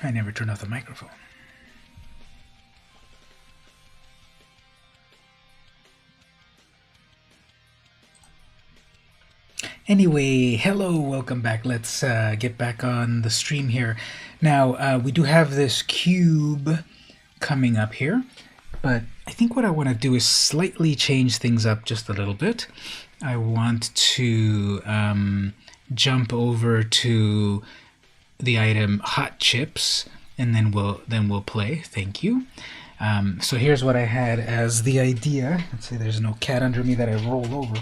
I never turned off the microphone. Anyway, hello, welcome back. Let's get back on the stream here. Now, we do have this cube coming up here, but I think what I want to do is slightly change things up just a little bit. I want to jump over to the item hot chips, and then we'll play. Thank you. So here's what I had as the idea. Let's say there's no cat under me that I roll over.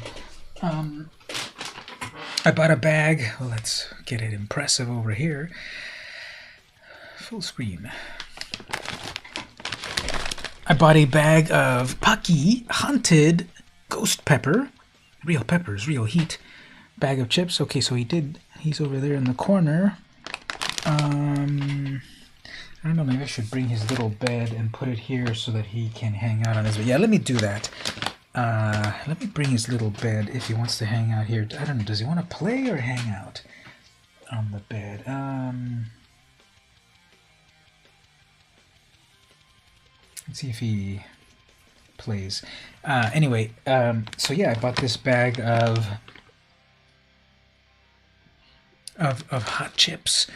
I bought a bag. Well, let's get it impressive over here. Full screen. I bought a bag of Pocky Hunted Ghost Pepper. Real peppers, real heat. Bag of chips. Okay, so he's over there in the corner. I don't know, maybe I should bring his little bed and put it here so that he can hang out on his bed. Yeah, let me do that. Let me bring his little bed if he wants to hang out here. I don't know, does he want to play or hang out on the bed? Let's see if he plays. Anyway, so yeah, I bought this bag of hot chips.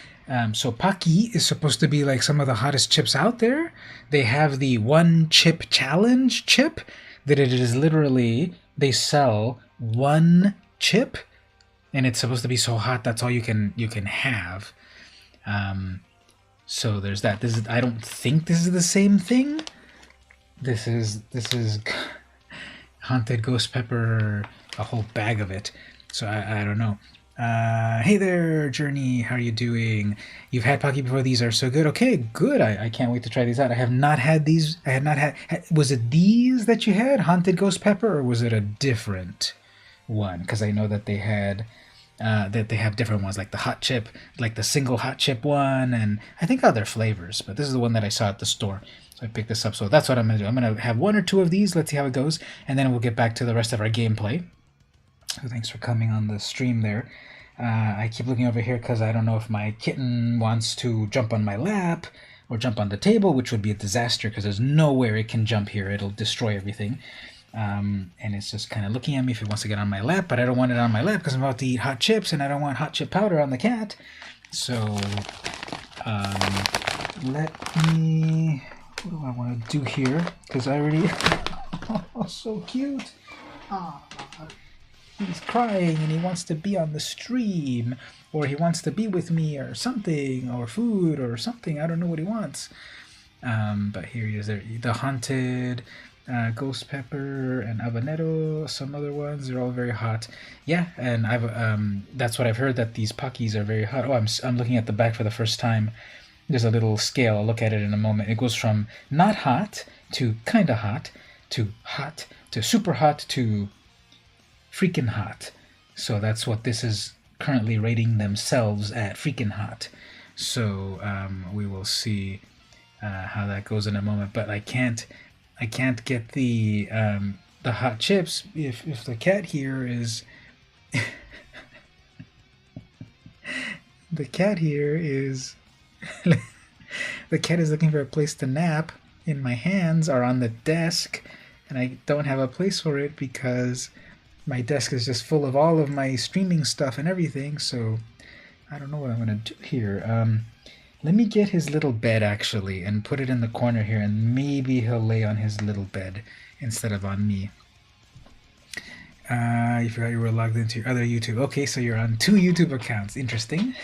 So Pocky is supposed to be like some of the hottest chips out there. They have the one chip challenge chip that it is literally, they sell one chip and it's supposed to be so hot that's all you can have. So there's that. I don't think this is the same thing. This is Haunted Ghost Pepper, a whole bag of it. So I don't know. Hey there, Journey. How are you doing? You've had Pocky before. These are so good. Okay, good. I can't wait to try these out. I have not had these. I had not had. Was it these that you had, Haunted Ghost Pepper, or was it a different one? Because I know that they had. That they have different ones, like the hot chip, like the single hot chip one, and I think other flavors. But this is the one that I saw at the store. I picked this up, so that's what I'm going to do. I'm going to have one or two of these, let's see how it goes, and then we'll get back to the rest of our gameplay. So thanks for coming on the stream there. I keep looking over here because I don't know if my kitten wants to jump on my lap or jump on the table, which would be a disaster because there's nowhere it can jump here. It'll destroy everything. And it's just kind of looking at me if it wants to get on my lap, but I don't want it on my lap because I'm about to eat hot chips and I don't want hot chip powder on the cat. So let me... What do I want to do here? Because I already... Oh, so cute. Aww. He's crying and he wants to be on the stream. Or he wants to be with me or something. Or food or something. I don't know what he wants. But here he is. There, the Haunted Ghost Pepper and Habanero. Some other ones. They're all very hot. Yeah, and that's what I've heard, that these Pockies are very hot. Oh, I'm looking at the back for the first time. There's a little scale. I'll look at it in a moment. It goes from not hot to kind of hot to super hot to freaking hot. So that's what this is currently rating themselves at, freaking hot. So we will see how that goes in a moment. But I can't get the hot chips if the cat here is the cat here is the cat is looking for a place to nap, and my hands are on the desk, and I don't have a place for it because my desk is just full of all of my streaming stuff and everything, so I don't know what I'm going to do here. Let me get his little bed, actually, and put it in the corner here, and maybe he'll lay on his little bed instead of on me. You forgot you were logged into your other YouTube. Okay, so you're on 2 YouTube accounts. Interesting.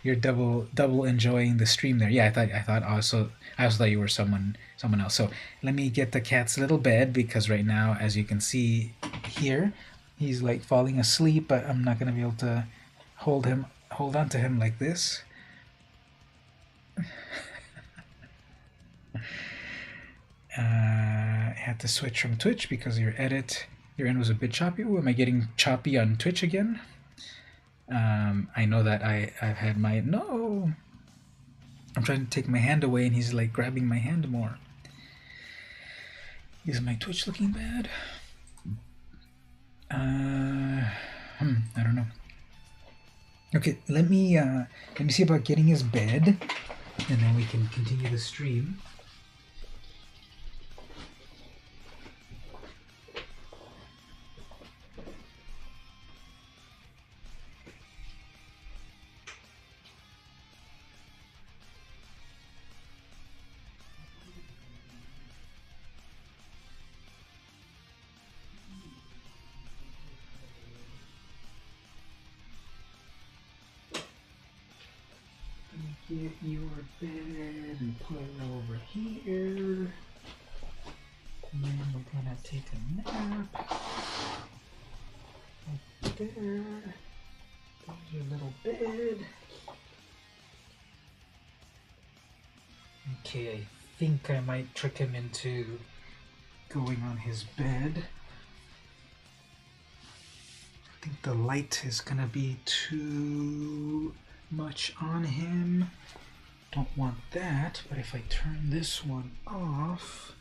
You're double enjoying the stream there. Yeah, I also thought you were someone else. So let me get the cat's little bed, because right now, as you can see here, he's like falling asleep, but I'm not gonna be able to hold on to him like this. I had to switch from Twitch because your end was a bit choppy. Ooh, am I getting choppy on Twitch again? I know that I've had my... No! I'm trying to take my hand away and he's like grabbing my hand more. Is my Twitch looking bad? I don't know. Okay, let me see about getting his bed, and then we can continue the stream. Get your bed and put it over here. And then we're gonna take a nap. there. There's your little bed. Okay, I think I might trick him into going on his bed. I think the light is gonna be too much on him. Don't want that, but if I turn this one off,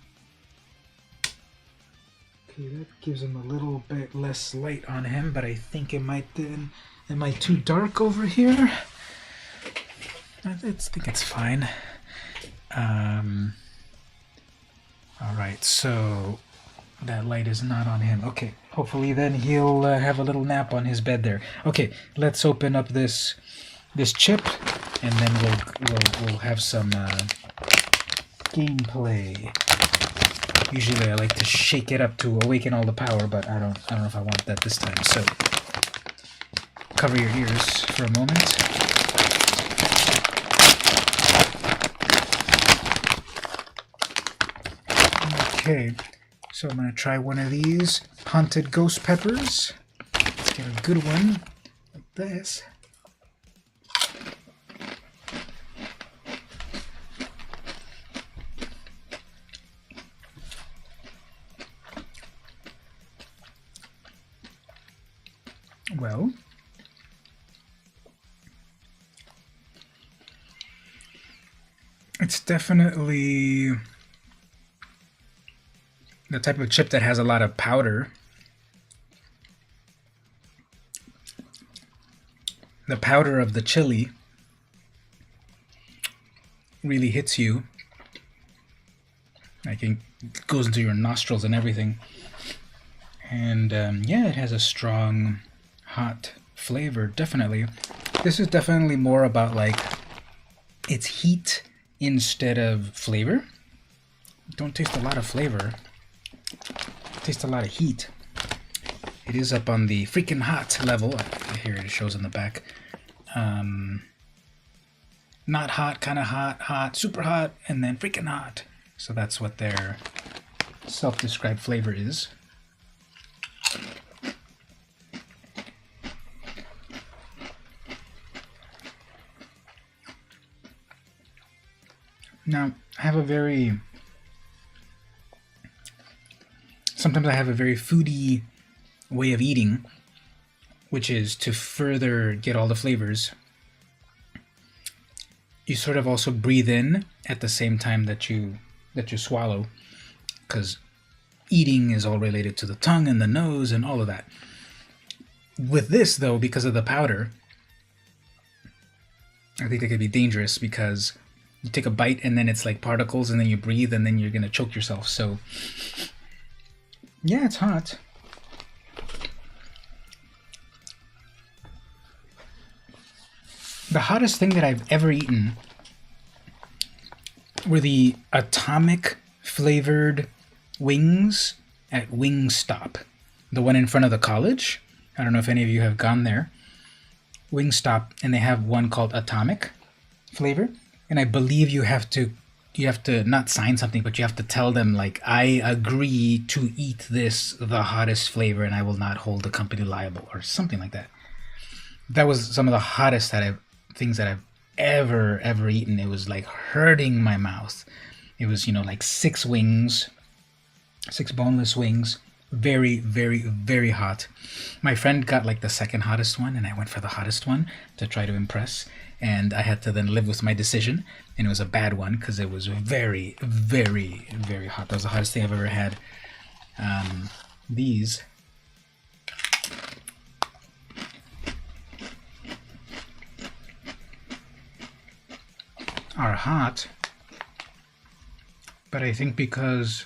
okay, that gives him a little bit less light on him, but I think it might then, am I too dark over here? I think it's fine. Alright, so that light is not on him. Okay, hopefully then he'll have a little nap on his bed there. Okay, let's open up this chip, and then we'll have some gameplay. Usually I like to shake it up to awaken all the power, but I don't know if I want that this time. So cover your ears for a moment. Okay, so I'm going to try one of these haunted ghost peppers. Let's get a good one like this. Well, it's definitely the type of chip that has a lot of powder. The powder of the chili really hits you. Like it goes into your nostrils and everything. And yeah, it has a strong, hot flavor, definitely. This is definitely more about like its heat instead of flavor. Don't taste a lot of flavor. Taste a lot of heat. It is up on the freaking hot level. Here it shows in the back. Not hot, kind of hot, hot, super hot, and then freaking hot. So that's what their self-described flavor is. Now, sometimes I have a very foodie way of eating, which is to further get all the flavors. You sort of also breathe in at the same time that you swallow, because eating is all related to the tongue and the nose and all of that. With this, though, because of the powder, I think it could be dangerous because you take a bite and then it's like particles and then you breathe and then you're going to choke yourself. So, yeah, it's hot. The hottest thing that I've ever eaten were the atomic flavored wings at Wingstop. The one in front of the college. I don't know if any of you have gone there. Wingstop, and they have one called atomic flavor. And I believe you have to not sign something, but you have to tell them, like, I agree to eat this, the hottest flavor, and I will not hold the company liable, or something like that. That was some of the hottest things that I've ever eaten. It was like hurting my mouth. It was, like 6 wings, 6 boneless wings, very, very, very hot. My friend got like the second hottest one, and I went for the hottest one to try to impress. And I had to then live with my decision, and it was a bad one because it was very, very, very hot. That was the hottest thing I've ever had. These are hot, but I think because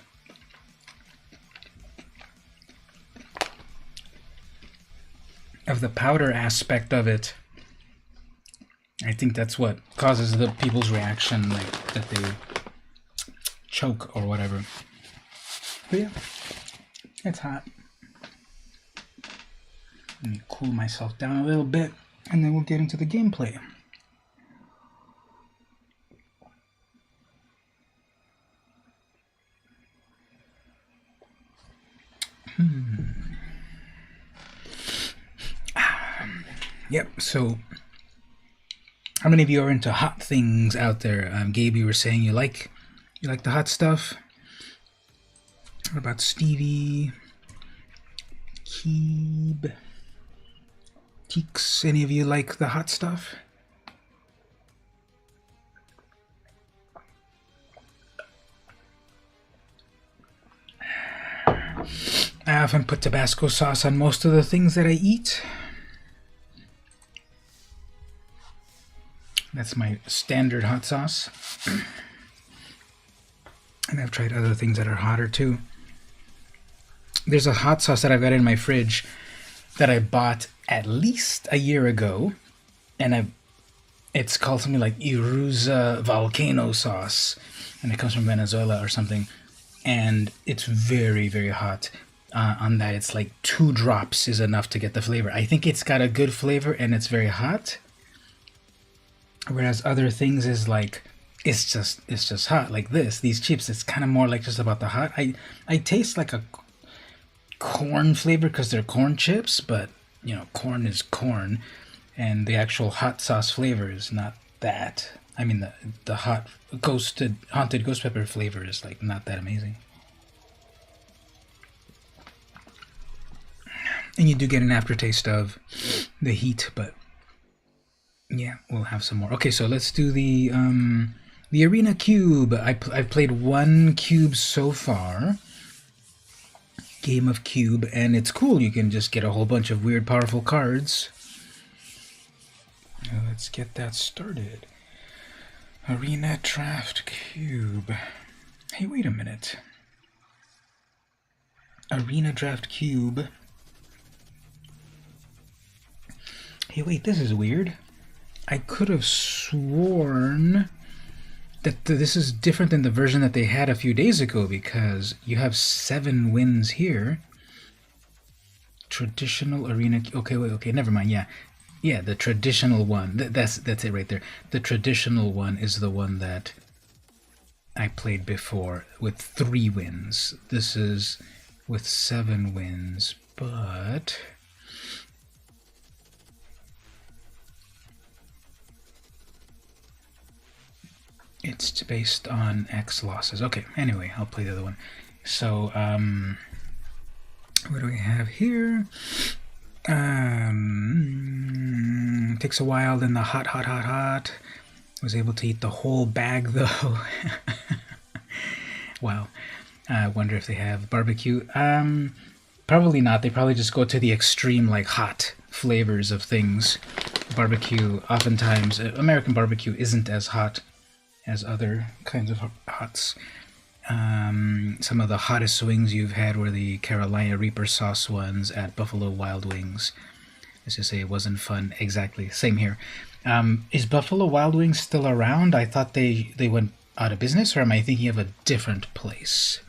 of the powder aspect of it, I think that's what causes the people's reaction, like that they choke or whatever. But yeah, it's hot. Let me cool myself down a little bit, and then we'll get into the gameplay. Yep. So, how many of you are into hot things out there? Gabe, you were saying you like the hot stuff. What about Stevie? Keeb? Teeks? Any of you like the hot stuff? I often put Tabasco sauce on most of the things that I eat. That's my standard hot sauce. And I've tried other things that are hotter too. There's a hot sauce that I've got in my fridge that I bought at least a year ago, and it's called something like Iruza Volcano sauce, and it comes from Venezuela or something, and it's very, very hot. On that, it's like 2 drops is enough to get the flavor. I think it's got a good flavor and it's very hot, whereas other things is like it's just hot. Like these chips, it's kind of more like just about the hot. I taste like a corn flavor because they're corn chips, but you know, corn is corn, and the actual hot sauce flavor is not that. I mean, the haunted ghost pepper flavor is like not that amazing. And you do get an aftertaste of the heat, but yeah, we'll have some more. Okay, so let's do the Arena Cube. I've played 1 cube so far. Game of Cube, and it's cool. You can just get a whole bunch of weird, powerful cards. Now let's get that started. Arena Draft Cube. Hey, wait a minute. Arena Draft Cube. Hey, wait, this is weird. I could have sworn that this is different than the version that they had a few days ago, because you have 7 wins here. Traditional Arena... Okay, never mind, yeah. Yeah, the traditional one. That's it right there. The traditional one is the one that I played before with 3 wins. This is with 7 wins, but... it's based on X losses. Okay, anyway, I'll play the other one. So, what do we have here? Takes a while, then the hot. Was able to eat the whole bag, though. Wow. I wonder if they have barbecue. Probably not. They probably just go to the extreme, like, hot flavors of things. Barbecue, oftentimes, American barbecue isn't as hot as other kinds of hots. Some of the hottest swings you've had were the Carolina Reaper sauce ones at Buffalo Wild Wings. Let's just say it wasn't fun. Exactly. Same here. Is Buffalo Wild Wings still around? I thought they went out of business, or am I thinking of a different place?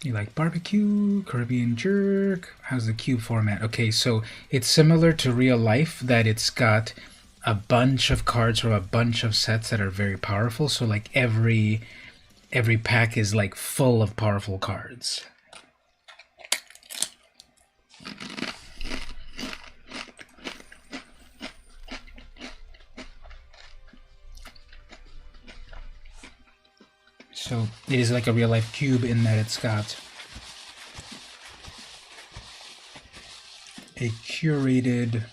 You like barbecue, Caribbean jerk? How's the cube format? Okay, so it's similar to real life, that it's got a bunch of cards from a bunch of sets that are very powerful. So like every pack is like full of powerful cards. So it is like a real life cube in that it's got a curated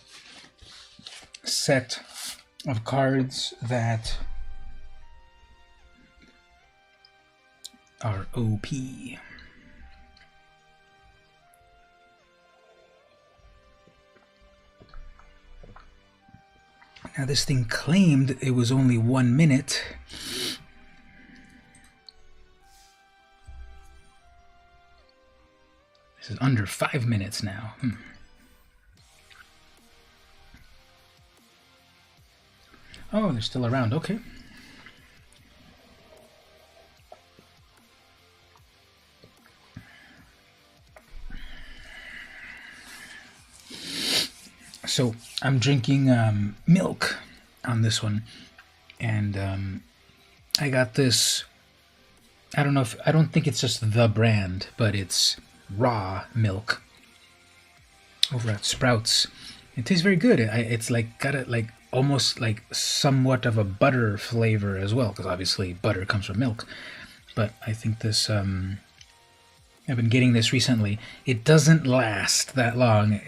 set of cards that are OP. Now this thing claimed it was only 1 minute. This is under 5 minutes now. Oh, they're still around. Okay. So I'm drinking milk on this one, and I got this. I don't think it's just the brand, but it's raw milk over at Sprouts It tastes very good. It's like got a like almost like somewhat of a butter flavor as well, because obviously butter comes from milk. But I think this I've been getting this recently. It doesn't last that long.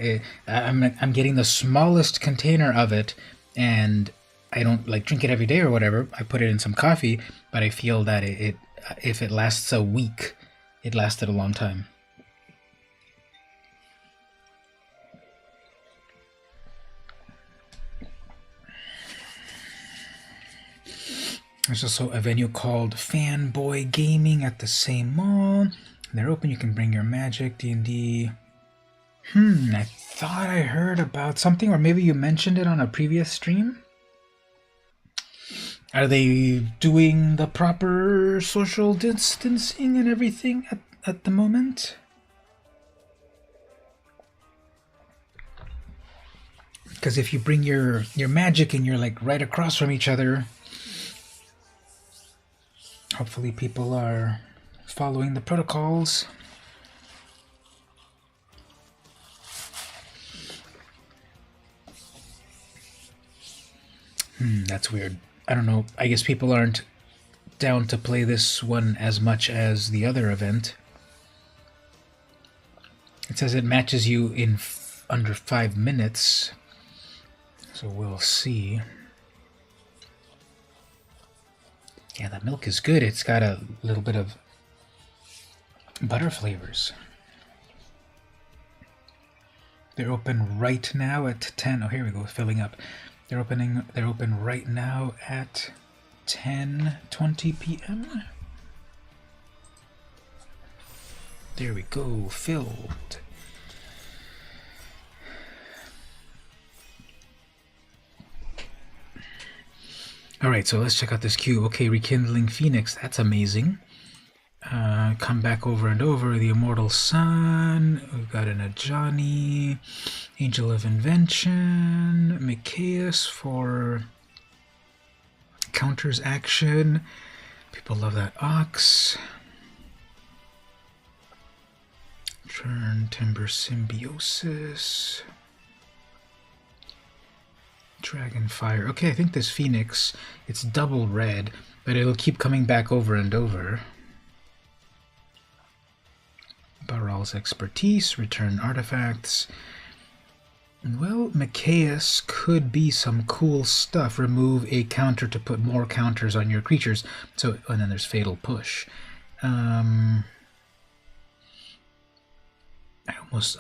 I'm getting the smallest container of it, and I don't like drink it every day or whatever. I put it in some coffee, but I feel that it if it lasts a week, it lasted a long time. There's also a venue called Fanboy Gaming at the same mall. They're open. You can bring your Magic, D&D. I thought I heard about something, or maybe you mentioned it on a previous stream. Are they doing the proper social distancing and everything at the moment? Because if you bring your Magic and you're like right across from each other, hopefully people are following the protocols. That's weird. I don't know. I guess people aren't down to play this one as much as the other event. It says it matches you in under 5 minutes. So we'll see. Yeah, that milk is good. It's got a little bit of butter flavors. They're open right now at 10. Oh, here we go, filling up. They're open right now at 10:20 p.m. There we go, filled. Alright, so let's check out this cube. Okay, Rekindling Phoenix, that's amazing. Come back over and over. The Immortal Sun. We've got an Ajani. Angel of Invention. Micaeus for counters action. People love that Ox. Turn Timber Symbiosis. Dragonfire. Okay, I think this Phoenix, it's double red, but it'll keep coming back over and over. Baral's Expertise, return artifacts. Well, Micaeus could be some cool stuff. Remove a counter to put more counters on your creatures. So, and then there's Fatal Push. I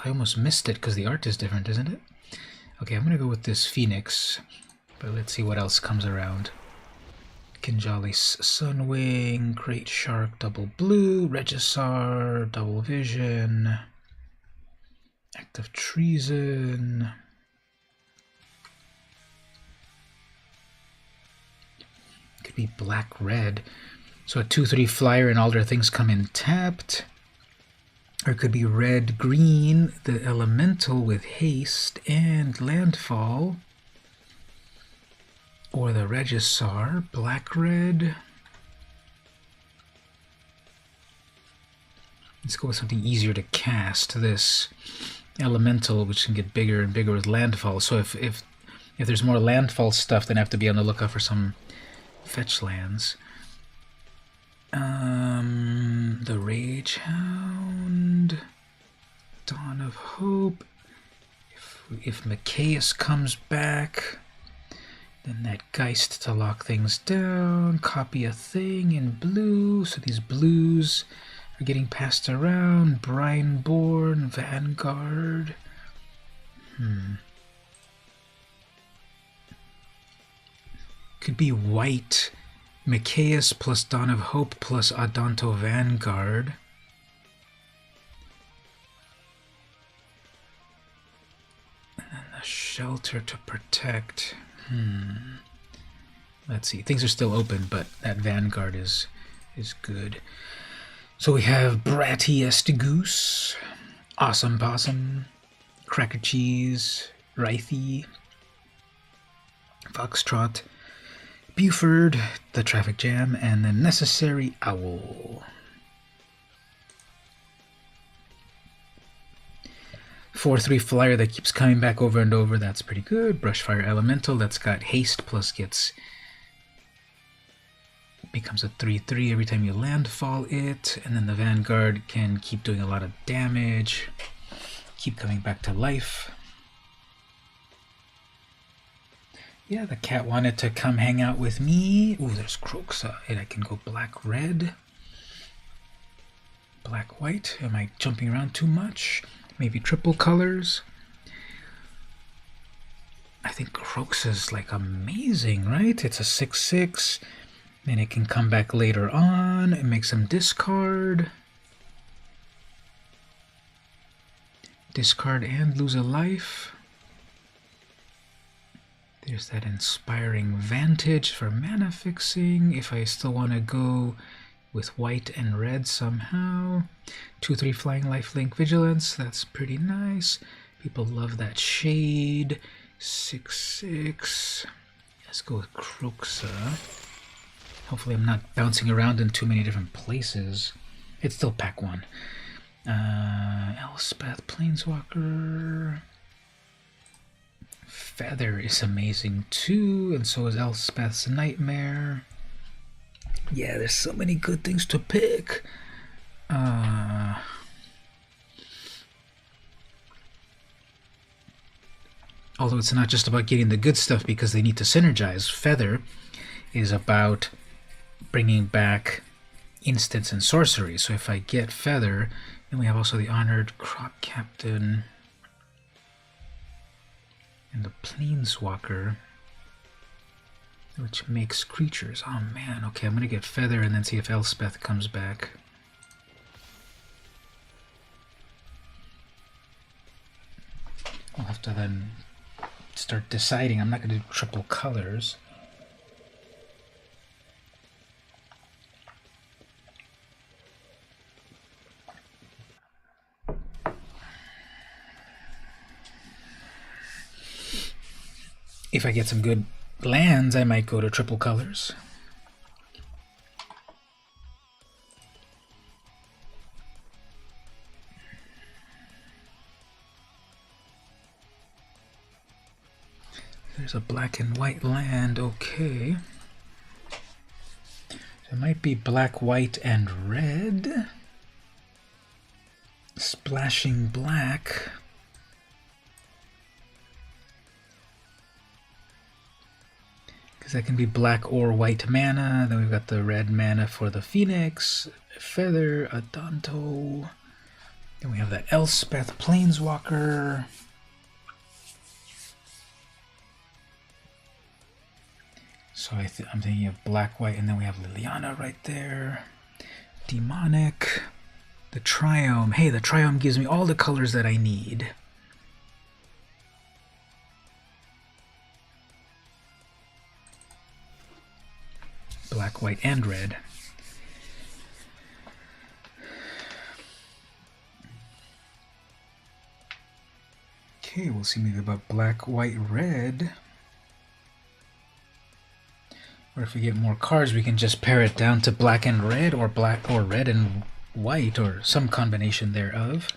almost missed it because the art is different, isn't it? Okay, I'm gonna go with this Phoenix, but let's see what else comes around. Kinjali's Sunwing, Great Shark, double blue, Regisar, double vision, Act of Treason. Could be black-red. So a 2/3 flyer and all their things come in tapped. Or it could be red-green, the elemental with haste and landfall. Or the Regisar, black-red. Let's go with something easier to cast. This elemental, which can get bigger and bigger with landfall. So if there's more landfall stuff, then I have to be on the lookout for some fetch lands. The Rage Hound, Dawn of Hope. If Micaeus comes back, then that Geist to lock things down. Copy a thing in blue. So these blues are getting passed around. Brineborn, Vanguard. Could be white. Micaeus plus Dawn of Hope plus Adanto Vanguard. And then the Shelter to protect. Let's see. Things are still open, but that Vanguard is good. So we have Brattiest Goose, Awesome Possum, Cracker Cheese, Rythy, Foxtrot, Buford, the Traffic Jam, and the Necessary Owl. 4/3 flyer that keeps coming back over and over. That's pretty good. Brushfire Elemental, that's got haste plus becomes a 3/3 every time you landfall it. And then the Vanguard can keep doing a lot of damage, keep coming back to life. Yeah, the cat wanted to come hang out with me. Ooh, there's Croxa. And I can go black-red. Black-white. Am I jumping around too much? Maybe triple colors. I think Croxa's like amazing, right? It's a 6/6. And it can come back later on and make some discard. Discard and lose a life. There's that Inspiring Vantage for mana fixing. If I still want to go with white and red somehow. 2/3 flying lifelink vigilance. That's pretty nice. People love that shade. 6/6. Let's go with Croxa. Hopefully I'm not bouncing around in too many different places. It's still pack 1. Elspeth Planeswalker. Feather is amazing too, and so is Elspeth's Nightmare. Yeah, there's so many good things to pick. Although it's not just about getting the good stuff because they need to synergize. Feather is about bringing back instants and sorcery. So if I get Feather, then we have also the Honored Crop Captain and the Planeswalker, which makes creatures. Oh man, okay, I'm gonna get Feather and then see if Elspeth comes back. I'll have to then start deciding. I'm not gonna do triple colors. If I get some good lands, I might go to triple colors. There's a black and white land, okay. It might be black, white, and red. Splashing black. Because that can be black or white mana. Then we've got the red mana for the Phoenix, Feather, Adanto. Then we have that Elspeth Planeswalker. So I'm thinking of black, white, and then we have Liliana right there. Demonic. The Triome. Hey, the Triome gives me all the colors that I need. Black, white, and red. Okay, we'll see maybe about black, white, red. Or if we get more cards, we can just pare it down to black and red, or black or red and white, or some combination thereof.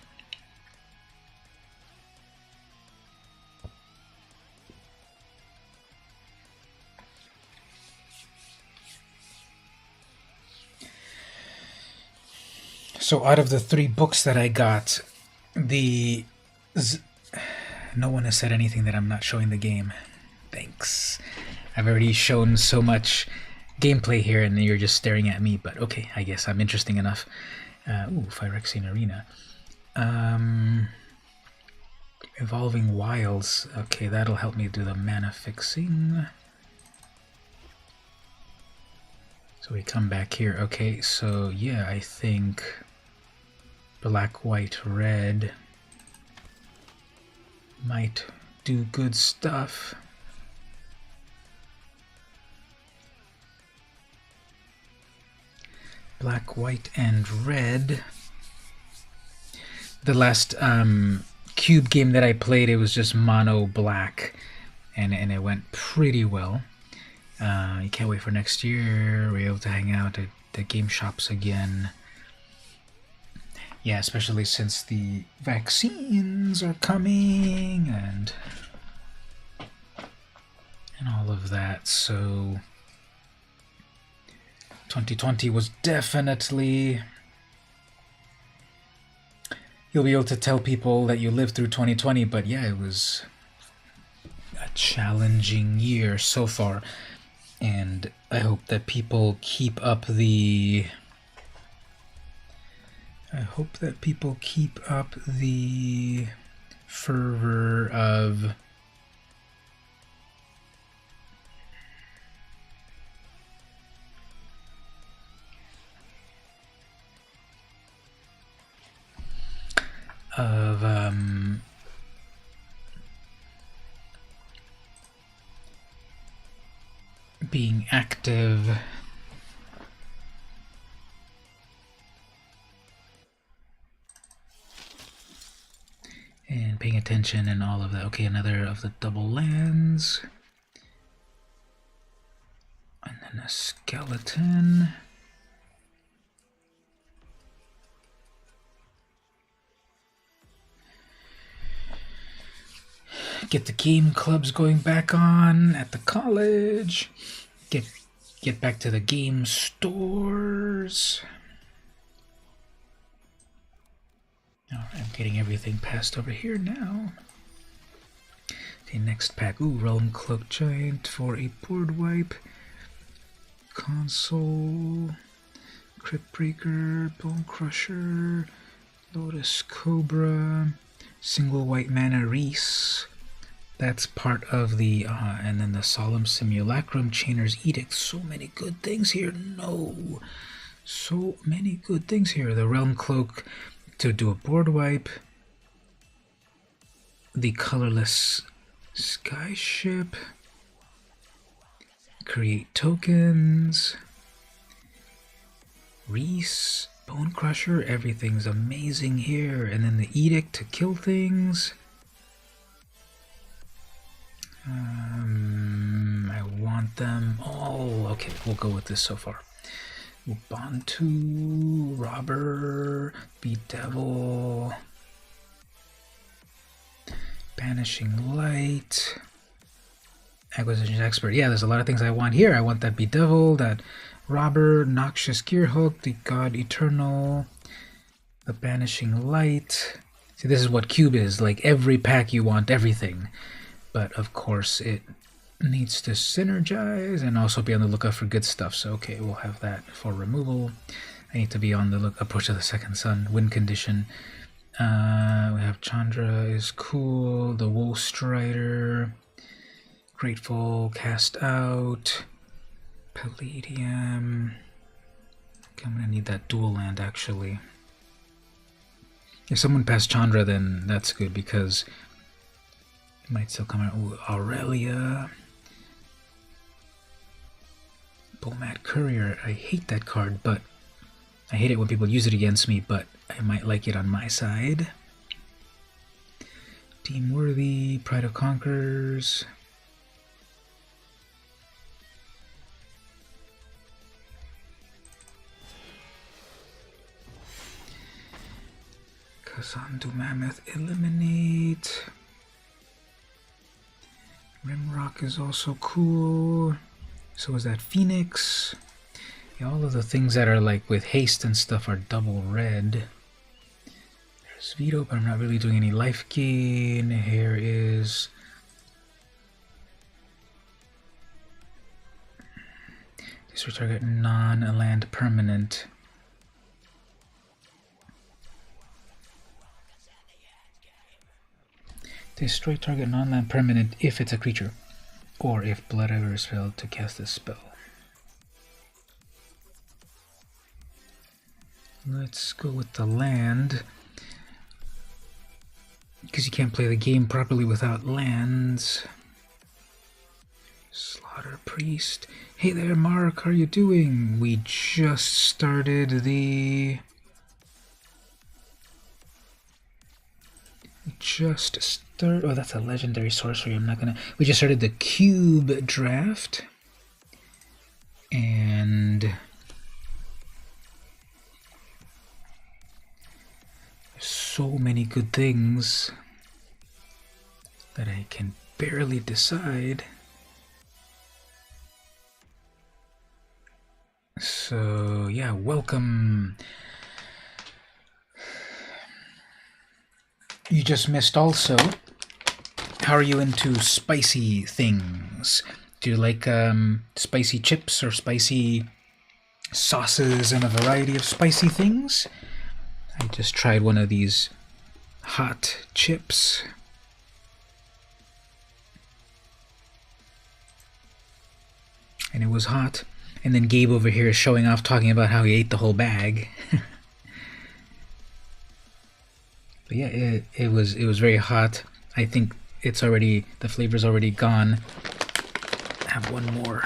So out of the 3 books that I got, no one has said anything that I'm not showing the game. Thanks. I've already shown so much gameplay here and you're just staring at me, but okay, I guess I'm interesting enough. Phyrexian Arena. Evolving Wilds. Okay, that'll help me do the mana fixing. So we come back here. Okay, so yeah, I think black, white, red might do good stuff. Black, white, and red. The last Cube game that I played, it was just mono black, and it went pretty well. You can't wait for next year. We're able to hang out at the game shops again. Yeah, especially since the vaccines are coming and all of that. So 2020 was definitely, you'll be able to tell people that you lived through 2020, but yeah, it was a challenging year so far. And I hope that people keep up the fervor of being active and paying attention and all of that. Okay, another of the double lands. And then a skeleton. Get the game clubs going back on at the college. Get back to the game stores. Alright, I'm getting everything passed over here now. Okay, next pack. Ooh, Realm Cloak Giant for a board wipe. Console. Crypt Breaker. Bone Crusher. Lotus Cobra. Single white mana Reese. That's part of the, and then the Solemn Simulacrum, Chainer's Edict. So many good things here. No. So many good things here. The Realm Cloak to do a board wipe. The Colorless Skyship. Create tokens. Reese. Bone Crusher. Everything's amazing here. And then the Edict to kill things. I want them all. Okay, we'll go with this so far. Ubuntu, Robber, Bedevil, Banishing Light, Acquisitions Expert. Yeah, there's a lot of things I want here. I want that Bedevil, that Robber, Noxious Gearhook, the God Eternal, the Banishing Light. See, this is what Cube is. Like, every pack you want everything. But of course it needs to synergize and also be on the lookout for good stuff. So okay, we'll have that for removal. I need to be on the look. Approach of the Second Sun, win condition. We have Chandra is cool. The Wool Strider, Grateful, Cast Out, Palladium. Okay, I'm gonna need that dual land actually. If someone passed Chandra, then that's good because might still come out. Ooh, Aurelia. Bomat Courier. I hate that card, but I hate it when people use it against me, but I might like it on my side. Deem Worthy. Pride of Conquerors. Kazandu Mammoth. Eliminate. Rimrock is also cool. So is that Phoenix. Yeah, all of the things that are like with haste and stuff are double red. There's Veto, but I'm not really doing any life gain. Here is destroy target non-land permanent. Destroy target non-land permanent if it's a creature, or if Blood Ever failed to cast this spell. Let's go with the land, because you can't play the game properly without lands. Slaughter Priest. Hey there, Mark, how are you doing? We just started the... Oh, that's a legendary sorcery. I'm not gonna. We just started the Cube draft, and so many good things that I can barely decide. So yeah, welcome. You just missed also. How are you into spicy things? Do you like spicy chips or spicy sauces and a variety of spicy things? I just tried one of these hot chips. And it was hot. And then Gabe over here is showing off, talking about how he ate the whole bag. But yeah, it was very hot. I think it's already, the flavor's already gone. I have one more.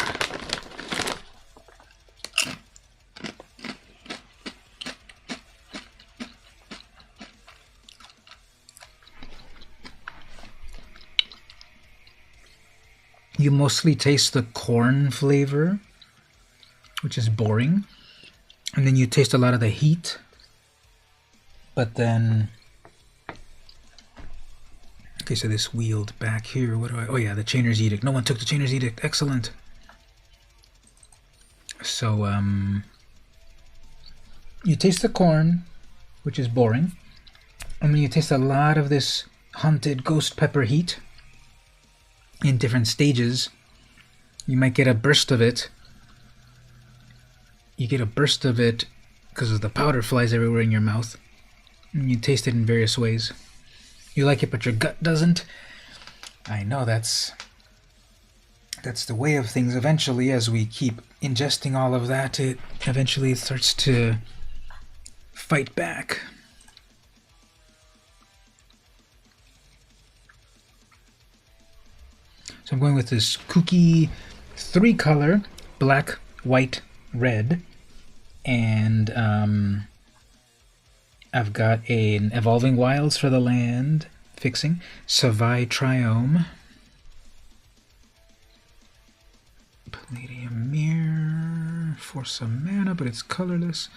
You mostly taste the corn flavor, which is boring. And then you taste a lot of the heat. But then... Okay, so this wheeled back here. What do I... Oh yeah, the Chainer's Edict. No one took the Chainer's Edict. Excellent. So, you taste the corn, which is boring. And then you taste a lot of this haunted ghost pepper heat in different stages. You might get a burst of it. You get a burst of it because the powder flies everywhere in your mouth. And you taste it in various ways. You like it, but your gut doesn't. I know that's the way of things. Eventually, as we keep ingesting all of that, it eventually starts to fight back. So I'm going with this kooky 3-color, black, white, red, and I've got an Evolving Wilds for the land fixing, Savai Triome, Palladium Mirror for some mana, but it's colorless,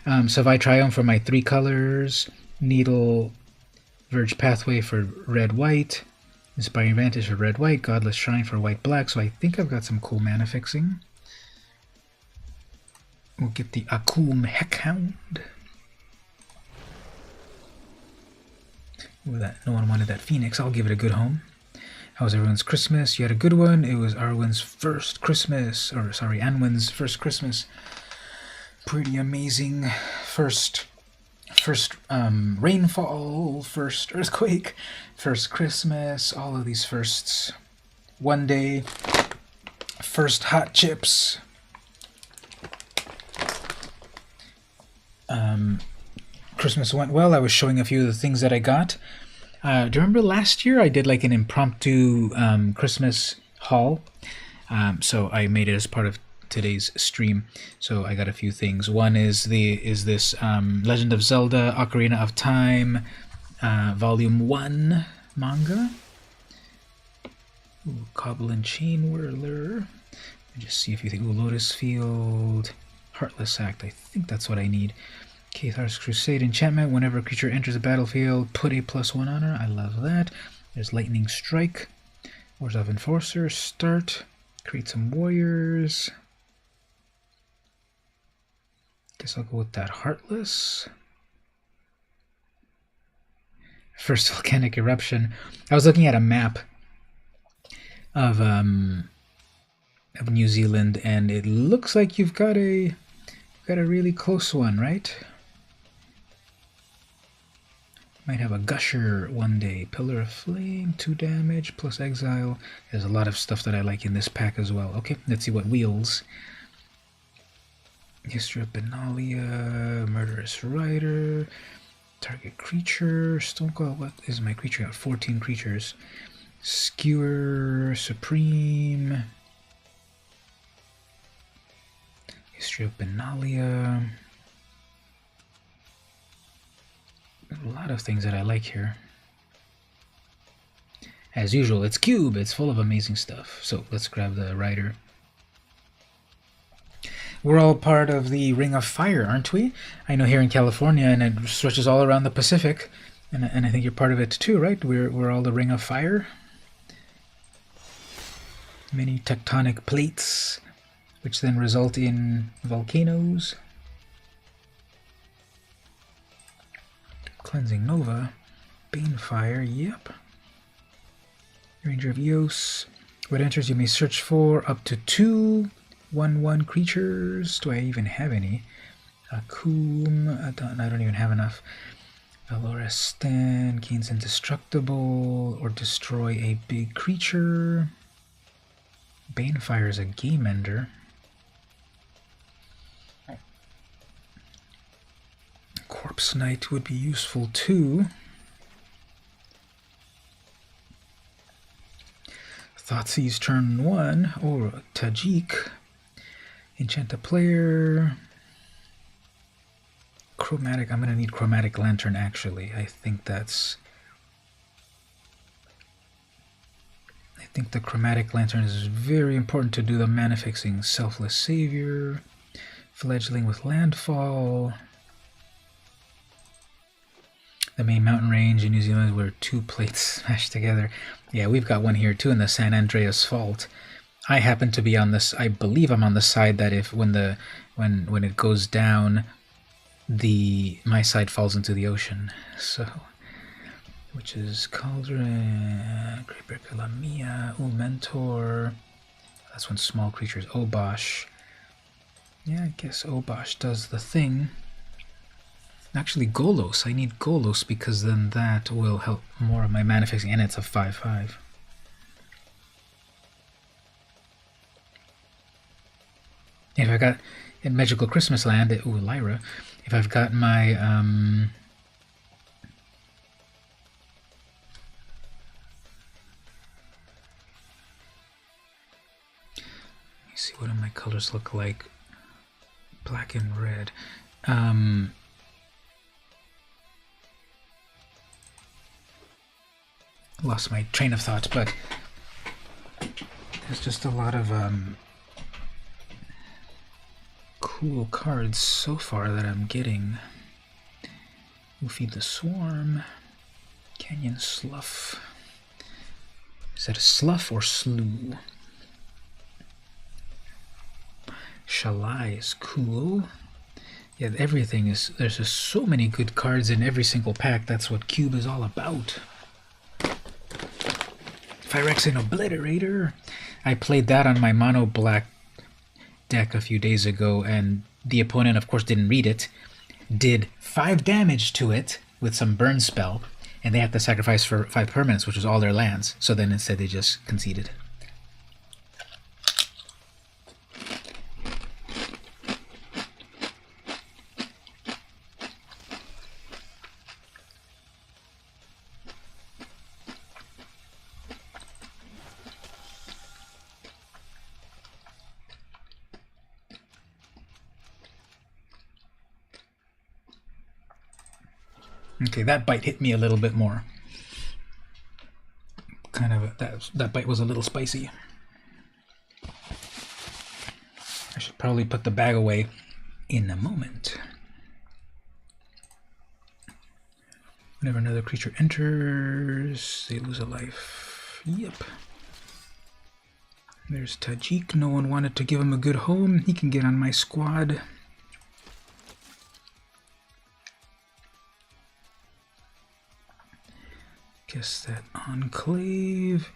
Savai Triome for my 3 colors, Needle Verge Pathway for red-white, Inspiring Vantage for red-white, Godless Shrine for white-black, so I think I've got some cool mana fixing. We'll get the Akum Heckhound. Ooh, no one wanted that Phoenix. I'll give it a good home. How was everyone's Christmas? You had a good one. It was Arwen's first Christmas. Or, sorry, Anwen's first Christmas. Pretty amazing. First rainfall, first earthquake, first Christmas, all of these firsts. One day, first hot chips. Christmas went well. I was showing a few of the things that I got. Do you remember last year I did like an impromptu Christmas haul? So I made it as part of today's stream. So I got a few things. One is this Legend of Zelda Ocarina of Time Volume 1 manga. Ooh, Cobble and Chain Whirler. Just see if you think, ooh, Lotus Field, Heartless Act. I think that's what I need. Cathar's Crusade enchantment. Whenever a creature enters the battlefield, put a +1 on her. I love that. There's Lightning Strike. Wars of Enforcer. Start. Create some warriors. Guess I'll go with that Heartless. First Volcanic Eruption. I was looking at a map of New Zealand, and it looks like you've got a really close one, right? Might have a Gusher one day. Pillar of Flame, 2 damage, plus exile. There's a lot of stuff that I like in this pack as well. Okay, let's see what wheels. History of Benalia, Murderous Rider, target creature, Stonecoil. What is my creature? Got 14 creatures. Skewer, Supreme. History of Benalia. A lot of things that I like here. As usual, it's Cube. It's full of amazing stuff. So let's grab the rider. We're all part of the Ring of Fire, aren't we? I know here in California, and it stretches all around the Pacific, and I think you're part of it too, right? We're all the Ring of Fire. Many tectonic plates, which then result in volcanoes. Cleansing Nova, Banefire, yep. Ranger of Eos. What enters you may search for up to 2 1/1 creatures. Do I even have any? Akum, I don't even have enough. Valorestan gains indestructible or destroy a big creature. Banefire is a game ender. Corpse Knight would be useful too. Thoughtseize turn 1 or Tajik. Enchant a player. Chromatic. I'm going to need Chromatic Lantern actually. I think the Chromatic Lantern is very important to do the mana fixing. Selfless Savior. Fledgling with Landfall. The main mountain range in New Zealand where 2 plates smashed together. Yeah, we've got one here too in the San Andreas Fault. I happen to be on this. I believe I'm on the side that if when it goes down, my side falls into the ocean. So, which is Cauldron, Great Lamia, Mentor. That's when small creatures. Obosh. Yeah, I guess Obosh does the thing. Actually, Golos. I need Golos because then that will help more of my mana fixing, and it's a 5/5. If I got in Magical Christmas Land, Lyra. If I've got my let me see what do my colors look like. Black and red. Lost my train of thought, but there's just a lot of cool cards so far that I'm getting. We'll feed the Swarm. Canyon Slough. Is that a slough or slew? Shalai is cool. Yeah, everything is. There's just so many good cards in every single pack. That's what Cube is all about. Phyrexian Obliterator. I played that on my mono black deck a few days ago, and the opponent, of course, didn't read it. Did 5 damage to it with some burn spell, and they had to sacrifice for 5 permanents, which was all their lands. So then instead they just conceded. Okay, that bite hit me a little bit more. Kind of that bite was a little spicy. I should probably put the bag away in a moment. Whenever another creature enters, they lose a life. Yep. There's Tajik. No one wanted to give him a good home. He can get on my squad. Guess that Enclave.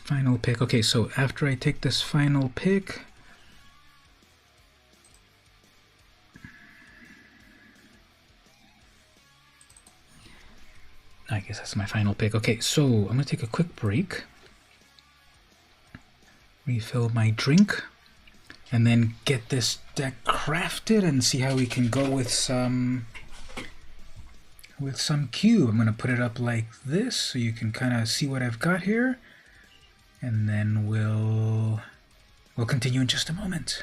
Final pick. Okay, so after I take this final pick, I guess that's my final pick. Okay, so I'm going to take a quick break, refill my drink, and then get this deck crafted and see how we can go with some Cube. I'm going to put it up like this so you can kind of see what I've got here, and then we'll continue in just a moment.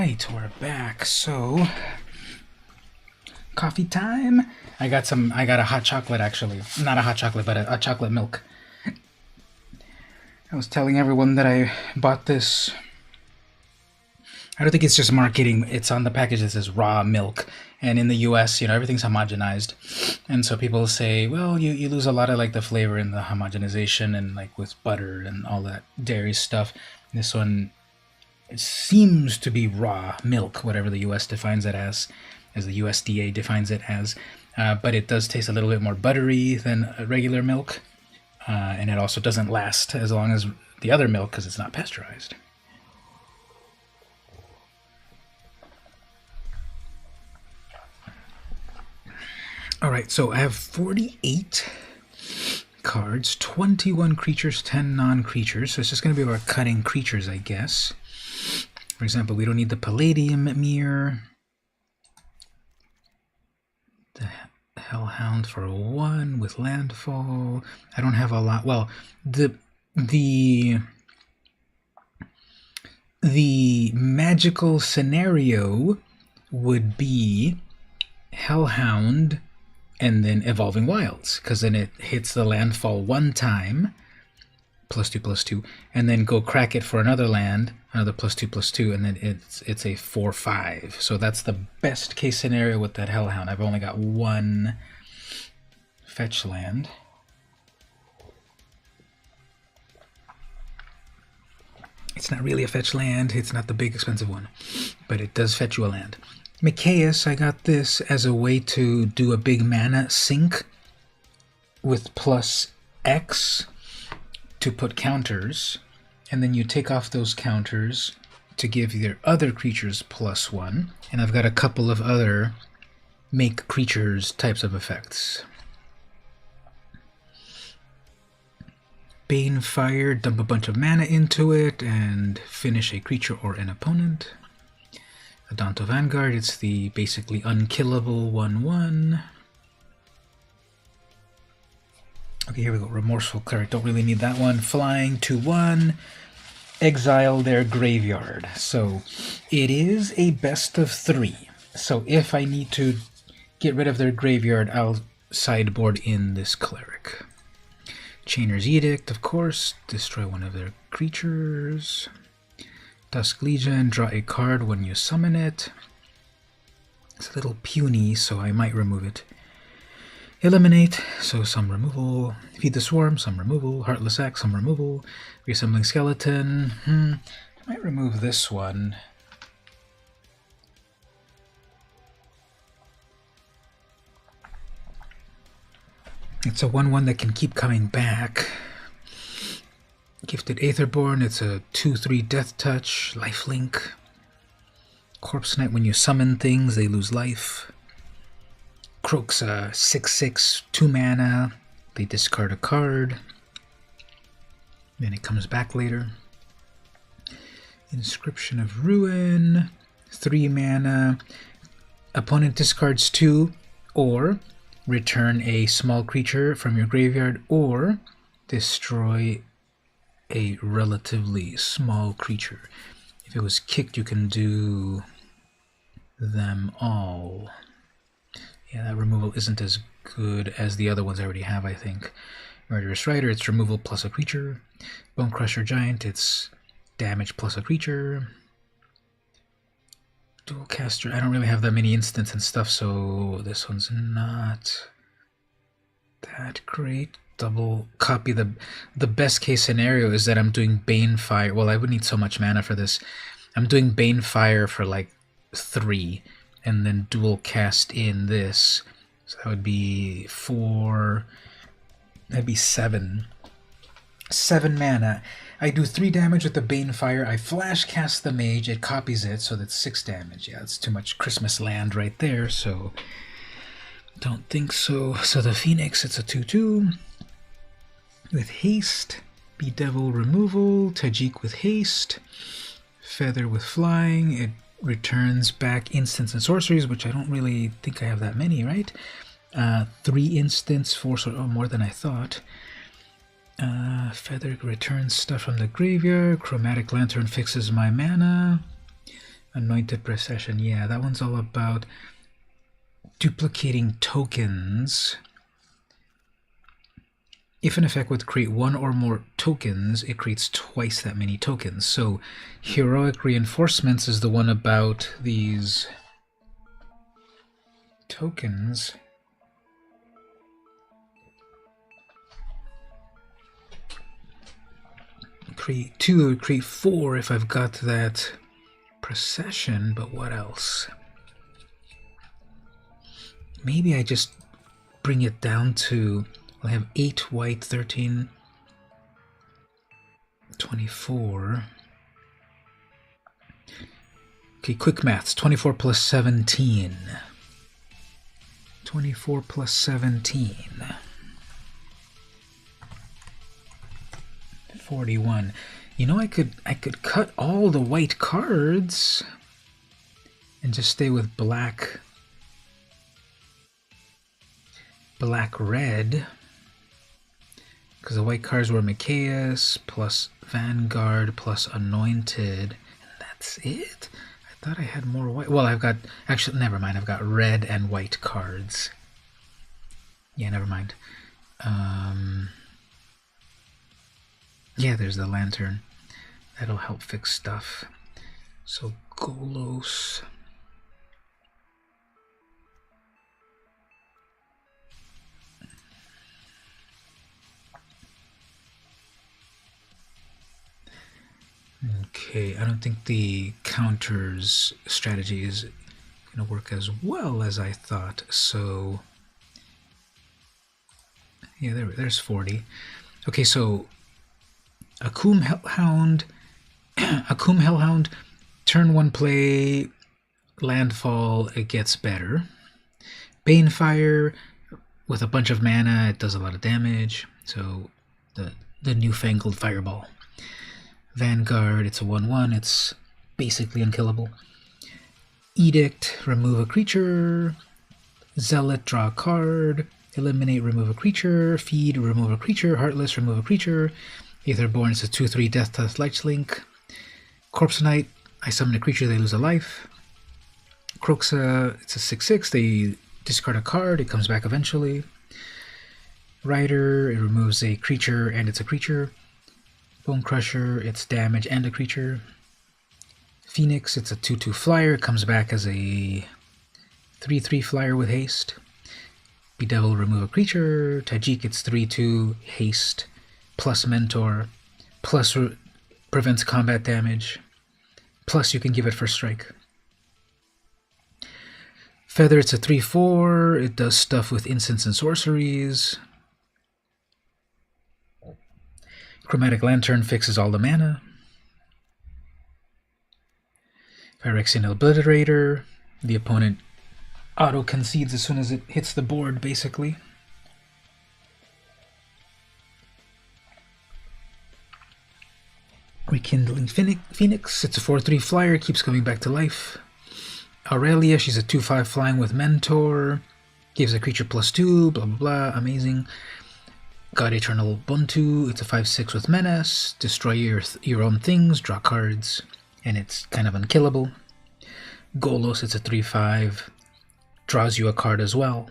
right, we're back. So, coffee time. I got a hot chocolate actually. Not a hot chocolate, but a chocolate milk. I was telling everyone that I bought this. I don't think it's just marketing. It's on the package that says raw milk. And in the US, everything's homogenized. And so people say, well, you lose a lot of like the flavor and the homogenization and like with butter and all that dairy stuff. This one, it seems to be raw milk, whatever the US defines it as the USDA defines it as. But it does taste a little bit more buttery than regular milk. And it also doesn't last as long as the other milk because it's not pasteurized. Alright, so I have 48 cards, 21 creatures, 10 non-creatures. So it's just going to be about cutting creatures, I guess. For example, we don't need the Palladium mirror. The Hellhound for 1 with landfall. I don't have a lot. Well, the magical scenario would be Hellhound and then Evolving Wilds, because then it hits the landfall 1 time, +2/+2, and then go crack it for another land, another +2/+2, and then it's a 4/5. So that's the best case scenario with that Hellhound. I've only got 1 fetch land. It's not really a fetch land, it's not the big expensive one, but it does fetch you a land. Micaeus, I got this as a way to do a big mana sink with +X to put counters, and then you take off those counters to give your other creatures +1, and I've got a couple of other make creatures types of effects. Banefire, dump a bunch of mana into it and finish a creature or an opponent. Adanto Vanguard, it's the basically unkillable 1/1. Okay, here we go. Remorseful Cleric, don't really need that one. Flying 2/1, exile their graveyard. So it is a best of 3. So if I need to get rid of their graveyard, I'll sideboard in this Cleric. Chainer's Edict, of course, destroy one of their creatures. Dusk Legion, draw a card when you summon it. It's a little puny, so I might remove it. Eliminate, so some removal. Feed the Swarm, some removal. Heartless Axe, some removal. Reassembling Skeleton, I might remove this one. It's a 1/1 that can keep coming back. Gifted Aetherborn, it's a 2/3 Death Touch, Lifelink. Corpse Knight, when you summon things, they lose life. Croak's a 6/6, 2 mana, they discard a card. Then it comes back later. Inscription of Ruin, 3 mana. Opponent discards 2, or return a small creature from your graveyard, or destroy a relatively small creature. If it was kicked, you can do them all. Yeah, that removal isn't as good as the other ones I already have, I think. Murderous Rider, it's removal plus a creature. Bone Crusher Giant, it's damage plus a creature. Dual Caster, I don't really have that many instants and stuff, so this one's not that great. Double copy. The best case scenario is that I'm doing Banefire. Well, I would need so much mana for this. I'm doing Banefire for like 3, and then dual cast in this. So that would be 4. That'd be 7. 7 mana. I do 3 damage with the Banefire. I flash cast the Mage. It copies it, so that's 6 damage. Yeah, that's too much Christmas land right there. So don't think so. So the Phoenix, it's a 2/2. With haste, Bedevil removal, Tajik with haste, Feather with flying, it returns back instants and sorceries, which I don't really think I have that many, right? 3 instants, 4, more than I thought. Feather returns stuff from the graveyard, Chromatic Lantern fixes my mana, Anointed Procession. Yeah, that one's all about duplicating tokens. If an effect would create one or more tokens, it creates twice that many tokens. So Heroic Reinforcements is the one about these tokens. Create 2 or create 4 if I've got that procession, but what else? Maybe I just bring it down to, I have 8 white, 13, 24. Okay, quick maths. 24 plus 17. 24 plus 17. 41. You know, I could cut all the white cards and just stay with black red, because the white cards were Mikaeus plus Vanguard plus Anointed, and that's it? I thought I had more white. Well, I've got, actually, never mind, I've got red and white cards. Yeah, never mind. Yeah, there's the lantern. That'll help fix stuff. So Golos. Okay, I don't think the counters strategy is going to work as well as I thought. So yeah, there's 40. Okay, so Akum Hellhound, turn 1 play, landfall, it gets better. Banefire, with a bunch of mana, it does a lot of damage, so the newfangled fireball. Vanguard, it's a 1/1, it's basically unkillable. Edict, remove a creature. Zealot, draw a card. Eliminate, remove a creature. Feed, remove a creature. Heartless, remove a creature. Aetherborn, it's a 2/3 Death Touch Lifelink. Corpse Knight, I summon a creature, they lose a life. Croxa, it's a 6/6, they discard a card, it comes back eventually. Rider, it removes a creature and it's a creature. Bone Crusher, it's damage and a creature. Phoenix, it's a 2/2 flyer, it comes back as a 3/3 flyer with haste. Bedevil, remove a creature. Tajik, it's 3/2 haste plus Mentor, plus prevents combat damage, plus you can give it first strike. Feather, it's a 3/4, it does stuff with instants and sorceries. Chromatic Lantern fixes all the mana. Phyrexian Obliterator, the opponent auto-concedes as soon as it hits the board, basically. Rekindling Phoenix, it's a 4/3 flyer, keeps coming back to life. Aurelia, she's a 2/5 flying with Mentor, gives a creature +2, blah blah blah, amazing. God Eternal Buntu, it's a 5/6 with Menace, destroy your own things, draw cards, and it's kind of unkillable. Golos, it's a 3/5, draws you a card as well,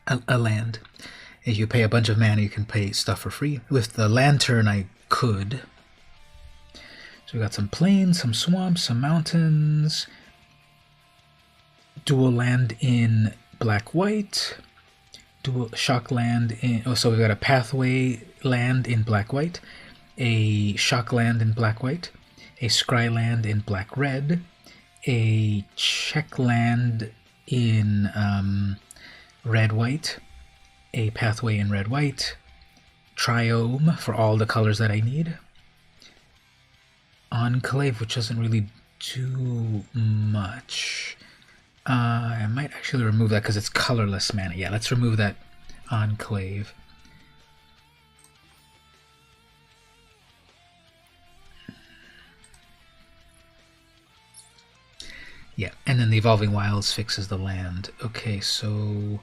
a land. If you pay a bunch of mana, you can pay stuff for free. With the Lantern, I could. So we got some plains, some swamps, some mountains. Dual land in black-white. Dual shock land in... Oh, so we got a pathway land in black-white. A shock land in black-white. A scry land in black-red. A check land in red-white. A pathway in red-white. Triome for all the colors that I need. Enclave, which doesn't really do much. I might actually remove that because it's colorless mana. Yeah, let's remove that Enclave. Yeah, and then the Evolving Wilds fixes the land. Okay, so...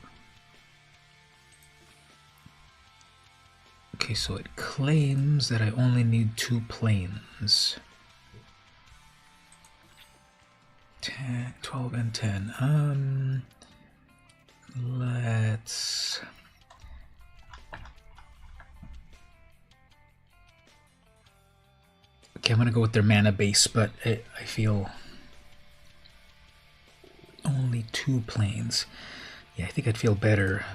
Okay, so it claims that I only need 2 plains. 10, 12 and 10. Let's... Okay, I'm gonna go with their mana base, but I feel only 2 planes. Yeah, I think I'd feel better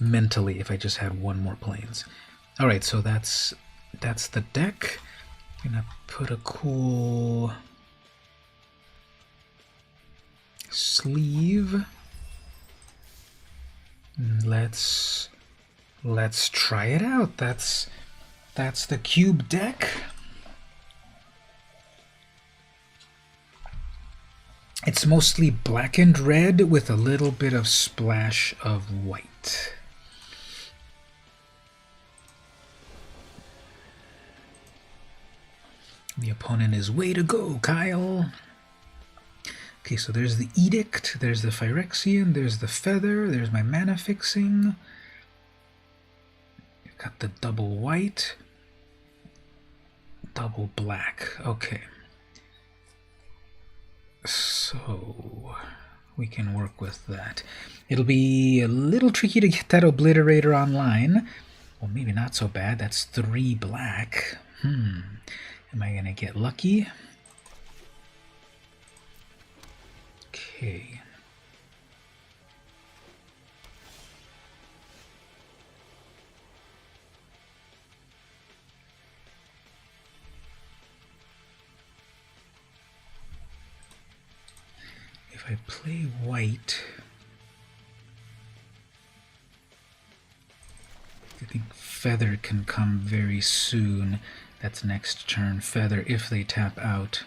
mentally if I just had 1 more planes. Alright, so that's the deck. I'm gonna put a cool sleeve. Let's try it out. That's the Cube deck. It's mostly black and red with a little bit of splash of white. The opponent is way to go, Kyle. Okay, so there's the Edict, there's the Phyrexian, there's the Feather, there's my mana fixing. You've got the double white, double black. Okay. So we can work with that. It'll be a little tricky to get that Obliterator online. Well, maybe not so bad. That's 3 black. Am I going to get lucky? Okay. If I play white, I think Feather can come very soon. That's next turn. Feather, if they tap out.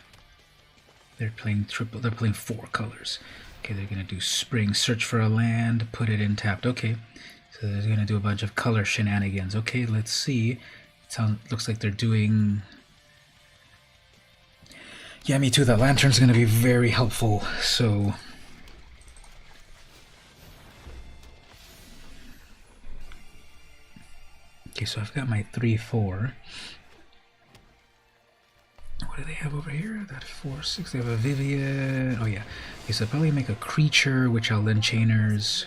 They're playing triple. They're playing 4 colors. Okay, they're gonna do Spring, search for a land, put it in tapped. Okay, so they're gonna do a bunch of color shenanigans. Okay, let's see. Looks like they're doing. Yeah, me too. That lantern's gonna be very helpful. So. Okay, so I've got my 3/4. What do they have over here? That 4/6. They have a Vivian. Oh yeah. Okay, so I'll probably make a creature, which I'll then chainers.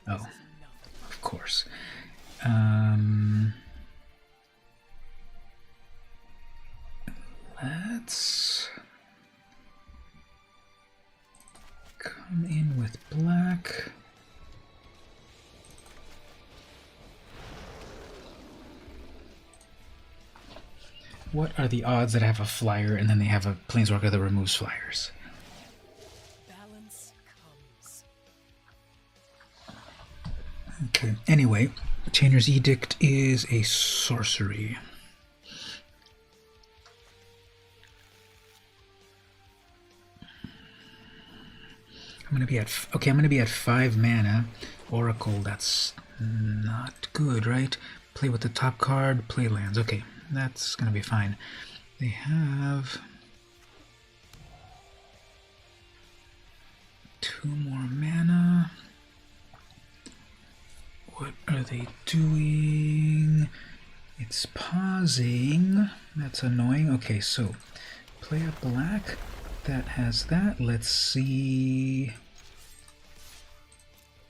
Oh, of course. Let's come in with black. What are the odds that I have a flyer and then they have a planeswalker that removes flyers? Balance comes. Okay, anyway, Chainer's Edict is a sorcery. I'm gonna be at 5 mana. Oracle, that's not good, right? Play with the top card, play lands. Okay, that's gonna be fine. They have 2 more mana. What are they doing? It's pausing. That's annoying. Okay, so play a black that has that. Let's see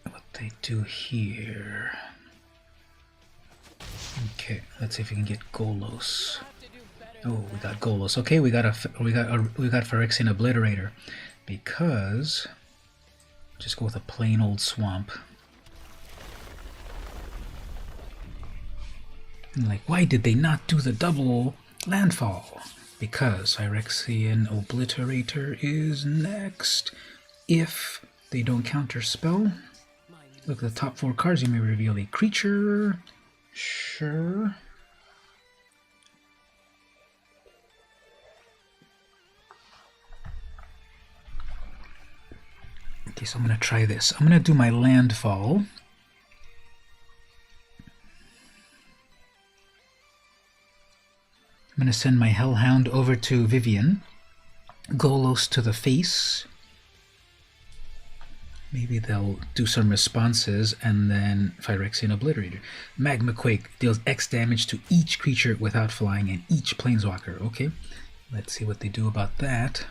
what they do here. Okay, let's see if we can get Golos. Oh, we got Golos. Okay, we got Phyrexian Obliterator, because just go with a plain old swamp. And like, why did they not do the double landfall? Because Phyrexian Obliterator is next. If they don't counter spell, look at the top 4 cards. You may reveal a creature. Sure. Okay, so I'm going to try this. I'm going to do my landfall. I'm going to send my Hellhound over to Vivian. Golos to the face. Maybe they'll do some responses, and then Phyrexian Obliterator. Magma Quake deals X damage to each creature without flying and each planeswalker. Okay, let's see what they do about that.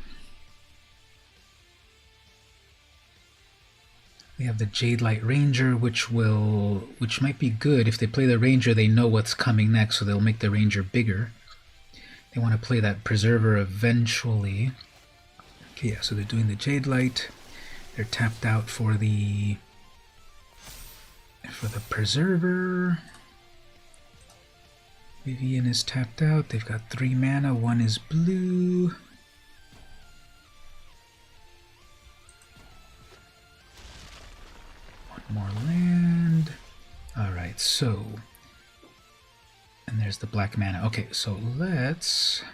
They have the Jade Light Ranger, which might be good. If they play the Ranger, they know what's coming next, so they'll make the Ranger bigger. They want to play that Preserver eventually. Okay, yeah, so they're doing the Jade Light. They're tapped out for the Preserver. Vivian is tapped out. They've got 3 mana. 1 is blue. More land. Alright, so... And there's the black mana. Okay, so let's...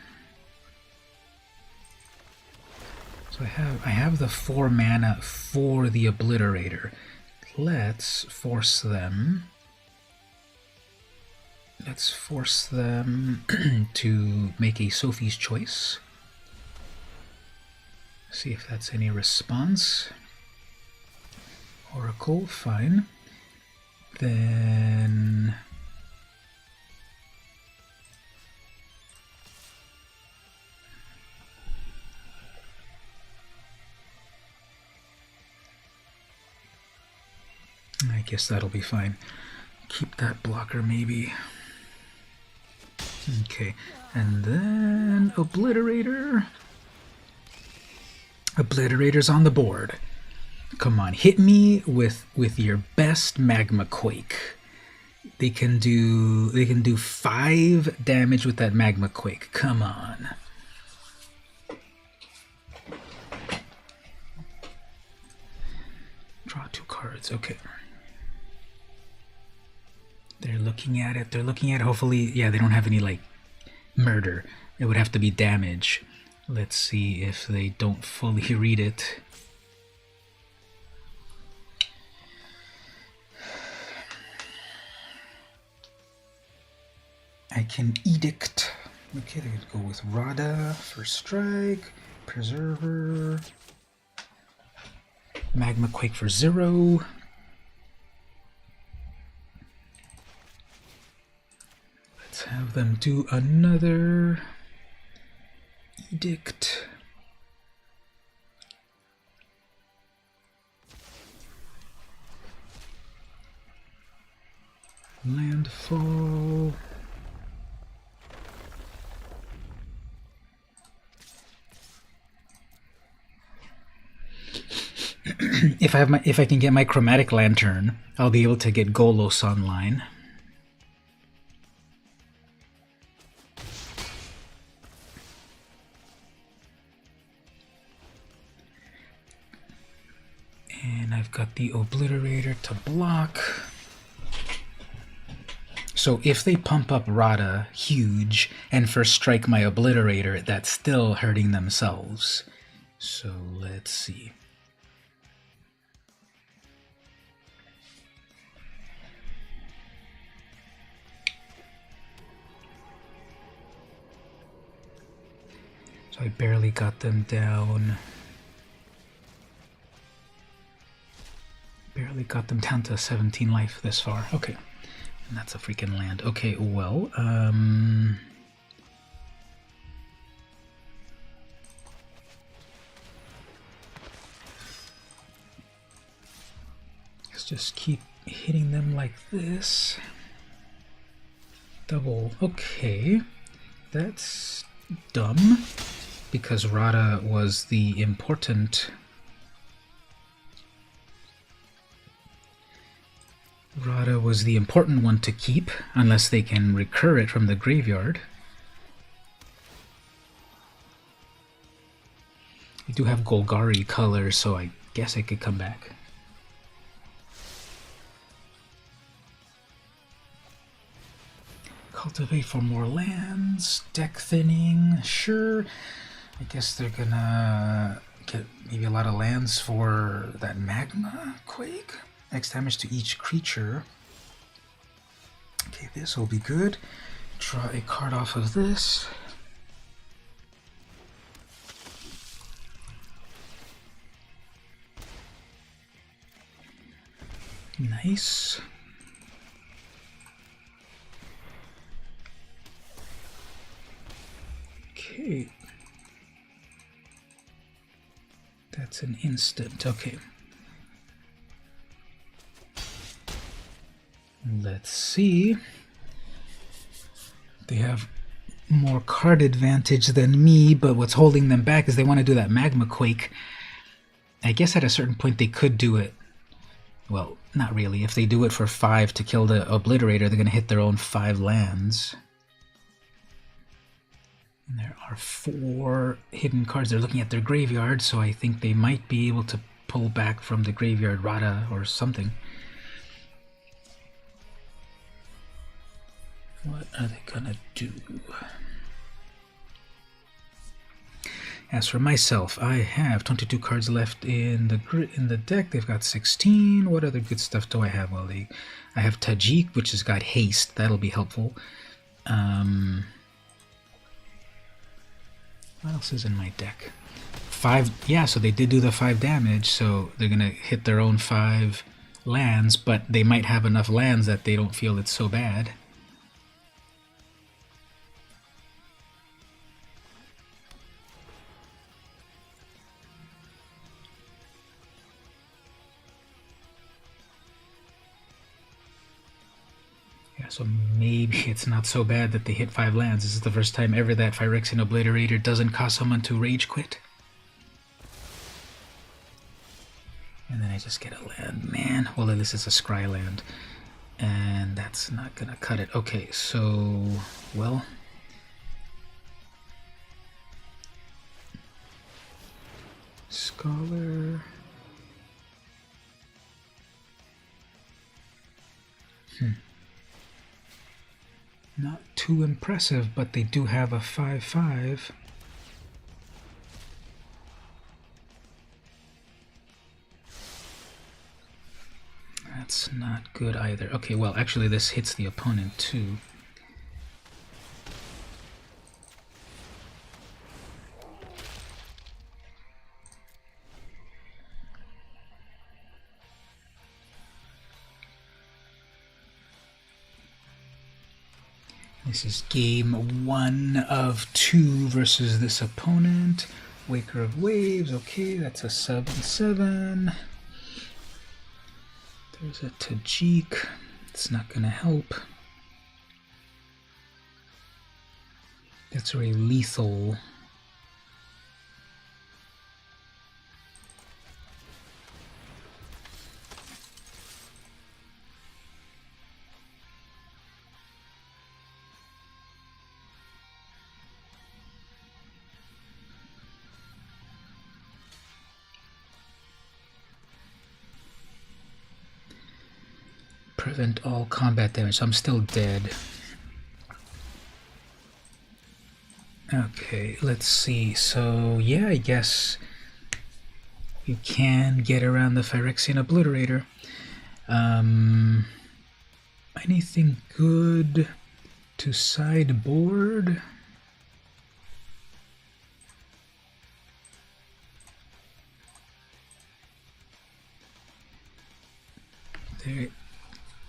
So I have the 4 mana for the Obliterator. Let's force them... Let's force them to make a Sophie's Choice. See if that's any response. Oracle, fine. Then... I guess that'll be fine. Keep that blocker, maybe. Okay, and then Obliterator. Obliterator's on the board. Come on, hit me with your best Magma Quake. They can do 5 damage with that Magma Quake. Come on. Draw 2 cards. Okay. They're looking at it. They're looking at it. Hopefully, yeah, they don't have any like murder. It would have to be damage. Let's see if they don't fully read it. I can Edict. Okay, they go with Rada for strike, Preserver, Magma Quake for 0. Let's have them do another Edict. Landfall. If I can get my Chromatic Lantern, I'll be able to get Golos online. And I've got the Obliterator to block. So if they pump up Rada huge and first strike my Obliterator, that's still hurting themselves. So let's see. So I barely got them down. Barely got them down to 17 life this far. Okay. And that's a freaking land. Okay, well, let's just keep hitting them like this. Double. Okay. That's dumb. Because Rada was the important... Rada was the important one to keep, unless they can recur it from the graveyard. We do have Golgari color, so I guess I could come back. Cultivate for more lands, deck thinning, sure. I guess they're gonna get maybe a lot of lands for that Magma Quake. X damage to each creature. Okay, this will be good. Draw a card off of this. Nice. Okay. That's an instant. Okay. Let's see. They have more card advantage than me, but what's holding them back is they want to do that magma quake. I guess at a certain point they could do it. Well, not really. If they do it for 5 to kill the Obliterator, they're going to hit their own 5 lands. And there are 4 hidden cards. They're looking at their graveyard, so I think they might be able to pull back from the graveyard Rada or something. What are they gonna do? As for myself, I have 22 cards left in the deck. They've got 16. What other good stuff do I have? Well, I have Tajik, which has got haste. That'll be helpful. What else is in my deck? 5. Yeah, so they did do the 5 damage. So they're gonna hit their own 5 lands, but they might have enough lands that they don't feel it's so bad. So maybe it's not so bad that they hit 5 lands. This is the first time ever that Phyrexian Obliterator doesn't cause someone to rage quit. And then I just get a land. Man, well, this is a scry land. And that's not gonna cut it. Okay, so, well... Scholar... Not too impressive, but they do have a 5/5. That's not good either. Okay, well, actually this hits the opponent too. This is game 1 of 2 versus this opponent. Waker of Waves, okay, that's a 7/7. There's a Tajik, it's not gonna help. That's very lethal. Prevent all combat damage. I'm still dead. Okay, let's see. So, yeah, I guess you can get around the Phyrexian Obliterator. Anything good to sideboard?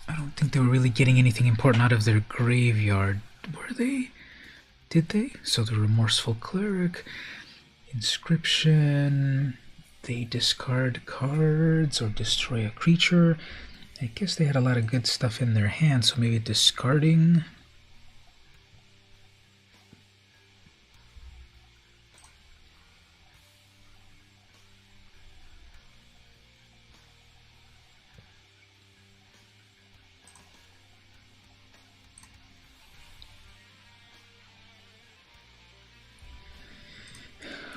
I don't think they were really getting anything important out of their graveyard. Were they? Did they? So the Remorseful Cleric, Inscription, they discard cards or destroy a creature. I guess they had a lot of good stuff in their hand, so maybe discarding.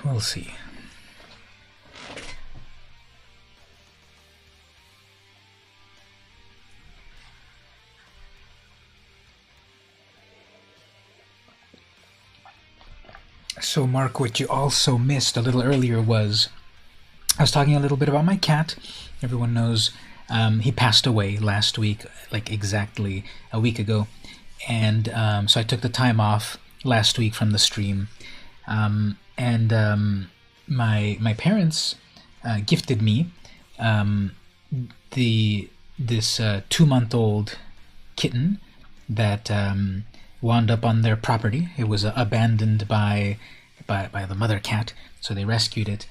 We'll see. So, Mark, what you also missed a little earlier was I was talking a little bit about my cat. Everyone knows he passed away last week, like exactly a week ago. And so I took the time off last week from the stream. My parents gifted me this 2-month-old kitten that wound up on their property. It was abandoned by the mother cat, so they rescued it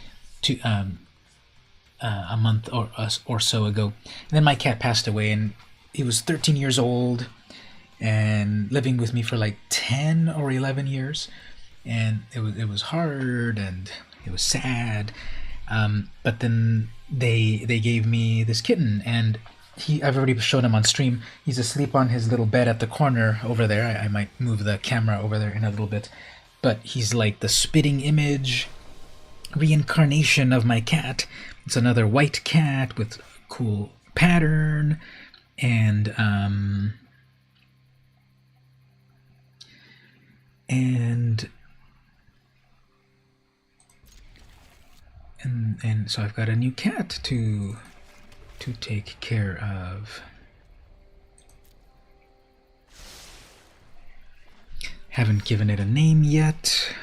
a month or so ago. And then my cat passed away, and he was 13 years old and living with me for like 10 or 11 years, and it was hard and it was sad. But then they gave me this kitten, and I've already shown him on stream. He's asleep on his little bed at the corner over there. I might move the camera over there in a little bit, but he's like the spitting image reincarnation of my cat. It's another white cat with cool pattern, and so I've got a new cat to take care of. Haven't given it a name yet.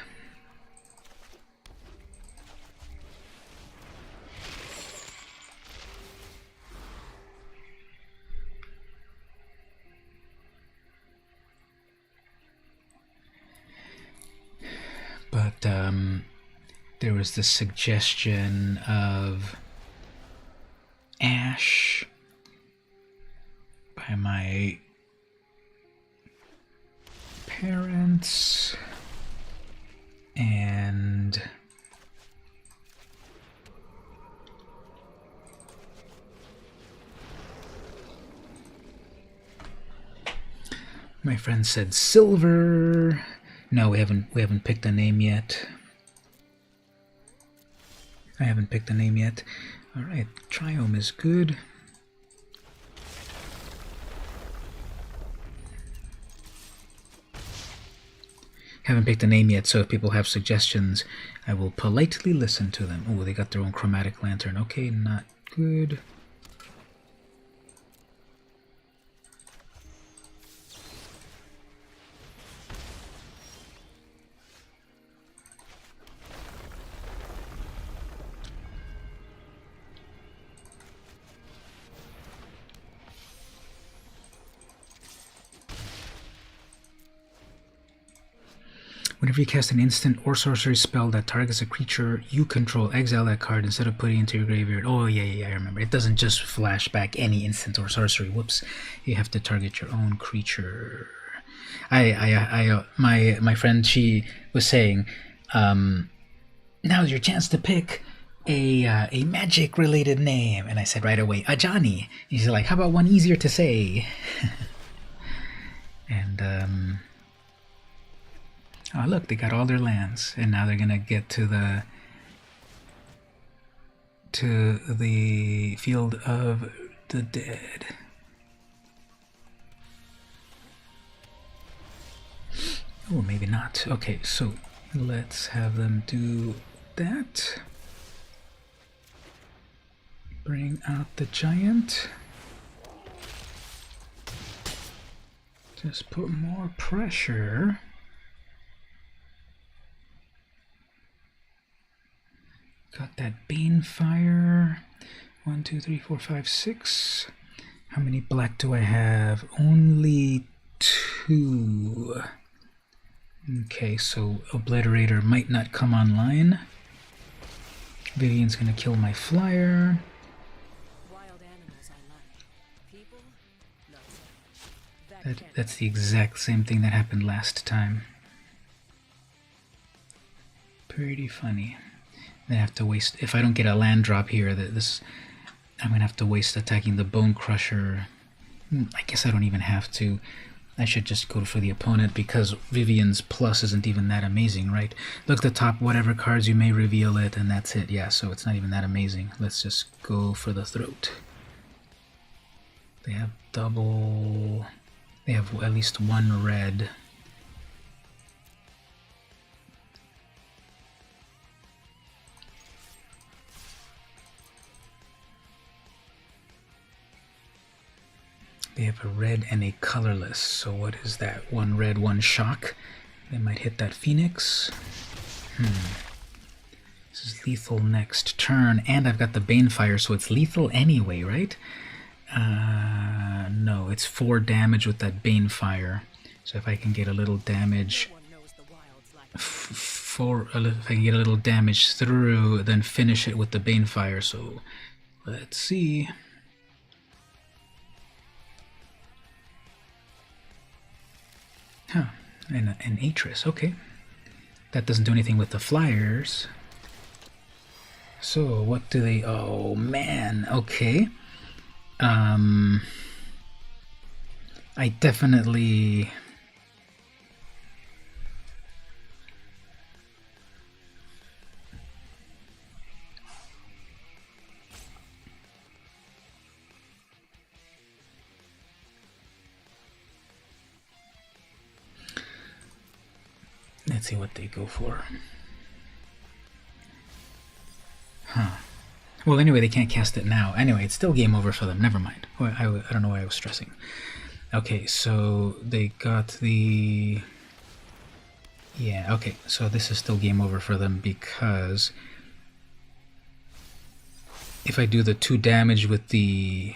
But there was the suggestion of Ash by my parents, and my friend said Silver. No, we haven't picked a name yet. I haven't picked a name yet. All right, Triome is good. Haven't picked a name yet, so if people have suggestions, I will politely listen to them. Oh, they got their own chromatic lantern. Okay, not good. Whenever you cast an instant or sorcery spell that targets a creature you control, exile that card instead of putting it into your graveyard. Oh, yeah, I remember. It doesn't just flash back any instant or sorcery. Whoops. You have to target your own creature. My friend, she was saying, now's your chance to pick a magic-related name. And I said right away, Ajani. And she's like, how about one easier to say? And, oh, look, they got all their lands, and now they're gonna get to the field of the dead. Oh, maybe not. Okay, so let's have them do that. Bring out the giant. Just put more pressure. Got that Banefire. 1, 2, 3, 4, 5, 6. How many black do I have? Only 2. Okay, so Obliterator might not come online. Vivian's gonna kill my flyer. Wild animals I like. People, not so much. That's the exact same thing that happened last time. Pretty funny. I have to waste, if I don't get a land drop here, I'm gonna have to waste attacking the Bone Crusher. I guess I don't even have to. I should just go for the opponent because Vivian's plus isn't even that amazing, right? Look at the top, whatever cards you may reveal it, and that's it. Yeah, so it's not even that amazing. Let's just go for the throat. They have double, they have at least one red. They have a red and a colorless, so what is that? One red, one shock. They might hit that Phoenix. This is lethal next turn, and I've got the Banefire, so it's lethal anyway, right? No, it's 4 damage with that Banefire. So if I can get a little damage, if I can get a little damage through, then finish it with the Banefire. So let's see. Huh. And an Atris, okay. That doesn't do anything with the flyers. So what do they... Oh, man. Okay. I definitely... Let's see what they go for. Huh. Well, anyway, they can't cast it now. Anyway, it's still game over for them. Never mind. I don't know why I was stressing. Okay, so they got the... Yeah, okay, so this is still game over for them because if I do the 2 damage with the...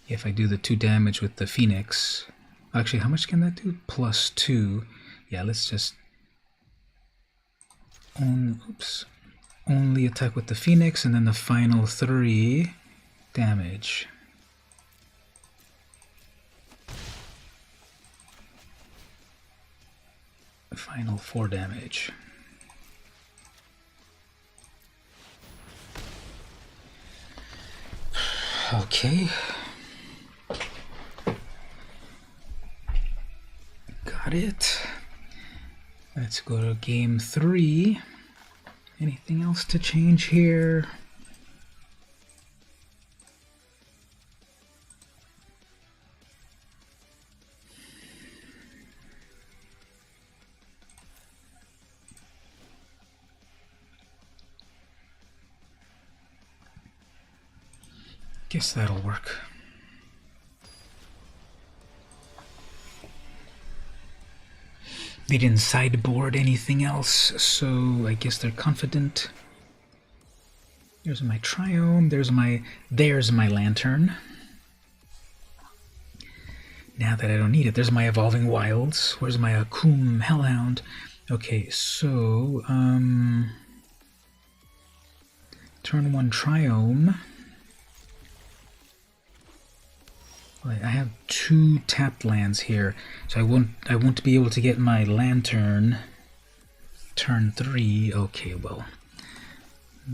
If I do the 2 damage with the Phoenix... Actually, how much can that do? +2. Yeah, let's just... Only attack with the Phoenix, and then the final 3 damage. Final 4 damage. Okay. Got it. Let's go to game 3. Anything else to change here? Guess that'll work. They didn't sideboard anything else, so I guess they're confident. There's my Triome, there's my Lantern. Now that I don't need it, there's my Evolving Wilds. Where's my Akum Hellhound? Okay, so turn 1 Triome. I have 2 tapped lands here, so I won't be able to get my Lantern turn 3. Okay, well,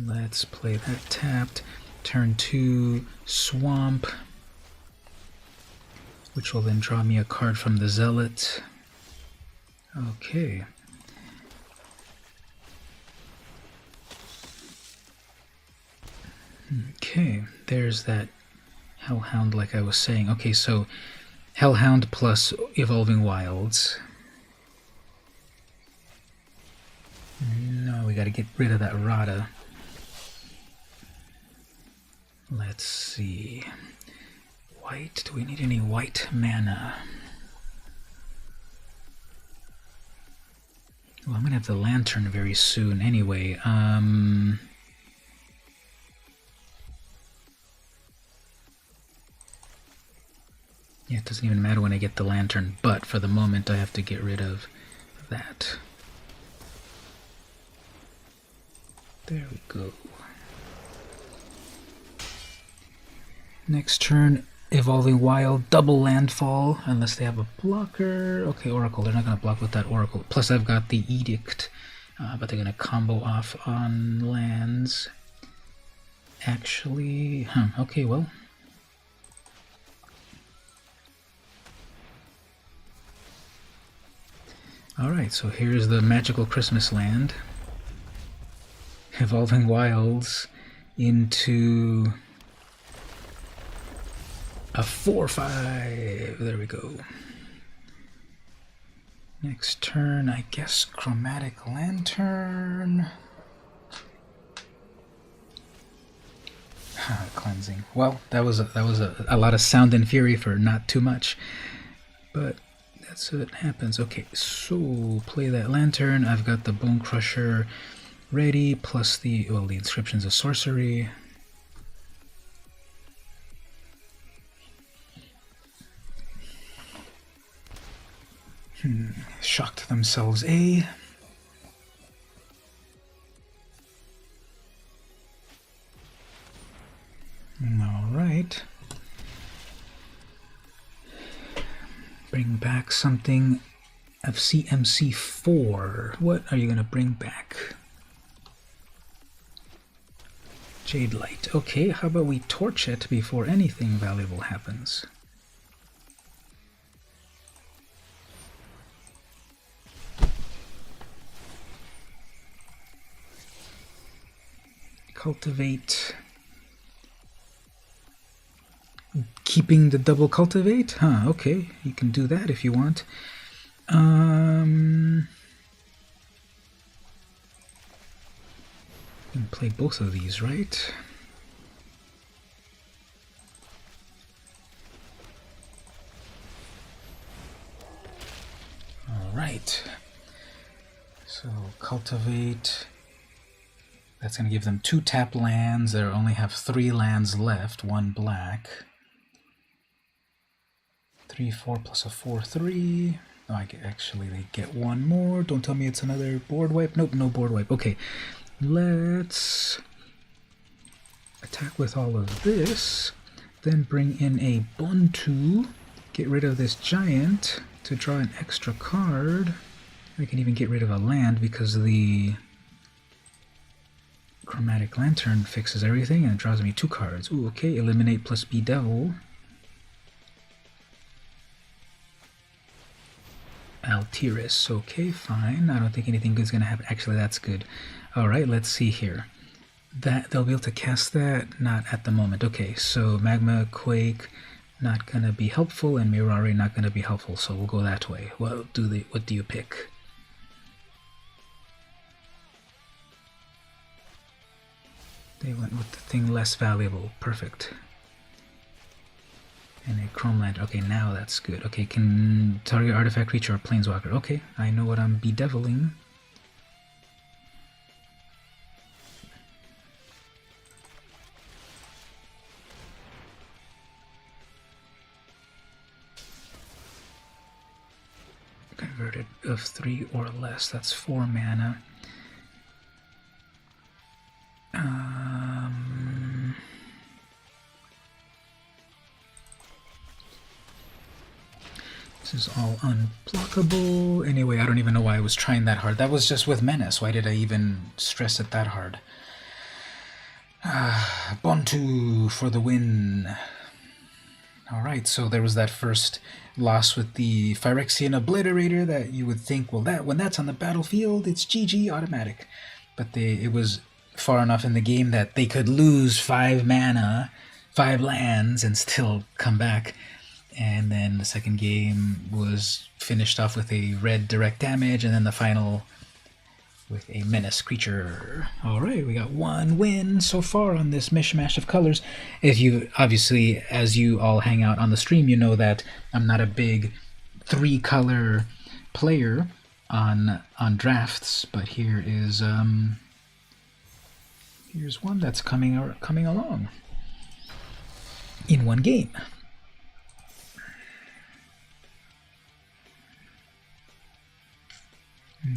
let's play that tapped. Turn 2 Swamp, which will then draw me a card from the Zealot. Okay. Okay, there's that Hellhound, like I was saying. Okay, so Hellhound plus Evolving Wilds. No, we gotta get rid of that Rada. Let's see. White, do we need any white mana? Well, I'm gonna have the Lantern very soon anyway. Yeah, it doesn't even matter when I get the Lantern, but for the moment I have to get rid of that. There we go. Next turn, Evolving Wild, double landfall, unless they have a blocker. Okay, Oracle, they're not going to block with that Oracle. Plus I've got the Edict, but they're going to combo off on lands. Actually, okay, well. Alright, so here's the Magical Christmas Land. Evolving Wilds into a 4/5. There we go. Next turn, I guess Chromatic Lantern. Cleansing. Well, that was a lot of sound and fury for not too much, but that's what happens. Okay, so play that Lantern. I've got the Bone Crusher ready, plus the Inscription's a sorcery. Shocked themselves, eh? All right. Bring back back something of CMC4. What are you going to bring back? Jade Light. Okay, how about we torch it before anything valuable happens? Cultivate. Keeping the double cultivate? Huh, okay. You can do that if you want. You can play both of these, right? Alright. So, cultivate. That's going to give them 2 tap lands. They only have 3 lands left, 1 black. 3, 4 plus a 4, 3. Oh, actually, they get 1 more. Don't tell me it's another board wipe. Nope, no board wipe. Okay, let's attack with all of this. Then bring in a Buntu. Get rid of this giant to draw an extra card. I can even get rid of a land because the Chromatic Lantern fixes everything and it draws me 2 cards. Ooh, okay, eliminate plus Bedevil. Altiris, okay, fine. I don't think anything good's gonna happen. Actually, that's good. Alright, let's see here. That they'll be able to cast that? Not at the moment. Okay, so Magma Quake not gonna be helpful and Mirari not gonna be helpful, so we'll go that way. What do you pick? They went with the thing less valuable. Perfect. And a Chrome Lantern. Okay, now that's good. Okay, can target artifact, creature, or planeswalker. Okay, I know what I'm bedeviling. Converted of 3 or less. That's 4 mana. This is all unblockable. Anyway, I don't even know why I was trying that hard. That was just with Menace. Why did I even stress it that hard? Bontu for the win. Alright, so there was that first loss with the Phyrexian Obliterator that you would think, well, when that's on the battlefield, it's GG automatic. But it was far enough in the game that they could lose 5 mana, 5 lands, and still come back. And then the second game was finished off with a red direct damage, and then the final with a menace creature. Alright, we got 1 win so far on this mishmash of colors. If you, obviously, as you all hang out on the stream, you know that I'm not a big 3-color player on drafts, but here is here's one that's coming along in 1 game.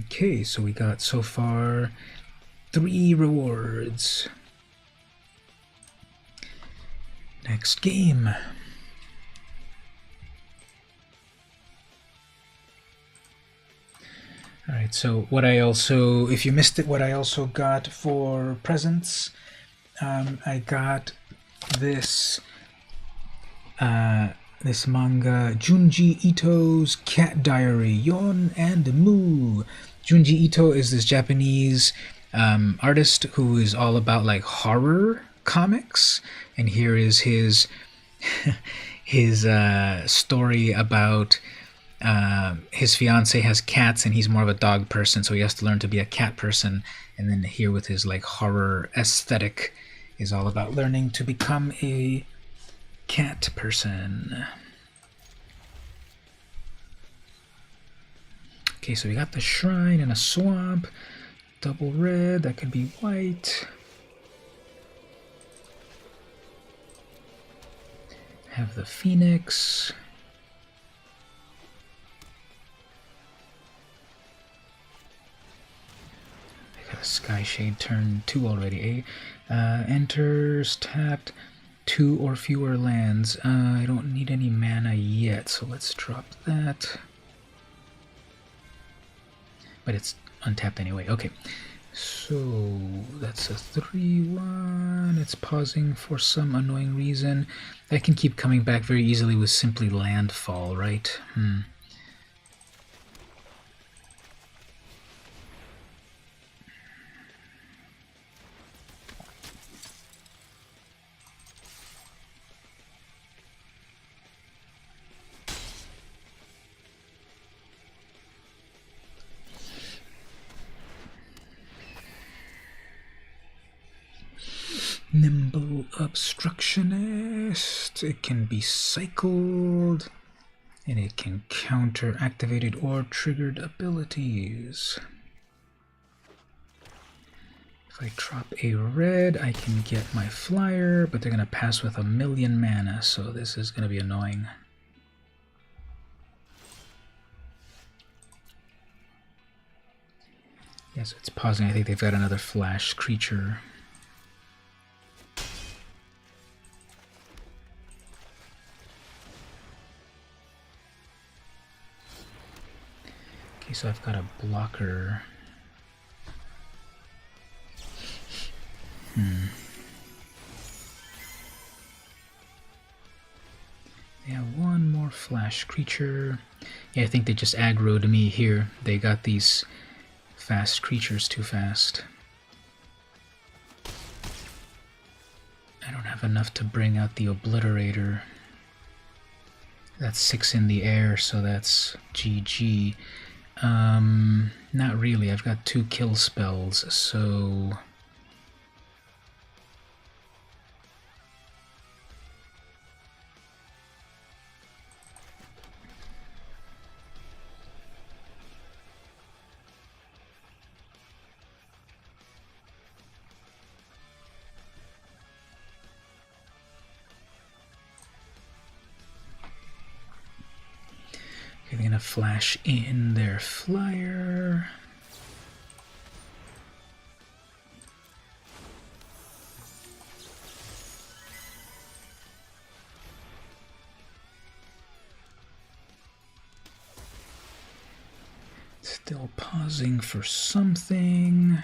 Okay, so we got so far 3 rewards. Next game. Alright, so what I also, if you missed it, what I also got for presents, I got this this manga, Junji Ito's Cat Diary, Yon and Mu. Junji Ito is this Japanese artist who is all about like horror comics, and here is his his story about his fiance has cats and he's more of a dog person, so he has to learn to be a cat person. And then here with his like horror aesthetic is all about learning to become a cat person. Okay, so we got the shrine and a swamp, double red, that could be white. Have the phoenix. I got a Sky Shade turn 2 already, eh? Enters tapped 2 or fewer lands. I don't need any mana yet, so let's drop that. but it's untapped anyway. Okay, so that's a 3-1. It's pausing for some annoying reason. I can keep coming back very easily with simply landfall, right? Nimble Obstructionist. It can be cycled, and it can counter activated or triggered abilities. If I drop a red, I can get my flyer, but they're going to pass with 1,000,000 mana, so this is going to be annoying. Yes, it's pausing. I think they've got another flash creature. Okay, so I've got a blocker. They have one more flash creature. Yeah, I think they just aggroed me here. They got these fast creatures too fast. I don't have enough to bring out the Obliterator. That's 6 in the air, so that's GG. Not really. I've got 2 kill spells, so... Okay, they're gonna flash in their flyer. Still pausing for something.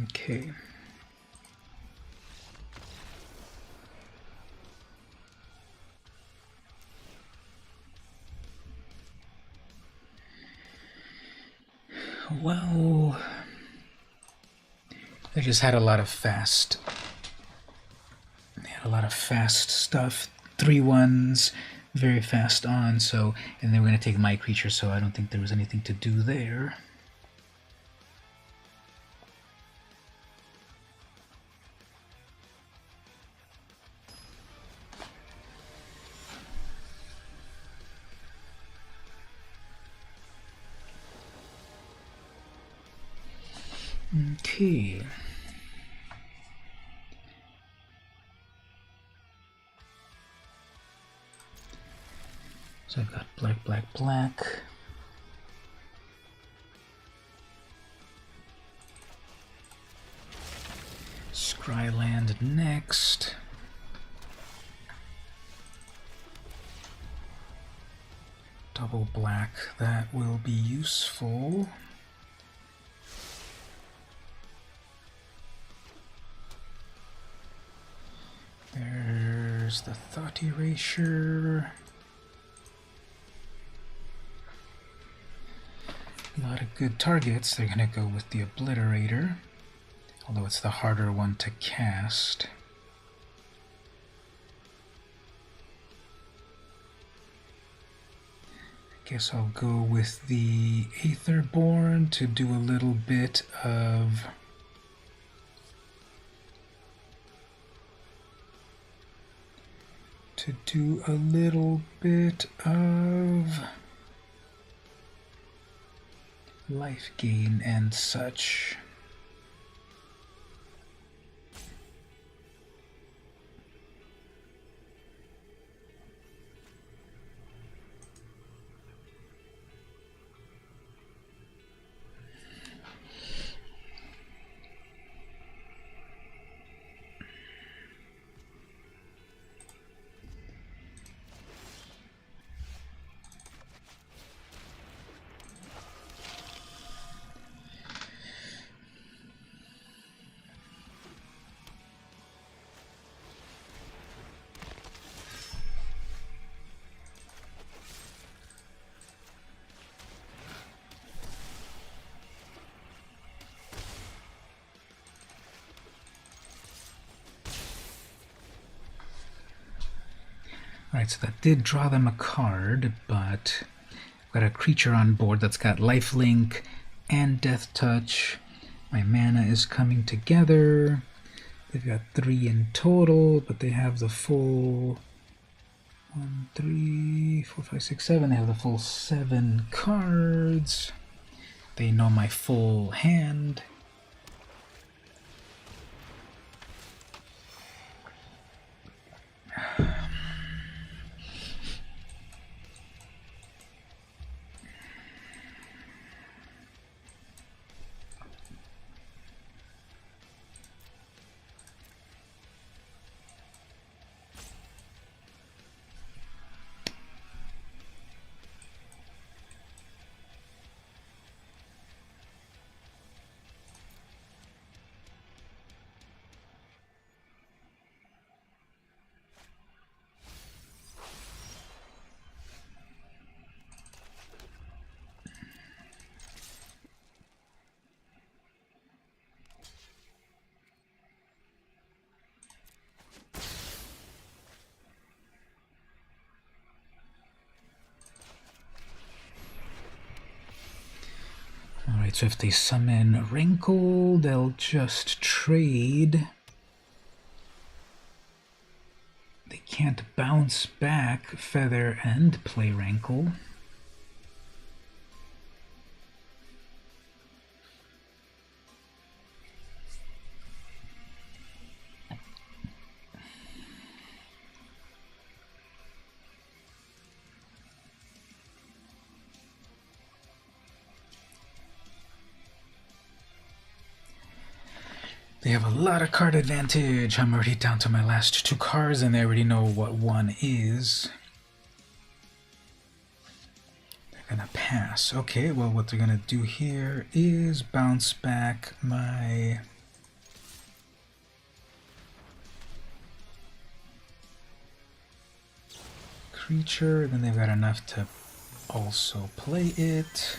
Okay. Well, they just had a lot of fast. They had a lot of fast stuff. 3-1s, very fast on. So, and they were going to take my creature. So I don't think there was anything to do there. Okay. So I've got black, black, black. Scryland next. Double black, that will be useful. There's the Thought Erasure. A lot of good targets. They're going to go with the Obliterator, although it's the harder one to cast. I guess I'll go with the Aetherborn to do a little bit of life gain and such. Alright, so that did draw them a card, but I've got a creature on board that's got lifelink and death touch. My mana is coming together. They've got 3 in total, but they have the full 1, 3, 4, 5, 6, 7. They have the full 7 cards. They know my full hand. Alright, so if they summon Rankle, they'll just trade. They can't bounce back Feather and play Rankle. They have a lot of card advantage. I'm already down to my last 2 cards, and they already know what one is. They're gonna pass. Okay, well, what they're gonna do here is bounce back my creature. Then they've got enough to also play it.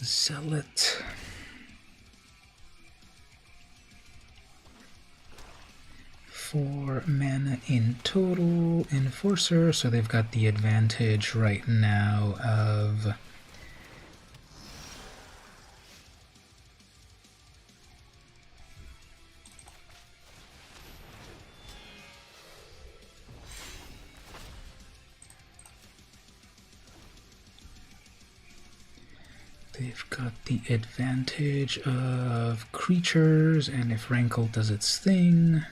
Zealot. Four mana in total. Enforcer, so they've got the advantage right now of they've got the advantage of creatures, and if Rankle does its thing.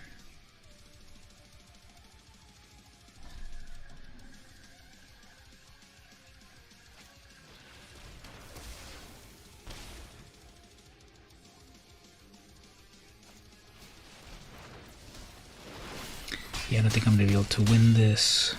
Yeah, I don't think I'm going to be able to win this.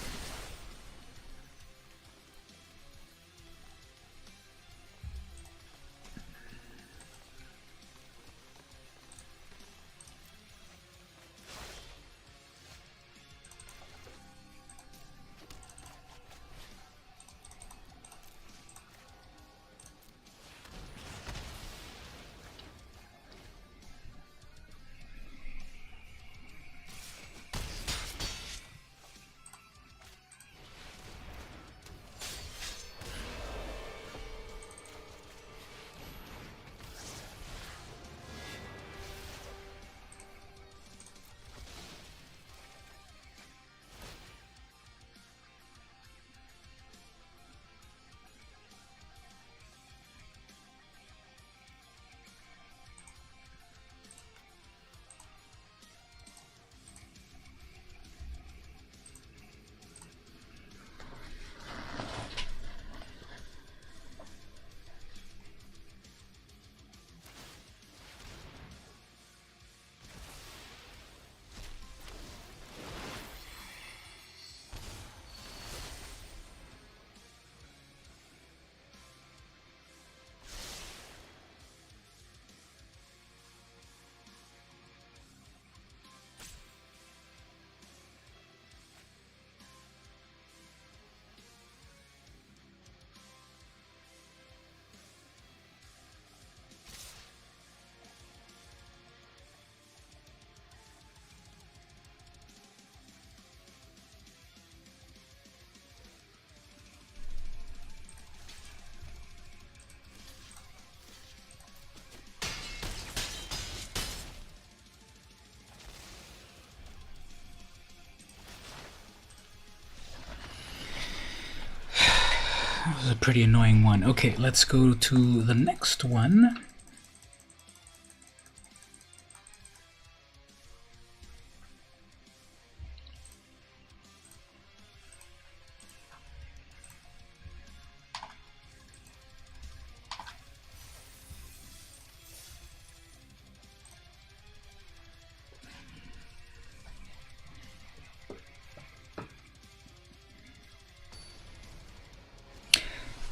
This is a pretty annoying one. Okay, let's go to the next one.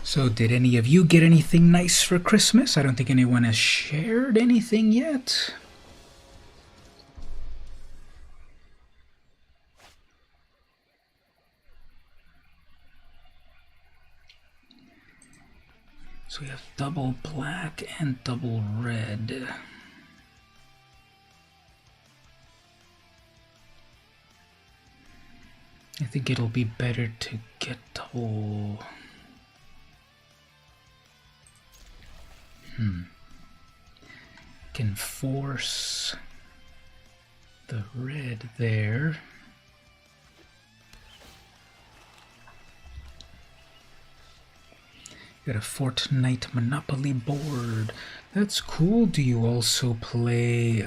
So did any of you get anything nice for Christmas? I don't think anyone has shared anything yet. So we have double black and double red. I think it'll be better to get double... Can force the red there. Got a Fortnite Monopoly board. That's cool. Do you also play?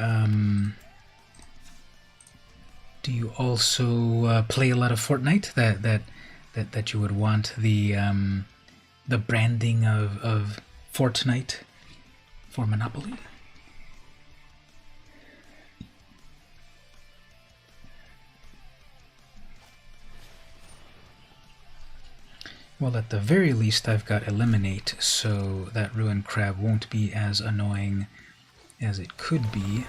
Do you also play a lot of Fortnite? That you would want the branding of Fortnite for Monopoly? Well, at the very least, I've got Eliminate, so that Ruined Crab won't be as annoying as it could be.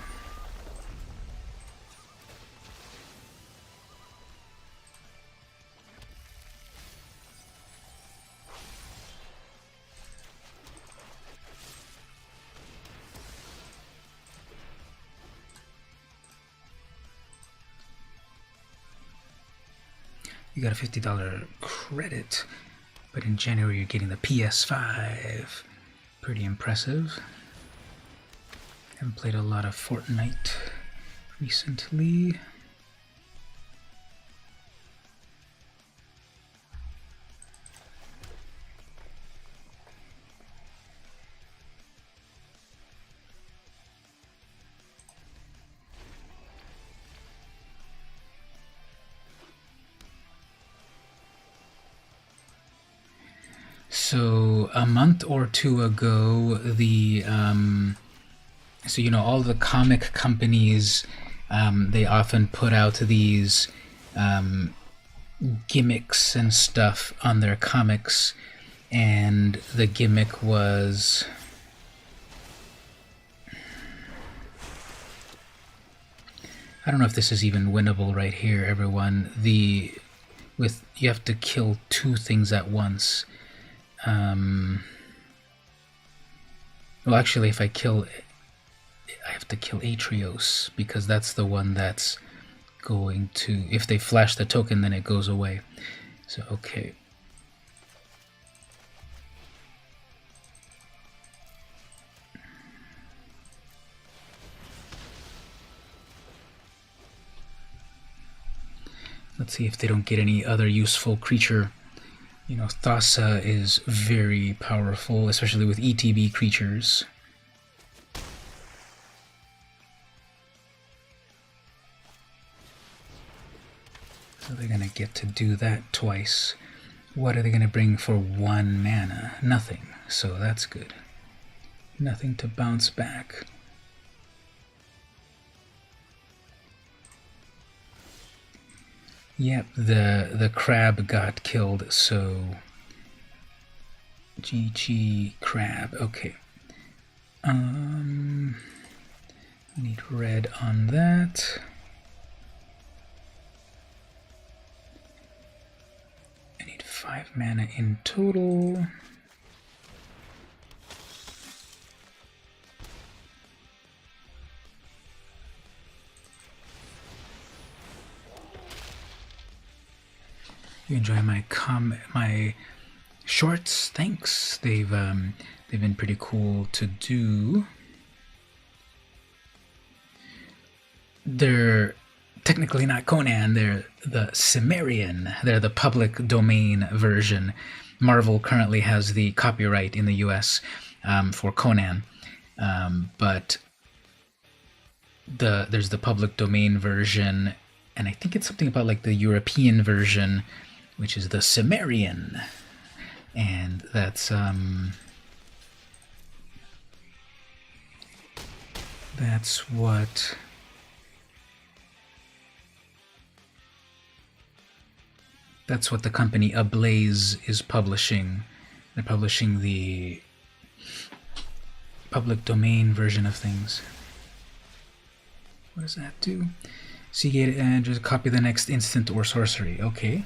You got a $50 credit, but in January you're getting the PS5. Pretty impressive. Haven't played a lot of Fortnite recently. So a month or two ago, the so you know, all the comic companies, they often put out these gimmicks and stuff on their comics, and the gimmick was I don't know if this is even winnable right here, everyone. You have to kill two things at once. Well, actually, if I have to kill Atrios, because that's the one that's going to, if they flash the token, then it goes away. So, okay. Let's see if they don't get any other useful creature. You know, Thassa is very powerful, especially with ETB creatures. So they're going to get to do that twice. What are they going to bring for 1 mana? Nothing. So that's good. Nothing to bounce back. Yep, the crab got killed, so GG crab. Okay. Need red on that. I need 5 mana in total. You enjoy my shorts? Thanks. They've been pretty cool to do. They're technically not Conan. They're the Cimmerian. They're the public domain version. Marvel currently has the copyright in the US for Conan, but there's the public domain version, and I think it's something about like the European version, which is the Cimmerian, and that's what the company Ablaze is publishing. They're publishing the public domain version of things. What does that do? Seagate and just copy the next instant or sorcery. Okay.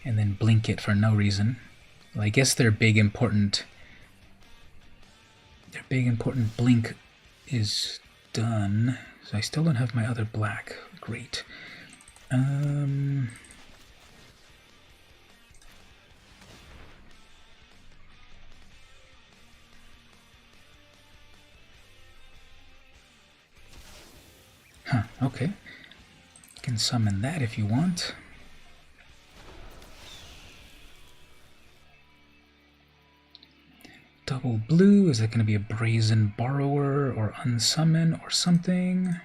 And then blink it for no reason. Well, I guess their big important blink is done. So I still don't have my other black. Great. Huh, okay. You can summon that if you want. Double blue, is that going to be a Brazen Borrower or Unsummon or something?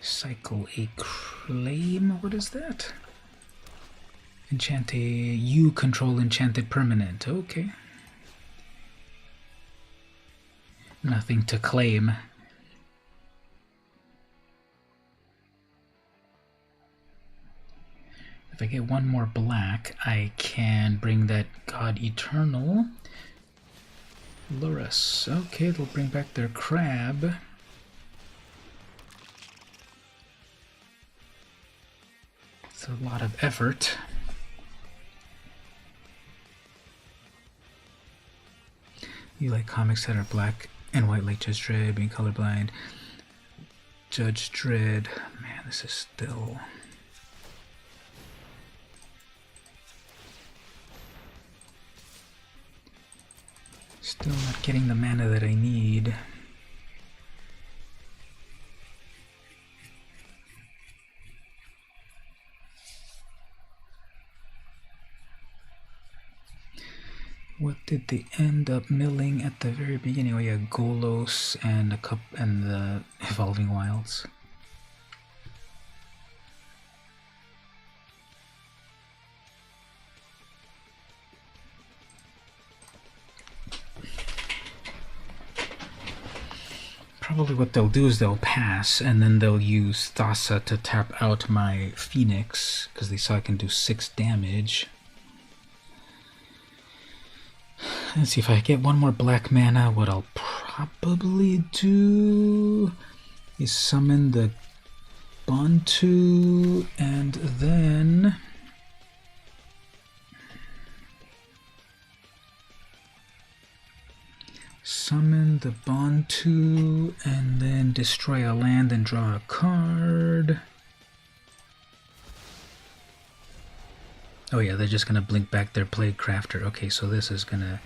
Cycle a Claim, what is that? You control enchanted permanent, okay. Nothing to claim. If I get one more black, I can bring that God Eternal. Lurus, okay, they'll bring back their crab. It's a lot of effort. You like comics that are black and white like Judge Dredd, being colorblind. Judge Dredd, man, this is still... Still not getting the mana that I need. What did they end up milling at the very beginning? Oh yeah, Golos and the Evolving Wilds. Probably what they'll do is they'll pass, and then they'll use Thassa to tap out my Phoenix, because they saw I can do 6 damage. Let's see, if I get one more black mana, what I'll probably do is summon the Bantu, and then... Summon the Bantu, and then destroy a land and draw a card. Oh yeah, they're just gonna blink back their Plague Crafter. Okay, so this is gonna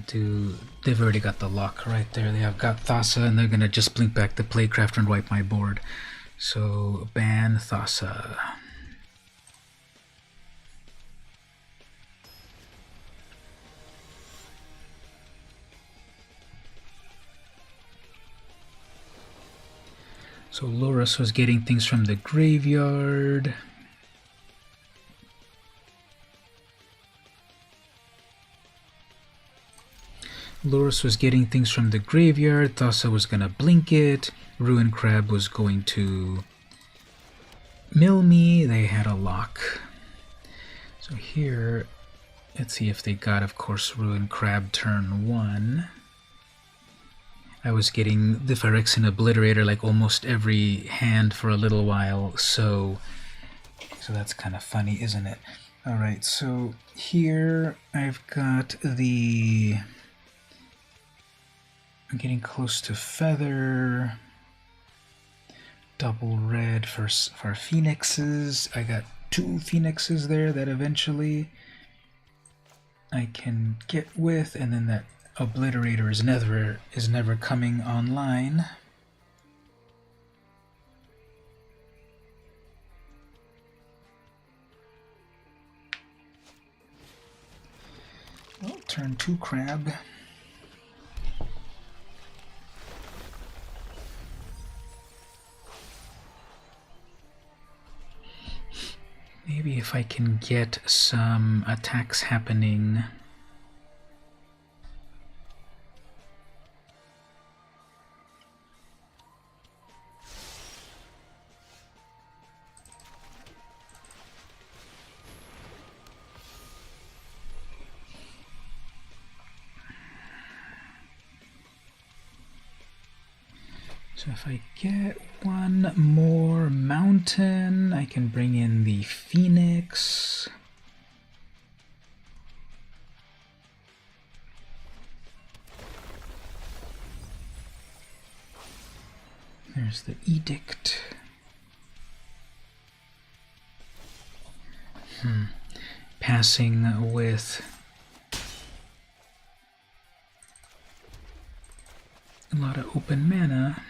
do... They've already got the lock right there. They have got Thassa, and they're gonna just blink back the Plague Crafter and wipe my board. So, ban Thassa. So Lurus was getting things from the graveyard. Lurus was getting things from the graveyard. Thassa was going to blink it. Ruin Crab was going to mill me. They had a lock. So here, let's see if they got, of course, Ruin Crab turn 1. I was getting the Phyrexian Obliterator like almost every hand for a little while, so that's kind of funny, isn't it? Alright, so here I've got the... I'm getting close to Feather. Double red for Phoenixes. I got 2 phoenixes there that eventually I can get with, and then that obliterator is never coming online. Well, turn 2 crab. Maybe if I can get some attacks happening. So if I get one more mountain, I can bring in the Phoenix. There's the Edict. Passing with a lot of open mana.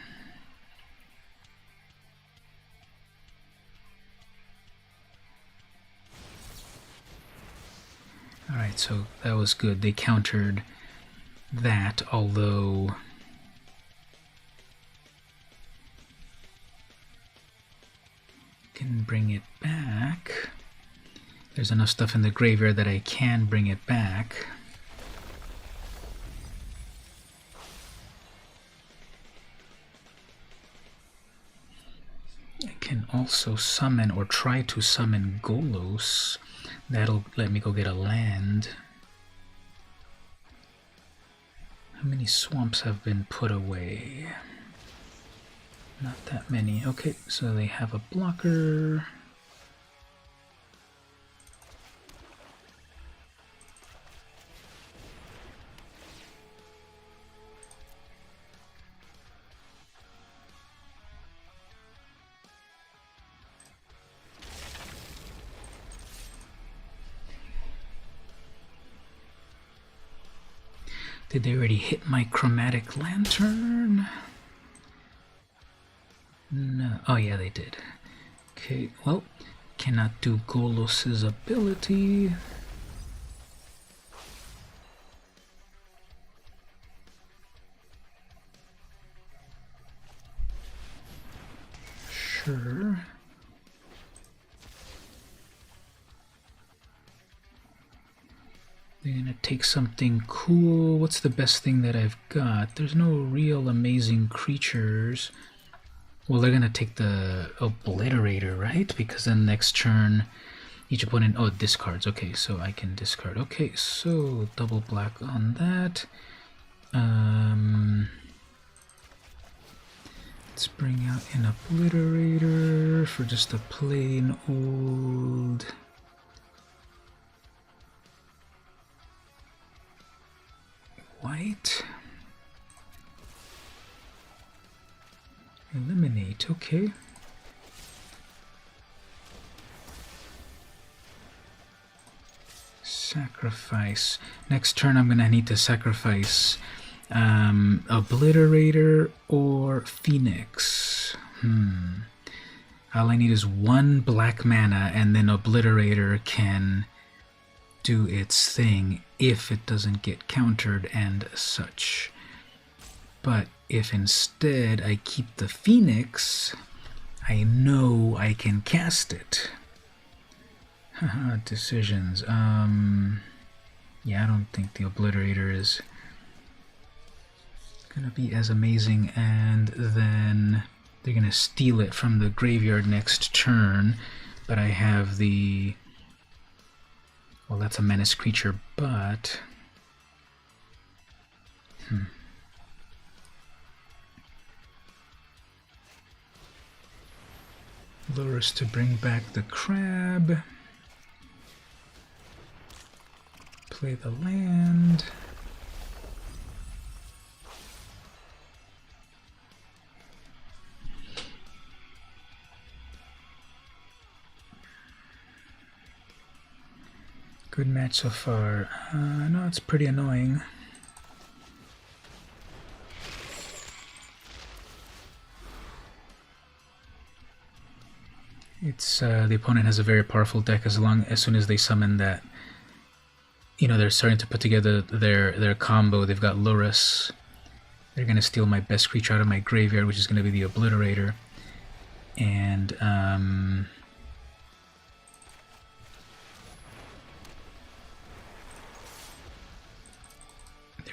Alright, so that was good. They countered that, although can bring it back. There's enough stuff in the graveyard that I can bring it back. I can also summon or try to summon Golos. That'll let me go get a land. How many swamps have been put away? Not that many. Okay, so they have a blocker. Did they already hit my chromatic lantern? No. Oh yeah, they did. Okay, well, cannot do Golos's ability. Sure. They're gonna take something cool. What's the best thing that I've got? There's no real amazing creatures. Well, they're gonna take the Obliterator, right? Because then next turn, each opponent... Oh, discards. Okay, so I can discard. Okay, so double black on that. Let's bring out an Obliterator for just a plain old... white. Eliminate, okay. Sacrifice. Next turn I'm gonna need to sacrifice Obliterator or Phoenix. All I need is 1 black mana, and then Obliterator can do its thing if it doesn't get countered and such. But if instead I keep the Phoenix, I know I can cast it. Haha, decisions. Yeah, I don't think the Obliterator is gonna be as amazing, and then they're gonna steal it from the graveyard next turn, but I have the... Well, that's a menace creature, but... Lures to bring back the crab. Play the land. Good match so far. No, it's pretty annoying. It's the opponent has a very powerful deck as soon as they summon that. You know, they're starting to put together their combo. They've got Lurrus. They're gonna steal my best creature out of my graveyard, which is gonna be the Obliterator. And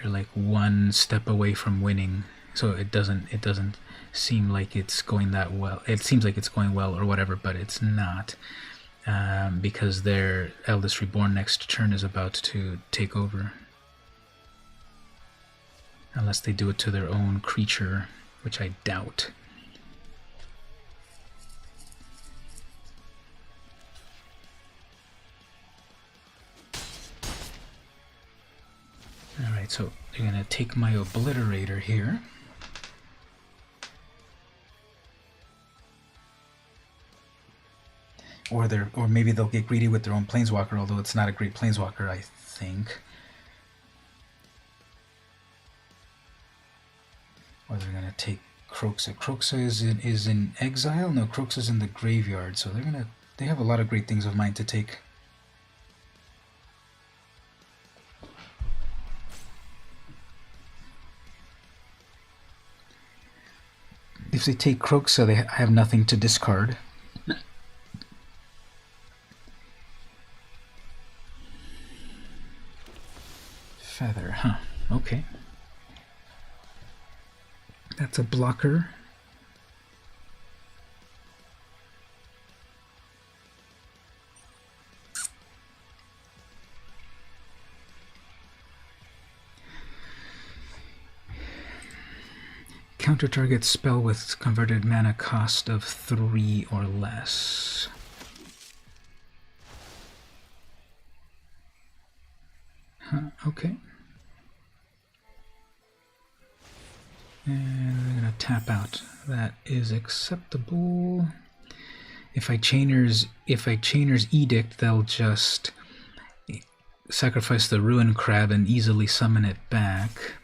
they're like one step away from winning, so it doesn't seem like it's going that well. It seems like it's going well or whatever, but it's not, because their Eldest Reborn next turn is about to take over, unless they do it to their own creature, which I doubt. Alright, so they're going to take my Obliterator here. Or maybe they'll get greedy with their own Planeswalker, although it's not a great Planeswalker, I think. Or they're going to take Kroxa. Kroxa is in exile? No, Kroxa's in the graveyard, so they have a lot of great things of mine to take. If they take Kroxa, they have nothing to discard. Feather, huh? Okay. That's a blocker. Counter target spell with converted mana cost of 3 or less. Huh, okay. And we're going to tap out. That is acceptable. If I Chainer's Edict, they'll just sacrifice the Ruin Crab and easily summon it back.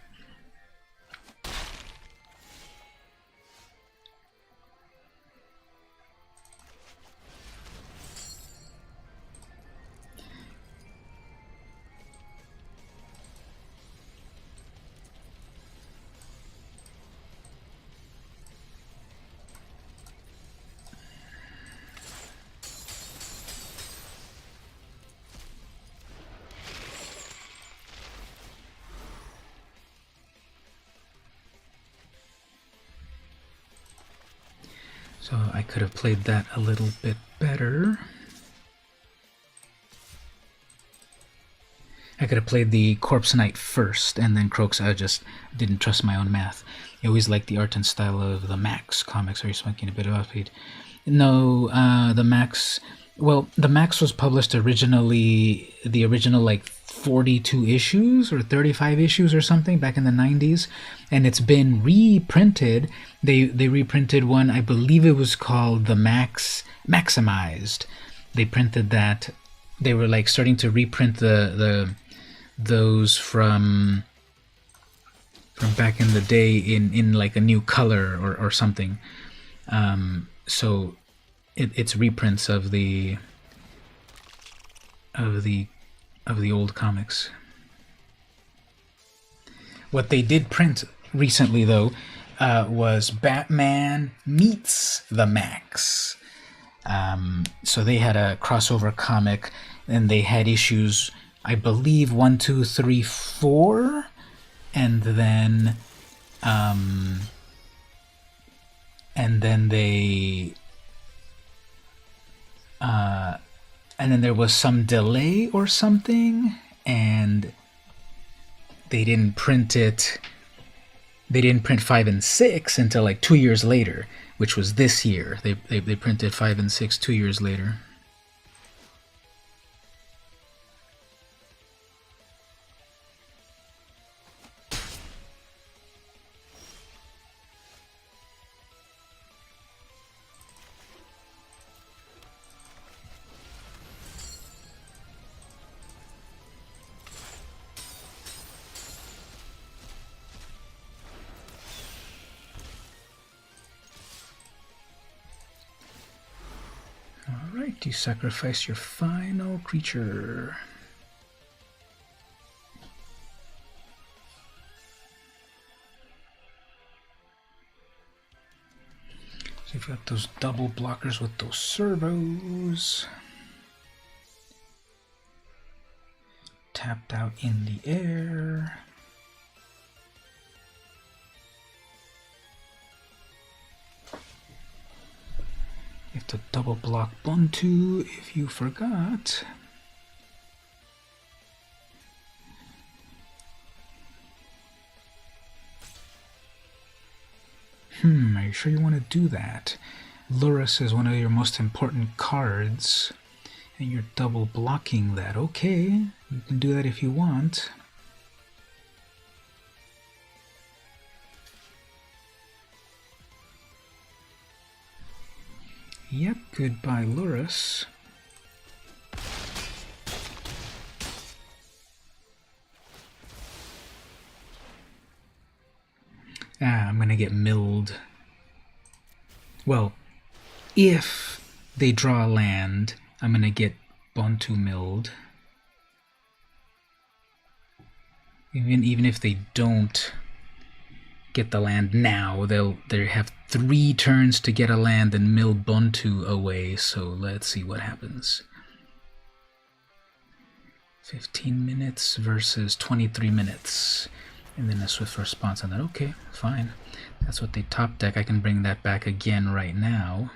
So I could have played that a little bit better. I could have played the Corpse Knight first, and then Kroxa. I just didn't trust my own math. I always liked the art and style of the Max comics. Are you smoking a bit of offbeat? No, the Max... Well, the Max was published originally, the original like 42 issues or 35 issues or something back in the 90s, and it's been reprinted. They reprinted one, I believe it was called the Maximized. They printed that. They were like starting to reprint those from back in the day in like a new color or something. So it's reprints of the old comics. What they did print recently, though, was Batman Meets the Max. So they had a crossover comic, and they had issues, I believe, 1, 2, 3, 4, and then they. And then there was some delay or something, and they didn't print it. They didn't print 5 and 6 until like 2 years later, which was this year. They printed 5 and 6 2 years later. You sacrifice your final creature. So you've got those double blockers with those servos. Tapped out in the air. You have to double block Buntu if you forgot. Are you sure you want to do that? Luris is one of your most important cards, and you're double blocking that. Okay, you can do that if you want. Yep, goodbye, Luris. I'm gonna get milled. Well, if they draw a land, I'm gonna get Buntu milled. Even if they don't get the land now, they have 3 turns to get a land and mill Buntu away, so let's see what happens. 15 minutes versus 23 minutes. And then a swift response on that. Okay, fine. That's what they top deck. I can bring that back again right now.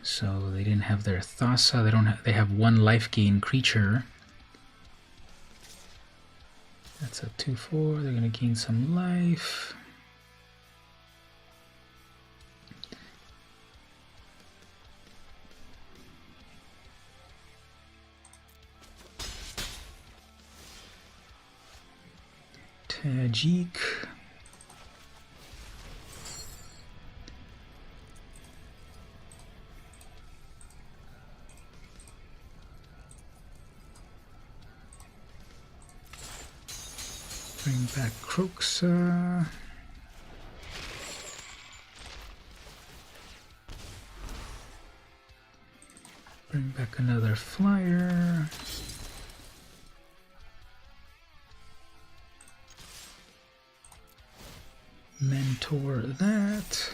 So they didn't have their Thassa. They have 1 life gain creature. That's a 2/4. They're gonna gain some life. Tajik. Bring back Kroxa. Bring back another flyer. Mentor that,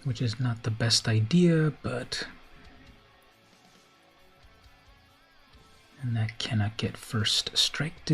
which is not the best idea, but and that cannot get first striked.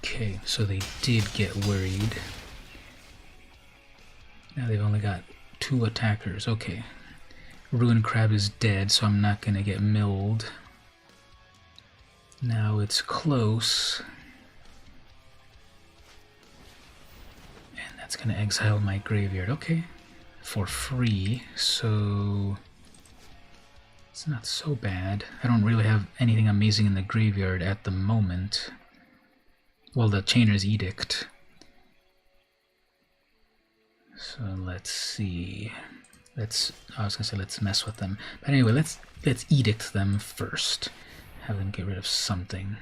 Okay, so they did get worried. Now they've only got 2 attackers. Okay. Ruin Crab is dead, so I'm not gonna get milled. Now it's close. And that's gonna exile my graveyard. Okay. For free, so it's not so bad. I don't really have anything amazing in the graveyard at the moment. Well, the Chainer's Edict. So let's see. I was gonna say let's mess with them. But anyway, let's edict them first. Have them get rid of something.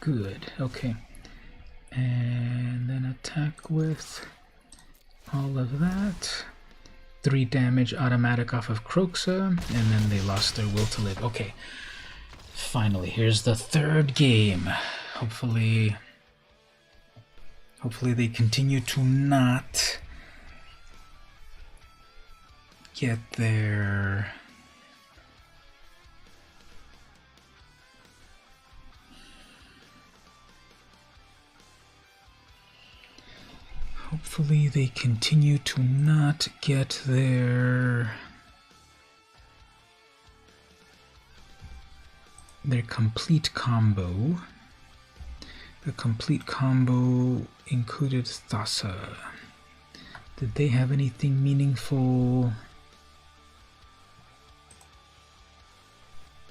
Good, okay. And then attack with all of that. 3 damage automatic off of Kroxa, and then they lost their will to live. Okay, finally, here's the 3rd game. Hopefully they continue to not get their Hopefully they continue to not get their complete combo. The complete combo included Thassa. Did they have anything meaningful?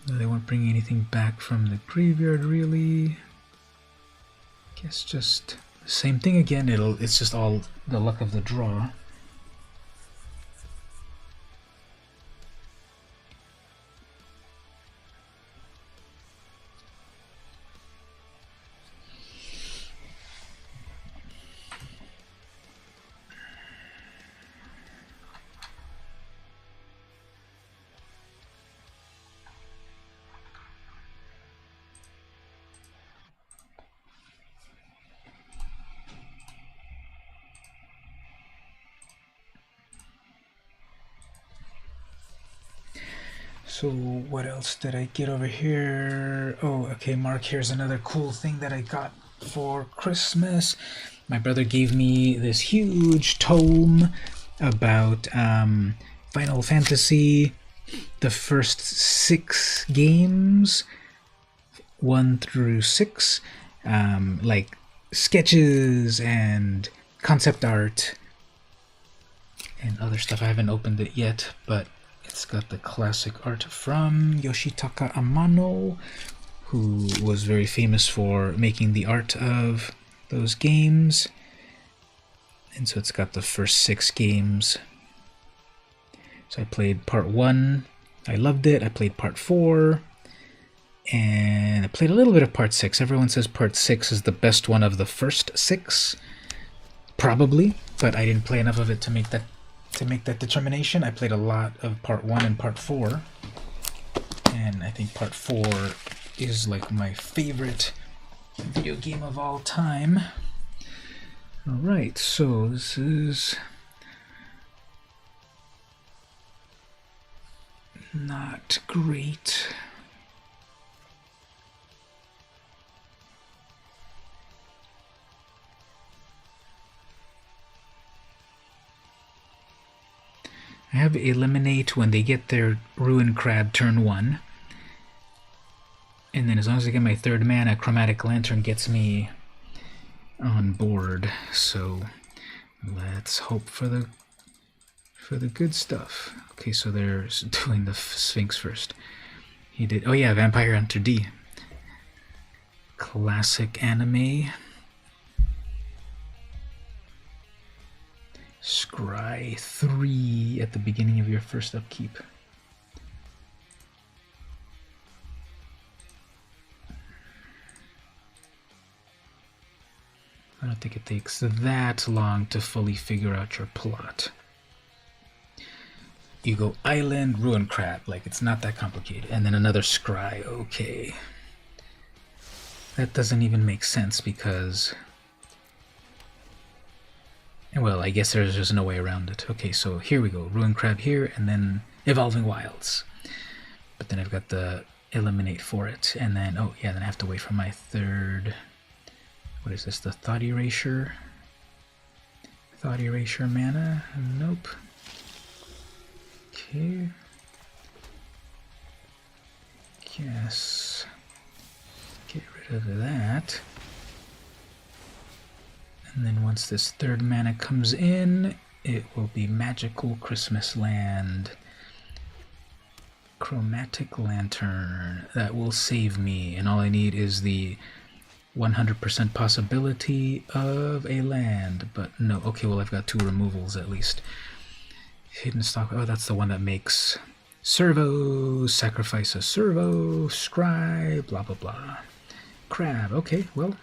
No, they weren't bringing anything back from the graveyard, really. Guess just the same thing again. It's just all the luck of the draw. So what else did I get over here? Oh, okay, Mark, here's another cool thing that I got for Christmas. My brother gave me this huge tome about Final Fantasy, the first 6 games, 1 through 6, like sketches and concept art and other stuff. I haven't opened it yet, but it's got the classic art from Yoshitaka Amano, who was very famous for making the art of those games. And so it's got the first 6 games. So I played part 1. I loved it. I played part 4. And I played a little bit of part 6. Everyone says part 6 is the best one of the first 6. Probably, but I didn't play enough of it to make that determination. I played a lot of part 1 and part 4, and I think part 4 is like my favorite video game of all time. Alright, so this is not great. I have eliminate when they get their Ruin Crab turn 1. And then as long as I get my 3rd mana, Chromatic Lantern gets me on board. So let's hope for the good stuff. Okay, so they're doing the Sphinx first. He did, oh yeah, Vampire Hunter D. Classic anime. Scry 3 at the beginning of your first upkeep. I don't think it takes that long to fully figure out your plot. You go Island, Ruin Crab, like it's not that complicated. And then another Scry, okay. That doesn't even make sense because... well, I guess there's just no way around it. Okay, so here we go. Ruin Crab here, and then Evolving Wilds. But then I've got the Eliminate for it. And then, oh yeah, then I have to wait for my 3rd... what is this, the Thought Erasure? Thought Erasure mana? Nope. Okay. Guess... get rid of that. And then once this 3rd mana comes in, it will be Magical Christmas Land. Chromatic Lantern. That will save me, and all I need is the 100% possibility of a land. But no, okay, well I've got 2 removals at least. Hidden Stock, oh that's the one that makes Servo, sacrifice a Servo, Scry, blah blah blah. Crab, okay, well,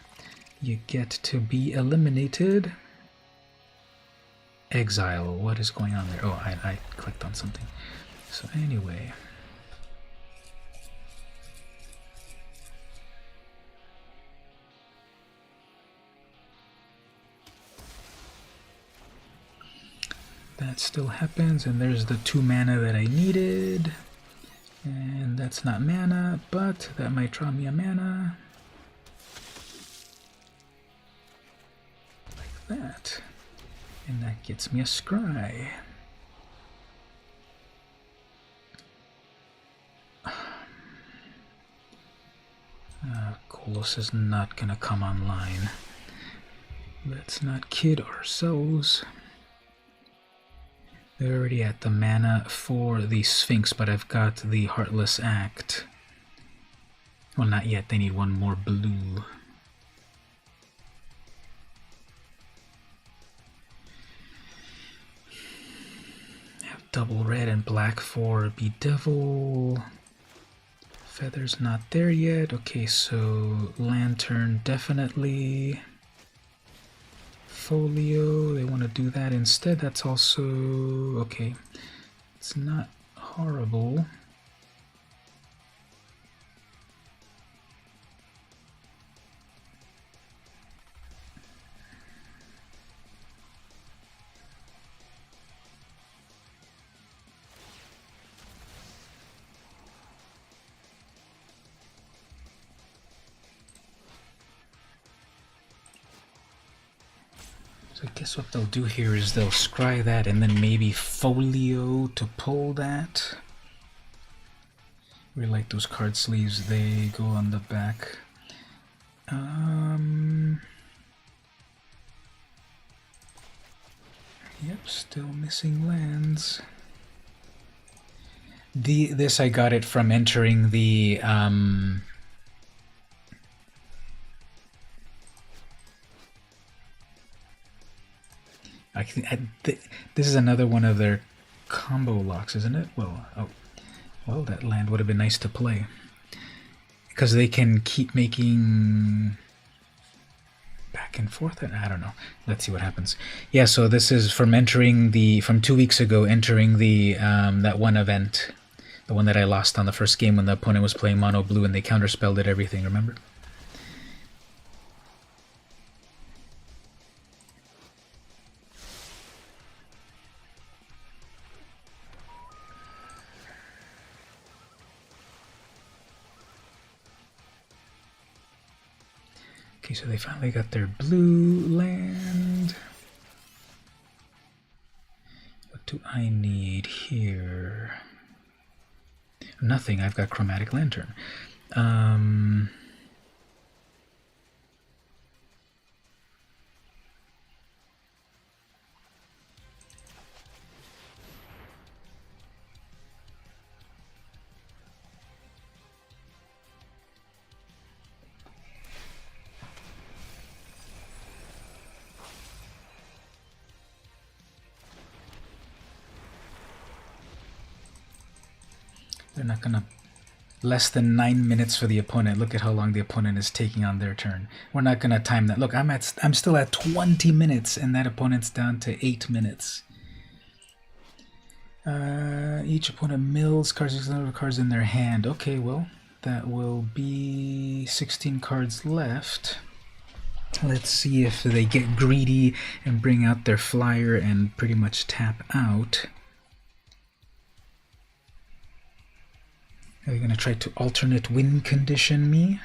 you get to be eliminated. Exile, what is going on there? Oh, I clicked on something. So anyway. That still happens, and there's the 2 mana that I needed. And that's not mana, but that might draw me a mana. That. And that gets me a scry. Kolos is not gonna come online. Let's not kid ourselves. They're already at the mana for the Sphinx, but I've got the Heartless Act. Well, not yet. They need one more blue. Have double red and black for Bedevil. Feather's not there yet. Okay, so Lantern definitely. Folio, they want to do that instead. That's also okay. It's not horrible. I guess what they'll do here is they'll scry that and then maybe folio to pull that. We like those card sleeves, they go on the back. Yep, still missing lands. This I got it from entering the this is another one of their combo locks, isn't it? Well, well, that land would have been nice to play because they can keep making back and forth. I don't know. Let's see what happens. Yeah, so this is from from 2 weeks ago, entering the that one event, the one that I lost on the first game when the opponent was playing mono blue and they counterspelled it everything. Remember? Okay, so they finally got their blue land. What do I need here? Nothing. I've got Chromatic Lantern. They're not gonna. Less than 9 minutes for the opponent. Look at how long the opponent is taking on their turn. We're not gonna time that. Look, I'm still at 20 minutes, and that opponent's down to 8 minutes. Each opponent mills cards in their hand. Okay, well, that will be 16 cards left. Let's see if they get greedy and bring out their flyer and pretty much tap out. Are you going to try to alternate win condition me?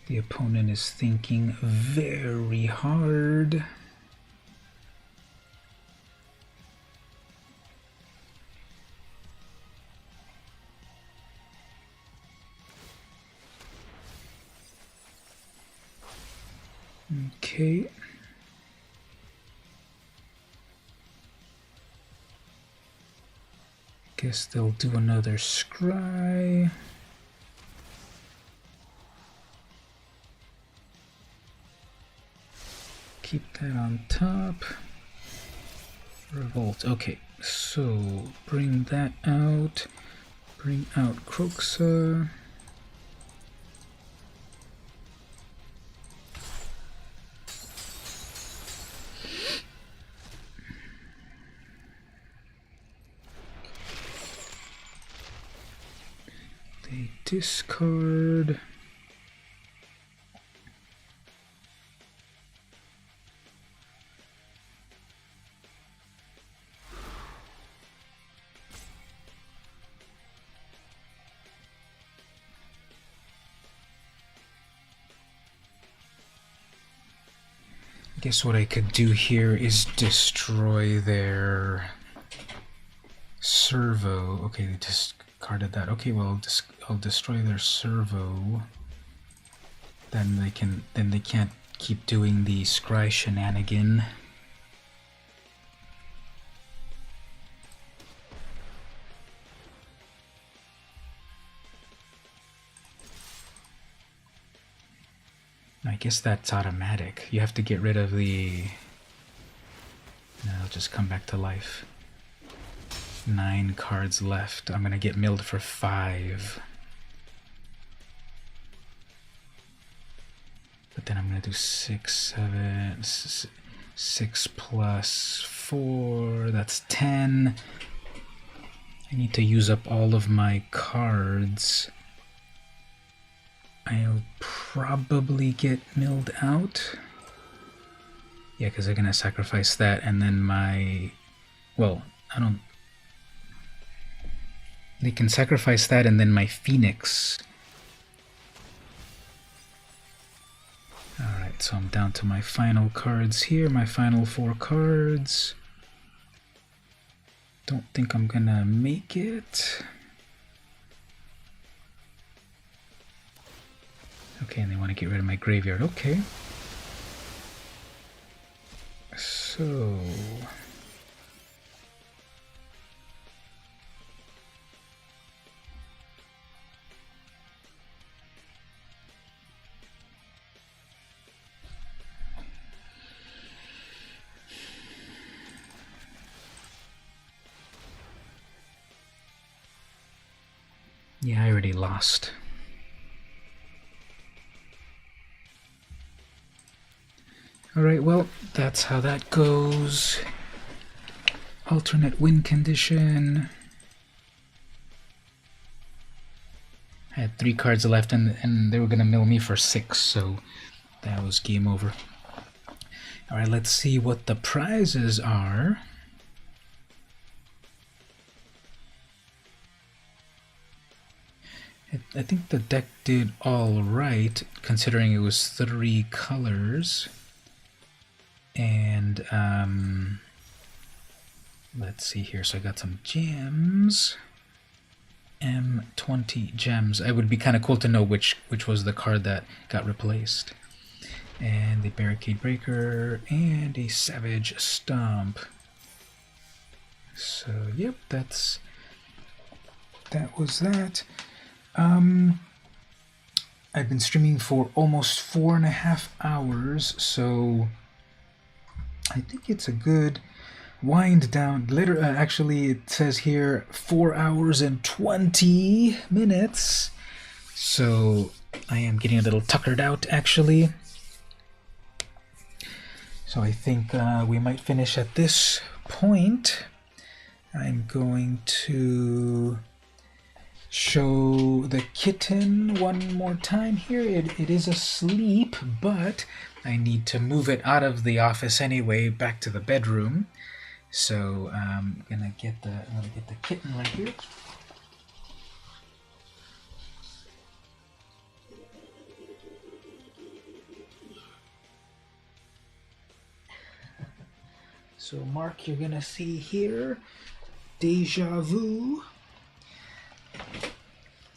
The opponent is thinking very hard. Okay. Guess they'll do another scry. Keep that on top. Revolt. Okay, so bring that out. Bring out Croxa. They discard. I guess what I could do here is destroy their servo. Okay, they discarded that. Okay, well, I'll destroy their servo. Then they can't keep doing the scry shenanigan. I guess that's automatic. You have to get rid of the... No, it'll just come back to life. 9 cards left. I'm gonna get milled for 5. But then I'm gonna do 6 plus 4. That's 10. I need to use up all of my cards. I'll probably get milled out. Yeah, because they're gonna sacrifice that, and then my... Well, I don't... They can sacrifice that, and then my Phoenix. Alright, so I'm down to my final cards here, my final 4 cards. Don't think I'm gonna make it. Okay, and they want to get rid of my graveyard. Okay. So... Yeah, I already lost. Alright, well, that's how that goes. Alternate win condition. I had 3 cards left, and they were going to mill me for 6, so that was game over. Alright, let's see what the prizes are. I think the deck did all right, considering it was 3 colors. And let's see here. So I got some gems. M20 gems. It would be kind of cool to know which was the card that got replaced. And the Barricade Breaker and a Savage Stomp. So yep, that was that. I've been streaming for almost 4.5 hours, so I think it's a good wind down. Later, actually, it says here 4 hours and 20 minutes. So I am getting a little tuckered out, actually. So I think we might finish at this point. I'm going to show the kitten one more time here. It is asleep, but I need to move it out of the office anyway, back to the bedroom. So I'm gonna get the kitten right here. So Mark, you're gonna see here, Deja Vu.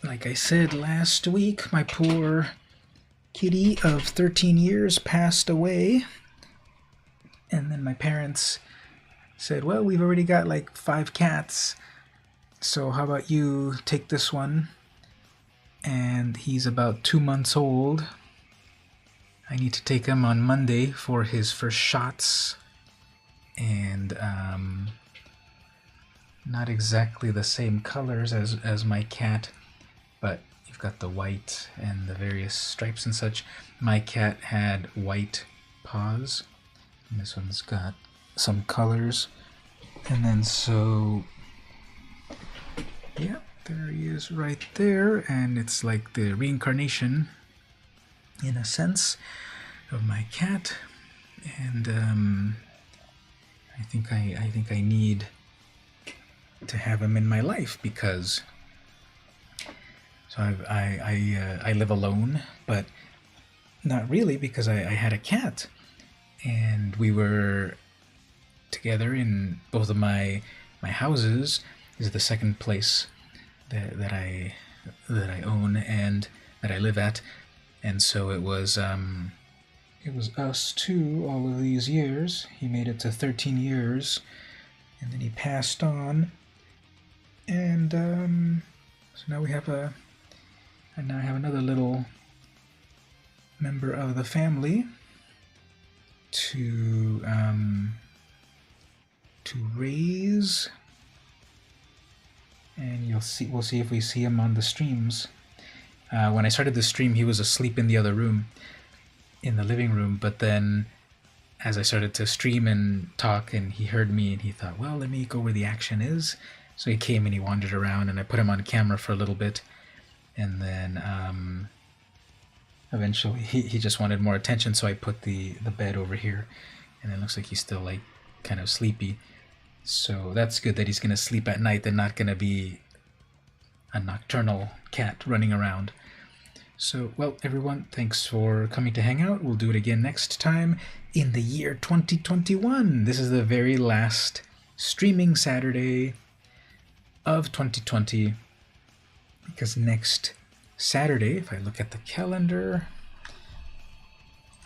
Like I said last week, my poor kitty of 13 years passed away. And then my parents said, well, we've already got like 5 cats, so how about you take this one? And he's about 2 months old. I need to take him on Monday for his first shots. And not exactly the same colors as my cat, but you've got the white and the various stripes and such. My cat had white paws, and this one's got some colors. And then so, yeah, There he is right there, and it's like the reincarnation, in a sense, of my cat. And I think I need to have him in my life because I live alone, but not really, because I had a cat, and we were together in both of my houses. Is the second place that I own and that I live at, and so it was us two all of these years. He made it to 13 years, and then he passed on, and so now I have another little member of the family to raise, and we'll see if we see him on the streams. When I started the stream, he was asleep in the other room, in the living room, but then as I started to stream and talk, and he heard me, and he thought, well, let me go where the action is. So he came and he wandered around, and I put him on camera for a little bit, and then eventually he just wanted more attention, so I put the bed over here, and it looks like he's still like kind of sleepy. So that's good that he's going to sleep at night and not going to be a nocturnal cat running around. So, well, everyone, thanks for coming to hang out. We'll do it again next time in the year 2021. This is the very last streaming Saturday of 2020, because next Saturday, if I look at the calendar,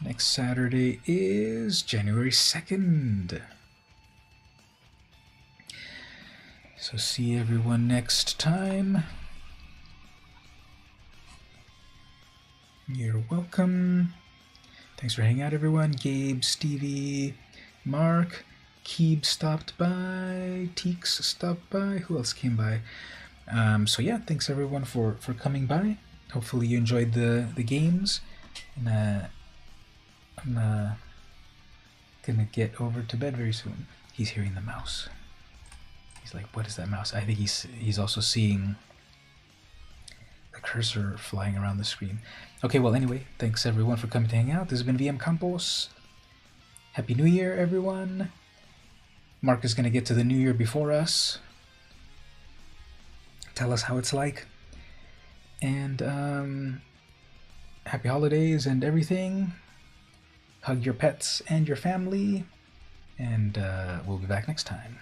next Saturday is January 2nd. So see everyone next time. You're welcome. Thanks for hanging out, everyone. Gabe, Stevie, Mark, Keeb stopped by, Teeks stopped by. Who else came by? So yeah, thanks everyone for coming by. Hopefully you enjoyed the games. And I'm gonna get over to bed very soon. He's hearing the mouse. He's like, what is that mouse? I think he's also seeing the cursor flying around the screen. Okay, well, anyway, thanks everyone for coming to hang out. This has been VM Campos. Happy New Year, everyone. Mark is going to get to the New Year before us. Tell us how it's like. And happy holidays and everything. Hug your pets and your family. And we'll be back next time.